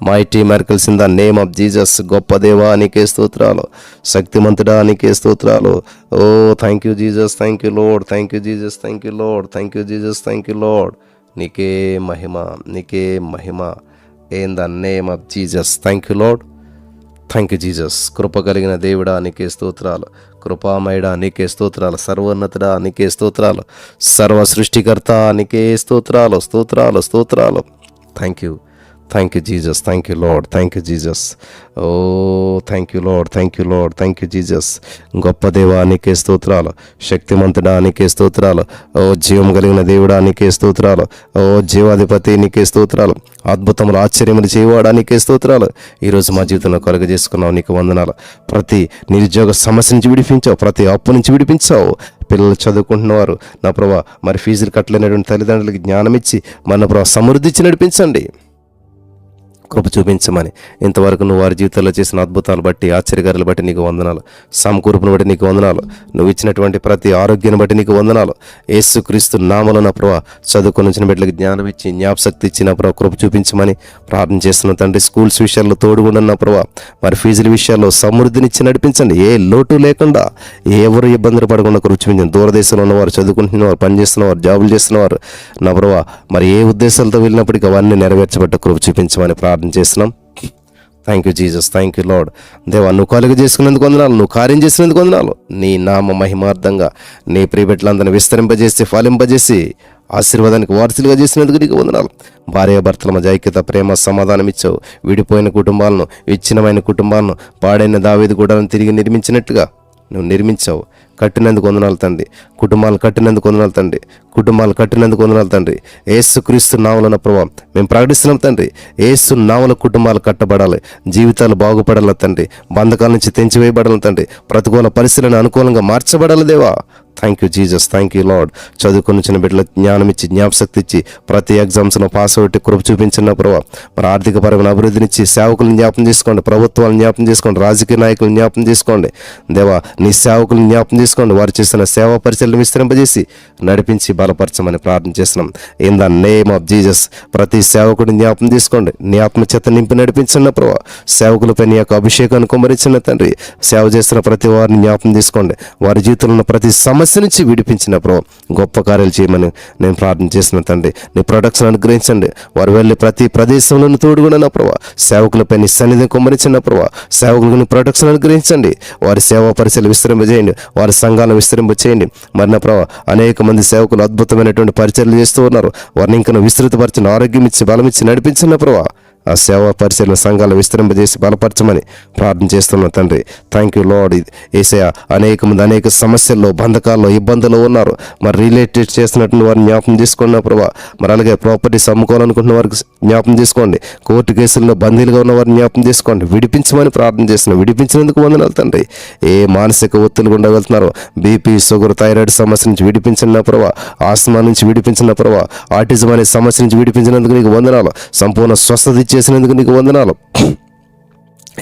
Mighty miracles in the name of Jesus. గొప్ప దేవా నీకే స్తోత్రాలు, శక్తిమంతుడా నీకే స్తోత్రాలు. Oh thank you Jesus, thank you Lord, thank you Jesus, thank you Lord, thank you Jesus, thank you Lord. నీకే మహిమ, నీకే మహిమ. In the name of Jesus. Thank you Lord, thank you Jesus. కృప కలిగిన దేవుడా నీకే స్తోత్రాలు, కృపామయుడా నీకే స్తోత్రాలు, సర్వోన్నతుడా నీకే స్తోత్రాలు, సర్వ సృష్టికర్త నీకే స్తోత్రాలు, స్తోత్రాలు, స్తోత్రాలు. Thank you Jesus, thank you Lord, thank you Jesus. Oh thank you Lord, thank you Lord, thank you Jesus. గొప్ప దేవా నీకే స్తోత్రాలు, శక్తిమంతుడా నీకే స్తోత్రాలు, ఓ జీవం కలిగిన దేవుడా నీకే స్తోత్రాలు, ఓ జీవాధిపతి నీకే స్తోత్రాలు, అద్భుతములు ఆశ్చర్యములు చేయవాడా నీకే స్తోత్రాలు. ఈరోజు మా జీవితంలో కలుగ చేసుకున్నావు, నీకు వందనాలు. ప్రతి నిరుద్యోగ సమస్య నుంచి విడిపించావు, ప్రతి అప్పు నుంచి విడిపించావు. పిల్లలు చదువుకుంటున్నవారు నా ప్రభా, మరి ఫీజులు కట్టలేనటువంటి తల్లిదండ్రులకి జ్ఞానం ఇచ్చి మన ప్రభా సమృద్ధి ఇచ్చి నడిపించండి, కృప చూపించమని. ఇంతవరకు నువ్వు వారి జీవితాల్లో చేసిన అద్భుతాలు బట్టి, ఆశ్చర్యకారులు బట్టి నీకు వందనాలు, సమకూర్పును బట్టి నీకు వందనాలు, నువ్వు ఇచ్చినటువంటి ప్రతి ఆరోగ్యాన్ని బట్టి నీకు వందనాలు. యేసుక్రీస్తు నామములో నా ప్రభా చదువుకొని వచ్చిన బిడ్డలకు జ్ఞానం ఇచ్చి, జ్ఞాపశక్తి ఇచ్చి నా ప్రభా కృప చూపించమని ప్రార్థన చేస్తున్న తండ్రి. స్కూల్స్ విషయాల్లో తోడుగుండన్న నా ప్రభా, మరి ఫీజుల విషయాల్లో సమృద్ధినిచ్చి నడిపించండి, ఏ లోటు లేకుండా, ఎవరు ఇబ్బందులు పడకుండా కృప చూపించండి. దూరదేశంలో ఉన్నవారు, చదువుకుంటున్నవారు, పనిచేస్తున్నవారు, జాబులు చేస్తున్నవారు నా ప్రభా, మరి ఏ ఉద్దేశాలతో వెళ్ళినప్పటికీ అవన్నీ నెరవేర్చబడ్డ కృప చూపించమని ప్రార్థన చేస్తున్నాం. Thank you Jesus, thank you lord. దేవా నువ్వు కలుగ చేసుకున్నందుకు వందనాలు, నువ్వు కార్యం చేసినందుకు వందనాలు. నీ నామ మహిమార్థంగా నీ ప్రియబిడ్డలందరినీ విస్తరింపజేసి, ఫలింపజేసి, ఆశీర్వాదానికి వారసులుగా చేసినందుకు నీకు వందనాలు. భార్యాభర్తల మధ్య ఐక్యత, ప్రేమ, సమాధానం ఇచ్చావు. విడిపోయిన కుటుంబాలను, విచ్ఛిన్నమైన కుటుంబాలను, పాడైన దావీదు గూడాలను తిరిగి నిర్మించినట్టుగా నువ్వు నిర్మించావు. కట్టినందుకు వందనాలు తండ్రి, కుటుంబాలు కట్టినందుకు వందనాలు తండ్రి, కుటుంబాలు కట్టినందుకు వందనాలు తండ్రి. యేసుక్రీస్తు నామమున ప్రభావ మేము ప్రకటిస్తున్నాం తండ్రి. యేసు నామమున కుటుంబాలు కట్టబడాలి, జీవితాలు బాగుపడాలి తండ్రి, బంధకాల నుంచి తెంచివేయబడాలి తండ్రి, ప్రతికూల పరిస్థితులను అనుకూలంగా మార్చబడాలి దేవా. Thank you Jesus, thank you lord. చదువుకొని చిన్న బిడ్డలకు జ్ఞానం ఇచ్చి, జ్ఞాపశక్తి ఇచ్చి, ప్రతి ఎగ్జామ్స్లో పాస్ అవుట్ కృప చూపించిన ప్రభావ, మరి ఆర్థికపరమైన అభివృద్ధినిచ్చి, సేవకులను జ్ఞాపం చేసుకోండి, ప్రభుత్వాలను జ్ఞాపం చేసుకోండి, రాజకీయ నాయకులను జ్ఞాపం చేసుకోండి దేవా. నీ సేవకులను జ్ఞాపం చేసుకోండి, వారు చేస్తున్న సేవా పరిచయాలను విస్తరింపజేసి నడిపించి బలపరచమని ప్రార్థన చేస్తున్నాం. In the name of Jesus. ప్రతి సేవకుడిని జ్ఞాపం తీసుకోండి, నీ ఆత్మచేత నింపి నడిపించిన ప్రభావ, సేవకులపై నీ యొక్క అభిషేకాన్ని కుమ్మరించిన తండ్రి. సేవ చేస్తున్న ప్రతి వారిని జ్ఞాపం తీసుకోండి, వారి జీవితంలో ఉన్న ప్రతి సమస్య నుంచి విడిపించిన ప్రభావ గొప్ప కార్యాలు చేయమని నేను ప్రార్థన చేసిన తండ్రి. నీ ప్రొటెక్షన్ అనుగ్రహించండి, వారు వెళ్ళి ప్రతి ప్రదేశంలోని తోడుగున నా ప్రభావ, సేవకులపై నీ సన్నిధిని కుమ్మరించిన ప్రభావ, సేవకులకు నీ ప్రొటెక్షన్ అనుగ్రహించండి, వారి సేవా పరిచయాలు విస్తరింపజేయండి, వారి సంఘాలను విస్తరింపచేయండి. మరి నా ప్రభావ అనేక మంది సేవకులు అద్భుతమైనటువంటి పరిచయాలు చేస్తూ ఉన్నారు, వారిని ఇంకా విస్తృతపరిచిన, ఆరోగ్యం ఇచ్చి, బలం ఇచ్చి నడిపించిన ప్రభావ ఆ సేవా పరిచయం సంఘాలు విస్తరింపజేసి బలపరచమని ప్రార్థన చేస్తున్నాం తండ్రి. Thank you lord. యేసయ్య అనేక మంది అనేక సమస్యల్లో, బంధకాల్లో, ఇబ్బందులు ఉన్నారు, మరి రిలేటెడ్ చేస్తున్నటువంటి వారిని జ్ఞాపం తీసుకున్న ప్రభా, మరి అలాగే ప్రాపర్టీస్ అమ్ముకోవాలనుకుంటున్న వారికి జ్ఞాపం తీసుకోండి, కోర్టు కేసుల్లో బందీలుగా ఉన్న వారిని జ్ఞాపం తీసుకోండి, విడిపించమని ప్రార్థన చేస్తున్నాం. విడిపించినందుకు వందనాలు తండ్రి. ఏ మానసిక ఒత్తిడి గుండా వెళ్తున్నారో, బీపీ, షుగర్, థైరాయిడ్ సమస్య నుంచి విడిపించిన ప్రభా, ఆస్మా నుంచి విడిపించిన ప్రభా, ఆటిజం అనే సమస్య నుంచి విడిపించినందుకు నీకు వందనాలు. సంపూర్ణ స్వస్థత చేసినందుకు నీకు వందనాలు.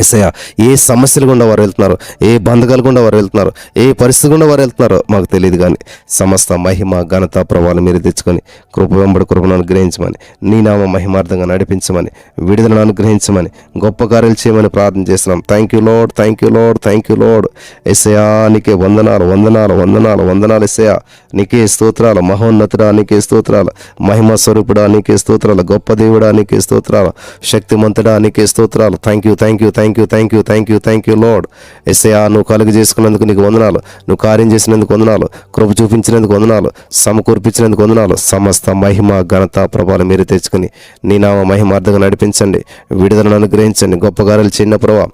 ఎస్ఐయా, ఏ సమస్యలు గుండా వారు వెళ్తున్నారు, ఏ బంధకాలు గుండా వారు వెళ్తున్నారు, ఏ పరిస్థితి గుండా వారు వెళ్తున్నారో మాకు తెలియదు, కానీ సమస్త మహిమ ఘనత ప్రభావాలు మీరు తెచ్చుకొని కృప వెంబడి కృపను అనుగ్రహించమని, నీ నామ మహిమార్థంగా నడిపించమని, విడుదలను అనుగ్రహించమని, గొప్ప కార్యాలు చేయమని ప్రార్థన చేస్తున్నాం. Thank you Lord, thank you Lord, thank you Lord. ఎస్ఐయా, నీకే వందనాలు వందనాలు వందనాలు వందనాలు. ఎస్ఐయా, నీకే స్తోత్రాలు. మహోన్నతుడా, నీకే స్తోత్రాలు. మహిమ స్వరూపుడా, నీకే స్తోత్రాలు. గొప్ప దేవుడా, నీకే స్తోత్రాలు. శక్తిమంతుడా, నీకే స్తోత్రాలు. Thank you, thank you, thank you, thank you, thank you, thank you Lord. ఎస్ఐయా, నువ్వు కలుగు చేసుకున్నందుకు నీకు వందనాలు, నువ్వు కార్యం చేసినందుకు వందనాలు, కృప చూపించినందుకు వందనాలు, సమకూర్పించినందుకు వందనాలు. సమస్త మహిమ ఘనత ప్రభావాలు మీరు తెచ్చుకుని నీ నామ మహిమార్థంగా నడిపించండి, విడుదలను అనుగ్రహించండి, గొప్ప కార్యాలు చిన్న ప్రభా,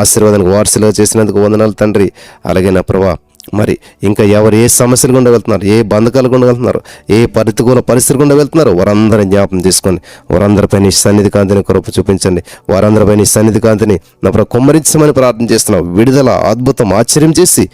ఆశీర్వాదానికి వారసులుగా చేసినందుకు వందనాలు తండ్రి. అలాగే నా ప్రభా, మరి ఇంకా ఎవరు ఏ సమస్యలు గుండా వెళ్తున్నారు, ఏ బంధకాలు గుండా వెళ్తున్నారు, ఏ ప్రతికూల పరిస్థితులు గుండా వెళ్తున్నారు, వారందరిని జ్ఞాపం తీసుకోండి. వారందరిపై నీ సన్నిధి కాంతిని కృప చూపించండి. వారందరిపై నీ సన్నిధి కాంతిని నా ప్రభు కుమ్మరించమని ప్రార్థన చేస్తున్నాం. విడుదల, అద్భుతం, ఆశ్చర్యం చేసి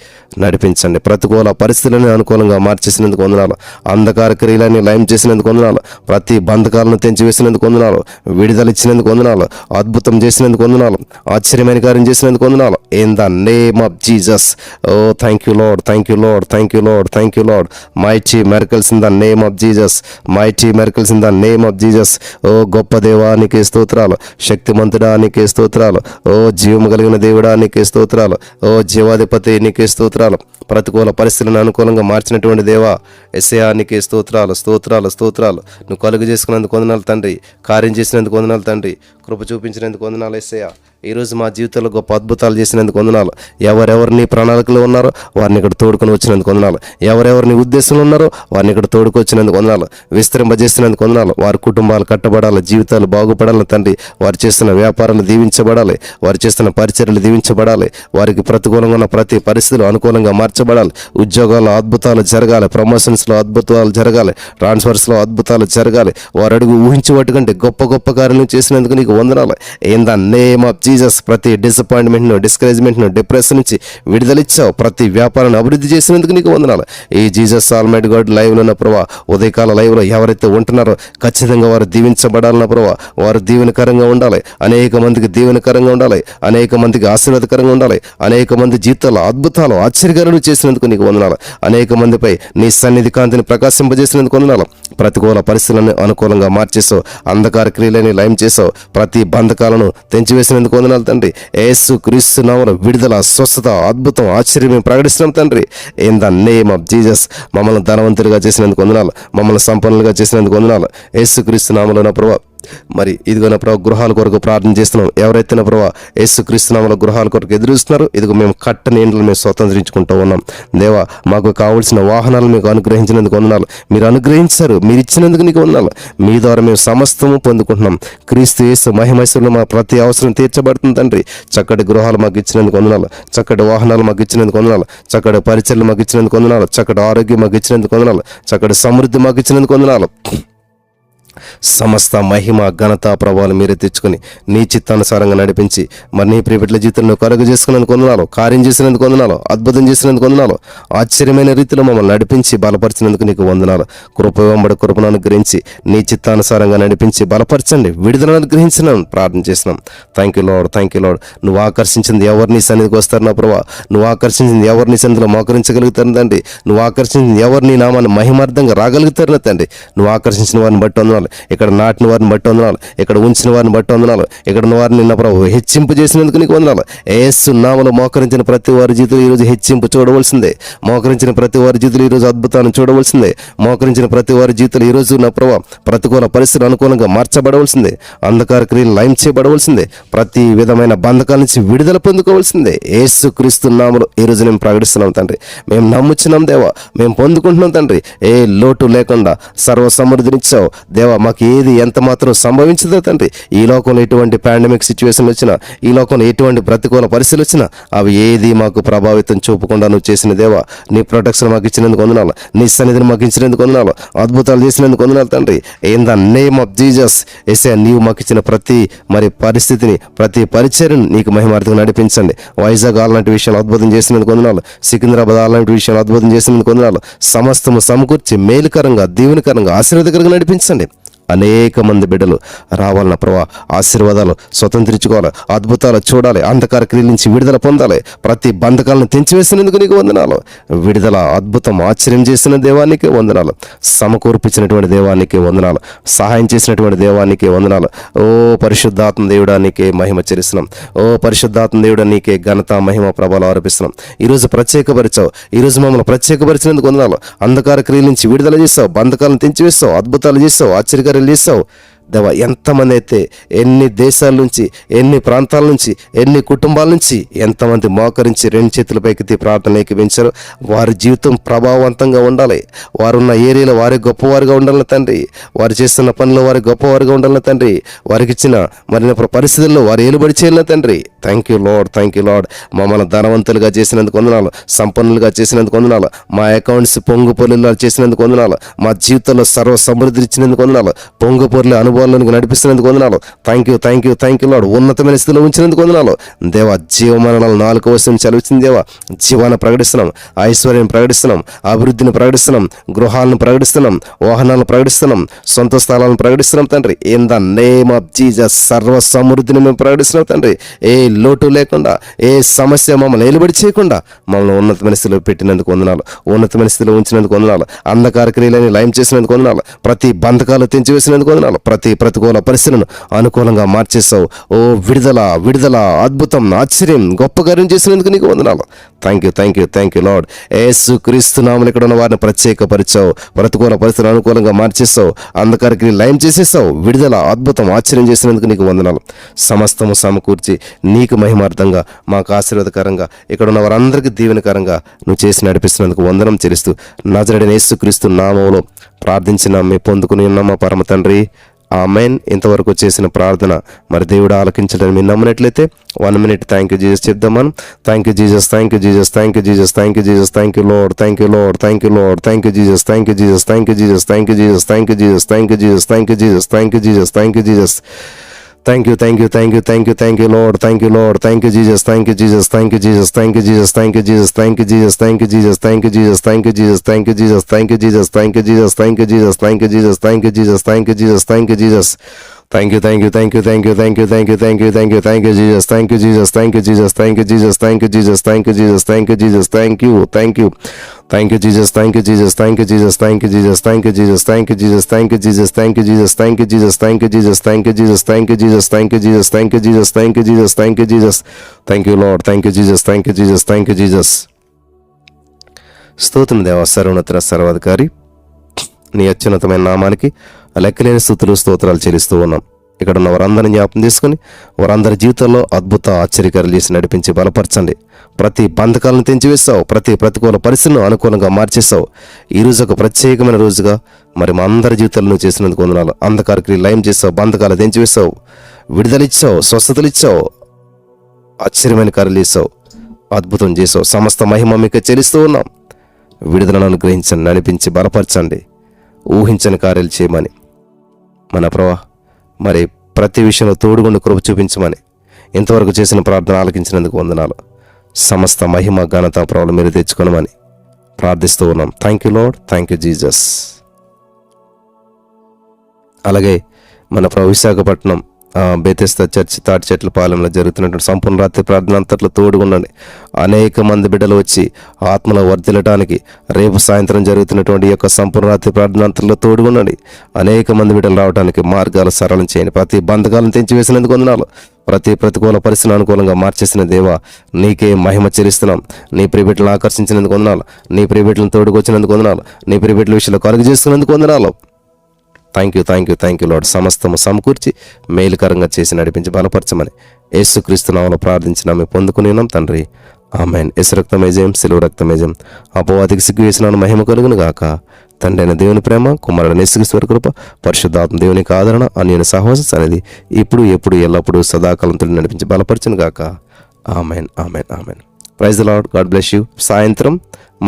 నడిపించండి. ప్రతికూల పరిస్థితులను అనుకూలంగా మార్చేసినందుకు వందనాలు. అంధకార క్రియలని లయం చేసినందుకు వందనాలు. ప్రతి బంధకాలను తెంచివేసినందుకు వందనాలు. విడుదల ఇచ్చినందుకు వందనాలు. అద్భుతం చేసినందుకు వందనాలు. ఆశ్చర్యమైన కార్యం చేసినందుకు వందనాలు. In the name of Jesus. Oh thank you Lord, thank you Lord, thank you Lord, thank you Lord. Mighty miracles in the name of Jesus, mighty miracles in the name of Jesus. ఓ గొప్ప దేవా, నీకే స్తోత్రాలు. శక్తిమంతుడా, నీకే స్తోత్రాలు. ఓ జీవము కలిగిన దేవుడా, నీకే స్తోత్రాలు. ఓ జీవాధిపతి, నీకే స్తోత్రాలు. ప్రతికూల పరిస్థితులను అనుకూలంగా మార్చినటువంటి దేవా, ఎస్ఐయా, నీకే స్తోత్రాలు, స్తోత్రాలు, స్తోత్రాలు. నువ్వు కలుగు చేసుకున్నందుకు వందనాలు తండ్రి, కార్యం చేసినందుకు వందనాలు తండ్రి, కృప చూపించినందుకు వందనాలు ఎస్ఐయా. ఈరోజు మా జీవితంలో గొప్ప అద్భుతాలు చేసినందుకు వందనాలు. ఎవరెవరు నీ ప్రణాళికలో ఉన్నారో వారిని ఇక్కడ తోడుకొని వచ్చినందుకు వందనాలు. ఎవరెవరు నీ ఉద్దేశంలో ఉన్నారో వారిని ఇక్కడ తోడుకొచ్చినందుకు వందనాలు. విస్తరింపజేసినందుకు వందనాలు. వారి కుటుంబాలు కట్టబడాలి, జీవితాలు బాగుపడాలి తండ్రి. వారు చేస్తున్న వ్యాపారాలు దీవించబడాలి, వారు చేస్తున్న పరిచర్యలు దీవించబడాలి. వారికి ప్రతికూలంగా ఉన్న ప్రతి పరిస్థితులు అనుకూలంగా మార్చబడాలి. ఉద్యోగాల్లో అద్భుతాలు జరగాలి, ప్రమోషన్స్లో అద్భుతాలు జరగాలి, ట్రాన్స్ఫర్స్లో అద్భుతాలు జరగాలి. వారు అడుగు ఊహించేవాటి కంటే గొప్ప గొప్ప కార్యాలు చేసినందుకు నీకు వందనాలు. In the name of Jesus. ప్రతి డిసప్పాయింట్మెంట్ను, డిస్కరేజ్మెంట్ను, డిప్రెషన్ నుంచి విడుదలిచ్చావు. ప్రతి వ్యాపారాన్ని అభివృద్ధి చేసినందుకు నీకు వందనాలు. ఈ జీసస్ ఆల్మైటీ గాడ్ లైవ్లో ఉన్న ప్రభా, ఉదయకాల లైవ్లో ఎవరైతే ఉంటున్నారో ఖచ్చితంగా వారు దీవించబడాలన్న ప్రభా, వారు దీవెనకరంగా ఉండాలి. అనేక మందికి దీవెనకరంగా ఉండాలి, అనేక మందికి ఆశీర్వాదకరంగా ఉండాలి. అనేక మంది జీవితాల్లో అద్భుతాలు, ఆశ్చర్యకరాలు చేసినందుకు నీకు వందనాలు. అనేక మందిపై నీ సన్నిధి కాంతిని ప్రకాశింపజేసినందుకు వందనాలు. ప్రతికూల పరిస్థితులను అనుకూలంగా మార్చేసావు. అంధకార క్రియలని లయం చేసావు. ప్రతి బంధకాలను తెంచివేసినందుకు వందనాలు తండ్రి. యేసు క్రీస్తు నామములో విడుదల, స్వస్థత, అద్భుతం, ఆశ్చర్యం మేము ప్రకటిస్తున్నాం తండ్రి. In the name of Jesus. మమ్మల్ని ధనవంతులుగా చేసినందుకు వందనాలు, మమ్మల్ని సంపన్నులుగా చేసినందుకు వందనాలు. యేసు క్రీస్తు నామములో నా ప్రభా, మరి ఇదిగో నా ప్రభా, గృహాల కొరకు ప్రార్థన చేస్తున్నాం. ఎవరైతే నా ప్రభా యేసు క్రీస్తు నామములో గృహాల కొరకు ఎదురుస్తున్నారో, ఇదిగో మేము కట్టని ఇండ్లు మేము స్వతంత్రించుకుంటూ ఉన్నాం. దేవా, మాకు కావలసిన వాహనాలు మీకు అనుగ్రహించినందుకు వందనాలు. మీరు అనుగ్రహించారు, మీరు ఇచ్చినందుకు నీకు వందనాలు. మీ ద్వారా మేము సమస్తము పొందుకుంటున్నాం. క్రీస్తు యేసు మహిమైశ్వర్యంలో మా ప్రతి అవసరం తీర్చబడుతుంది తండ్రి. చక్కటి గృహాలు మాకు ఇచ్చినందుకు వందనాలు, చక్కటి వాహనాలు మాకు ఇచ్చినందుకు వందనాలు, చక్కటి పరిచర్లు మాకు ఇచ్చినందుకు వందనాలు, చక్కటి ఆరోగ్యం మాకు ఇచ్చినందుకు వందనాలు, చక్కటి సమృద్ధి మాకు ఇచ్చినందుకు వందనాలు. సమస్త మహిమ ఘనత ప్రభావాలు మీరే తెచ్చుకొని నీ చిత్తానుసారంగా నడిపించి మరి నీ ప్రియబిడ్డల జీవితంలో కలుగు చేసుకున్నందుకు వందనాలు, కార్యం చేసినందుకు వందనాలు, అద్భుతం చేసినందుకు వందనాలు. ఆశ్చర్యమైన రీతిలో మమ్మల్ని నడిపించి బలపరిచినందుకు నీకు వందనాలు. కృప వెంబడి కృపను అనుగ్రహించి నీ చిత్తానుసారంగా నడిపించి బలపరచండి, విడుదలను అనుగ్రహించినాను ప్రార్థన చేసినాం. Thank you Lord, thank you Lord. నువ్వు ఆకర్షించింది ఎవరిని సన్నిధికి వస్తారు నా ప్రభా, నువ్వు ఆకర్షించింది ఎవరిని సన్నిధిలో మోకరించగలుగుతారు తండ్రి, నువ్వు ఆకర్షించింది ఎవరిని నామాన్ని మహిమార్థంగా రాగలుగుతారు నా తండ్రి. నువ్వు ఆకర్షించిన వారిని బట్టి వందనాలు, ఇక్కడ నాటిన వారిని బట్టి వందనాలు, ఇక్కడ ఉంచిన వారిని బట్టి వందనాలు, ఇక్కడ ఉన్న వారిని నా ప్రభు హెచ్చింపు చేసినందుకు నీకు వందనాలు. యేసు నామములో మోకరించిన ప్రతి వారి జీవితంలో ఈరోజు హెచ్చింపు చూడవలసిందే. మోకరించిన ప్రతి వారి జీవితంలో ఈరోజు అద్భుతాన్ని చూడవలసిందే. మోకరించిన ప్రతి వారి జీవితంలో ఈరోజు నా ప్రభు ప్రతికూల పరిస్థితులు అనుకూలంగా మార్చబడవలసిందే. అంధకార క్రియలు లయం చేయబడవలసిందే. ప్రతి విధమైన బంధకాల నుంచి విడుదల పొందుకోవాల్సిందే. యేసు క్రీస్తు నామములో ఈరోజు మేము ప్రకటిస్తున్నాం తండ్రి. మేము నమ్ముచున్నాం దేవా, మేము పొందుకుంటున్నాం తండ్రి. ఏ లోటు లేకుండా సర్వ సమృద్ధినిచ్చావు దేవా. మాకు ఏది ఎంత మాత్రం సంభవించదో తండ్రి. ఈ లోకంలో ఎటువంటి పాండమిక్ సిచ్యువేషన్ వచ్చినా, ఈ లోకంలో ఎటువంటి ప్రతికూల పరిస్థితులు వచ్చినా అవి ఏది మాకు ప్రభావితం చూపకుండా నువ్వు చేసిన దేవా, నీ ప్రొటెక్షన్ మాకు ఇచ్చినందుకు వందనాలు, నీ సన్నిధిని మాకు ఇచ్చినందుకు వందనాలు, అద్భుతాలు చేసినందుకు వందనాలు తండ్రి. In the name of Jesus. యేసయ్యా, నీవు మాకు ఇచ్చిన ప్రతి మరి పరిస్థితిని, ప్రతి పరిచర్యను నీకు మహిమార్థంగా నడిపించండి. వైజాగ్ అలాంటి విషయాలు అద్భుతం చేసినందుకు వందనాలు, సికింద్రాబాద్ అలాంటి విషయాలు అద్భుతం చేసినందుకు వందనాలు. సమస్తము సమకూర్చి మేలుకరంగా, దీవెనకరంగా, ఆశీర్వాదకరంగా నడిపించండి. అనేక మంది బిడ్డలు రావాలన్న ప్రభా, ఆశీర్వాదాలు స్వతంత్రించుకోవాలి, అద్భుతాలు చూడాలి, అంధకార క్రియల నుంచి విడుదల పొందాలి. ప్రతి బంధకాలను తెంచివేసినందుకు నీకు వందనాలు. విడుదల, అద్భుతం, ఆశ్చర్యం చేసిన దేవానికి వందనాలు. సమకూర్పించినటువంటి దేవానికి వందనాలు. సహాయం చేసినటువంటి దేవానికి వందనాలు. ఓ పరిశుద్ధాత్మ దేవుడా, నీకే మహిమ చెల్లిస్తున్నాం. ఓ పరిశుద్ధాత్మ దేవుడా, నీకే ఘనత, మహిమ, ప్రభావాలు ఆరోపిస్తున్నాం. ఈరోజు ప్రత్యేకపరిచావు. ఈరోజు మమ్మల్ని ప్రత్యేకపరిచినందుకు వందనాలు. అంధకార క్రియల నుంచి విడుదల చేస్తావు, బంధకాలను తెంచివేస్తావు, అద్భుతాలు చేస్తావు, ఆశ్చర్యకార్యాలు చేస్తావు. దేవా, ఎంతమంది అయితే ఎన్ని దేశాల నుంచి, ఎన్ని ప్రాంతాల నుంచి, ఎన్ని కుటుంబాల నుంచి ఎంతమంది మోకరించి రెండు చేతుల పైకి ప్రార్థన ఏకీవించారు. వారి జీవితం ప్రభావవంతంగా ఉండాలి. వారున్న ఏరియాలో వారి గొప్పవారుగా ఉండాలని తండ్రి. వారు చేస్తున్న పనిలో వారి గొప్పవారుగా ఉండాలని తండ్రి. వారికి ఇచ్చిన మరి పరిస్థితుల్లో వారు ఏలుబడి చేయాలని తండ్రి. Thank you Lord, thank you lord. మమ్మల్ని ధనవంతులుగా చేసినందుకు వందనాలు, సంపన్నులుగా చేసినందుకు వందనాలు, మా అకౌంట్స్ పొంగు పొరులు చేసినందుకు వందనాలు, మా జీవితంలో సర్వ సమృద్ధి ఇచ్చినందుకు వందనాలు, పొంగు పొరులు అనుభవాలకు నడిపిస్తున్నందుకు వందనాలు. Thank you, thank you, thank you lord. ఉన్నతమైన స్థితిలో ఉంచినందుకు వందనాలు. దేవా, జీవమరణాలు 4వ వచనం చదివించింది. దేవా, జీవాన్ని ప్రకటిస్తున్నాం, ఐశ్వర్యాన్ని ప్రకటిస్తున్నాం, అభివృద్ధిని ప్రకటిస్తున్నాం, గృహాలను ప్రకటిస్తున్నాం, వాహనాలను ప్రకటిస్తున్నాం, సొంత స్థలాలను ప్రకటిస్తున్నాం తండ్రి. In the name of Jesus సర్వ సమృద్ధిని మేము ప్రకటిస్తున్నాం తండ్రి. ఏ లోటు లేకుండా, ఏ సమస్య మమ్మల్ని నిలబడి చేయకుండా మమ్మల్ని ఉన్నతమైన స్థితిలో పెట్టినందుకు వందనాలు. ఉన్నతమైన స్థితిలో ఉంచినందుకు వందనాలు. అంధకార క్రియలని లయం చేసినందుకు వందనాలు. ప్రతి బంధకాలు తెంచివేసినందుకు వందనాలు. ప్రతి ప్రతికూల పరిస్థితులను అనుకూలంగా మార్చేస్తావు. ఓ విడుదల, విడుదల, అద్భుతం, ఆశ్చర్యం, గొప్ప కార్యం చేసినందుకు నీకు వందనాలు. Thank you, thank you, thank you Lord. Yesu Kristu నామమున ఇక్కడ ఉన్న వారిని ప్రత్యేకపరిచావు. ప్రతికూల పరిస్థితులను అనుకూలంగా మార్చేస్తావు. అంధకార క్రియలు లయం చేసేస్తావు. విడుదల, అద్భుతం, ఆశ్చర్యం చేసినందుకు నీకు వందనాలు. సమస్తము సమకూర్చి నీకు మహిమార్థంగా, మాకు ఆశీర్వాదకరంగా, ఇక్కడ ఉన్న వారందరికీ దీవెనకరంగా నువ్వు చేసి నడిపిస్తున్నందుకు వందనం చెల్లిస్తూ నజరేయుడైన యేసుక్రీస్తు నామములో ప్రార్థించిన మీ పొందుకుని ఉన్నాం మా పరమ తండ్రి. ఆమెన్. ఇంతవరకు చేసిన ప్రార్థన మరి దేవుడు ఆలకించడం మీరు నమ్మినట్లయితే 1 minute థ్యాంక్ యూ జీసస్ చెప్దాం మనం. Thank you Jesus, thank you Jesus, thank you Jesus, thank you Jesus, thank you Lord, thank you Lord, thank you Lord, thank you Jesus, thank you Jesus, thank you Jesus, thank you Jesus, thank you Jesus, thank you Jesus, thank you Jesus, thank you Jesus, thank you Jesus. Thank you, thank you, thank you, thank you, thank you, Lord, thank you, Lord, thank you, Jesus, thank you, Jesus, thank you, Jesus, thank you, Jesus, thank you, Jesus, thank you, Jesus, thank you, Jesus, thank you, Jesus, thank you, Jesus, thank you, Jesus, thank you, Jesus, thank you, Jesus, thank you, Jesus, thank you, Jesus, thank you, Jesus, thank you, Jesus, thank you, Jesus. Thank you, thank you, thank you, thank you, thank you, thank you, thank you, thank you, thank you, Jesus, thank you, Jesus, thank you, Jesus, thank you, Jesus, thank you, Jesus, thank you, Jesus, thank you, Jesus, thank you, thank you, thank you, Jesus, thank you, Jesus, thank you, Jesus, thank you, Jesus, thank you, Jesus, thank you, Jesus, thank you, Jesus, thank you, Jesus, thank you, Jesus, thank you, Jesus, thank you, Jesus, thank you, Jesus, thank you, Jesus, thank you, Jesus, thank you, Jesus, thank you, Jesus, thank you, Lord, thank you, Jesus, thank you, Jesus, thank you, Jesus. స్తోత్రం దేవా, సర్వోన్నత సర్వాధికారి, నీ అత్యున్నతమైన నామానికి లెక్కలేని స్తుతులు స్తోత్రాలు చెల్లిస్తూ ఉన్నాం. ఇక్కడ ఉన్న వారందరిని జ్ఞాపకం తీసుకుని వారందరి జీవితాల్లో అద్భుత ఆశ్చర్యకార్యాలు చేసి నడిపించి బలపరచండి. ప్రతి బంధకాలను తెంచివేస్తావు. ప్రతి ప్రతికూల పరిస్థితులను అనుకూలంగా మార్చేస్తావు. ఈరోజు ఒక ప్రత్యేకమైన రోజుగా మరి మా అందరి జీవితాలను నువ్వు చేసినందుకు వందనాలు. అంధకార క్రియలు లయం చేస్తావు, బంధకాలు తెంచివేస్తావు, విడుదలిచ్చావు, స్వస్థతలు ఇచ్చావు, ఆశ్చర్యమైన కార్యాలు చేస్తావు, అద్భుతం చేసావు. సమస్త మహిమ మీకు చెల్లిస్తూ ఉన్నాం. విడుదలను అనుగ్రహించండి, నడిపించి బలపరచండి, ఊహించని కార్యాలు చేయమని మన ప్రభా మరి ప్రతి విషయంలో తోడుగుండి కృప చూపించమని ఇంతవరకు చేసిన ప్రార్థన ఆలకించినందుకు వందనాలు. సమస్త మహిమ ఘనత ప్రభావం మీరు తెచ్చుకోనమని ప్రార్థిస్తూ ఉన్నాం. Thank you Lord, thank you Jesus. అలాగే మన ప్రభు విశాఖపట్నం బెతెస్దా చర్చ్ తాటి చెట్ల పాలెంలో జరుగుతున్నటువంటి సంపూర్ణ రాత్రి ప్రార్థన అంతట్లో తోడుగుండండి. అనేక మంది బిడ్డలు వచ్చి ఆత్మలో వర్ధిల్లటానికి రేపు సాయంత్రం జరుగుతున్నటువంటి ఈ యొక్క సంపూర్ణ రాత్రి ప్రార్థన అంతట్లో తోడుగుండండి. అనేక మంది బిడ్డలు రావడానికి మార్గాలు సరళం చేయండి. ప్రతి బంధకాలను తెంచివేసినందుకు వందనాలు. ప్రతి ప్రతికూల పరిస్థితిని అనుకూలంగా మార్చేసిన దేవా నీకే మహిమ చెల్లిస్తున్నాం. నీ ప్రియబిడ్డలను ఆకర్షించినందుకు వందనాలు. నీ ప్రియబిడ్డలను తోడుకొచ్చినందుకు వందనాలు. నీ ప్రియబిడ్డల విషయంలో కలుగు చేస్తున్నందుకు వందనాలు. Thank you, thank you, thank you lord. సమస్తము సమకూర్చి మేలుకరంగా చేసి నడిపించి బలపరచమని యేసుక్రీస్తు నామములో ప్రార్థించిన మేము పొందుకుని ఉన్నాం తండ్రి. ఆమెన్. యేసు రక్తమేజయం, సిలువ రక్తమేజయం. అపవాదికి సిగ్గు వేసినాను, మహిమ కలుగును గాక. తండ్రి అయిన దేవుని ప్రేమ, కుమారుడైన యేసుక్రీస్తు కృప, పరిశుద్ధాత్మ దేవునికి ఆదరణ, అన్యోన్య సహవాసం అనేది ఇప్పుడు ఎప్పుడు ఎల్లప్పుడూ సదాకాలంతో నడిపించి బలపరచును గాక. Amen, amen, amen. Praise the Lord. God bless you. సాయంత్రం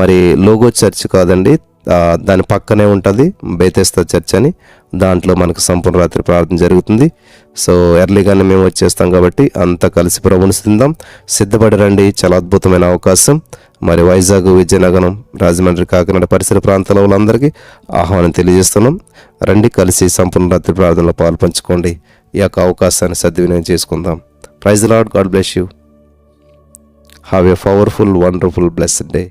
మరి లోగో చర్చ్ కాదండి, దాని పక్కనే ఉంటుంది బేతెస్తా చర్చ్ అని. దాంట్లో మనకు సంపూర్ణ రాత్రి ప్రార్థన జరుగుతుంది. సో ఎర్లీగానే మేము వచ్చేస్తాం కాబట్టి అంతా కలిసి ప్రభువుని స్థుతిద్దాం. సిద్ధపడి రండి, చాలా అద్భుతమైన అవకాశం. మరి వైజాగ్, విజయనగరం, రాజమండ్రి, కాకినాడ పరిసర ప్రాంతాల వాళ్ళందరికీ ఆహ్వానం తెలియజేస్తున్నాం. రండి, కలిసి సంపూర్ణ రాత్రి ప్రార్థనలో పాల్పంచుకోండి. ఈ యొక్క అవకాశాన్ని సద్వినియోగం చేసుకుందాం. Praise the Lord. God bless you. Have a powerful, wonderful, blessed day.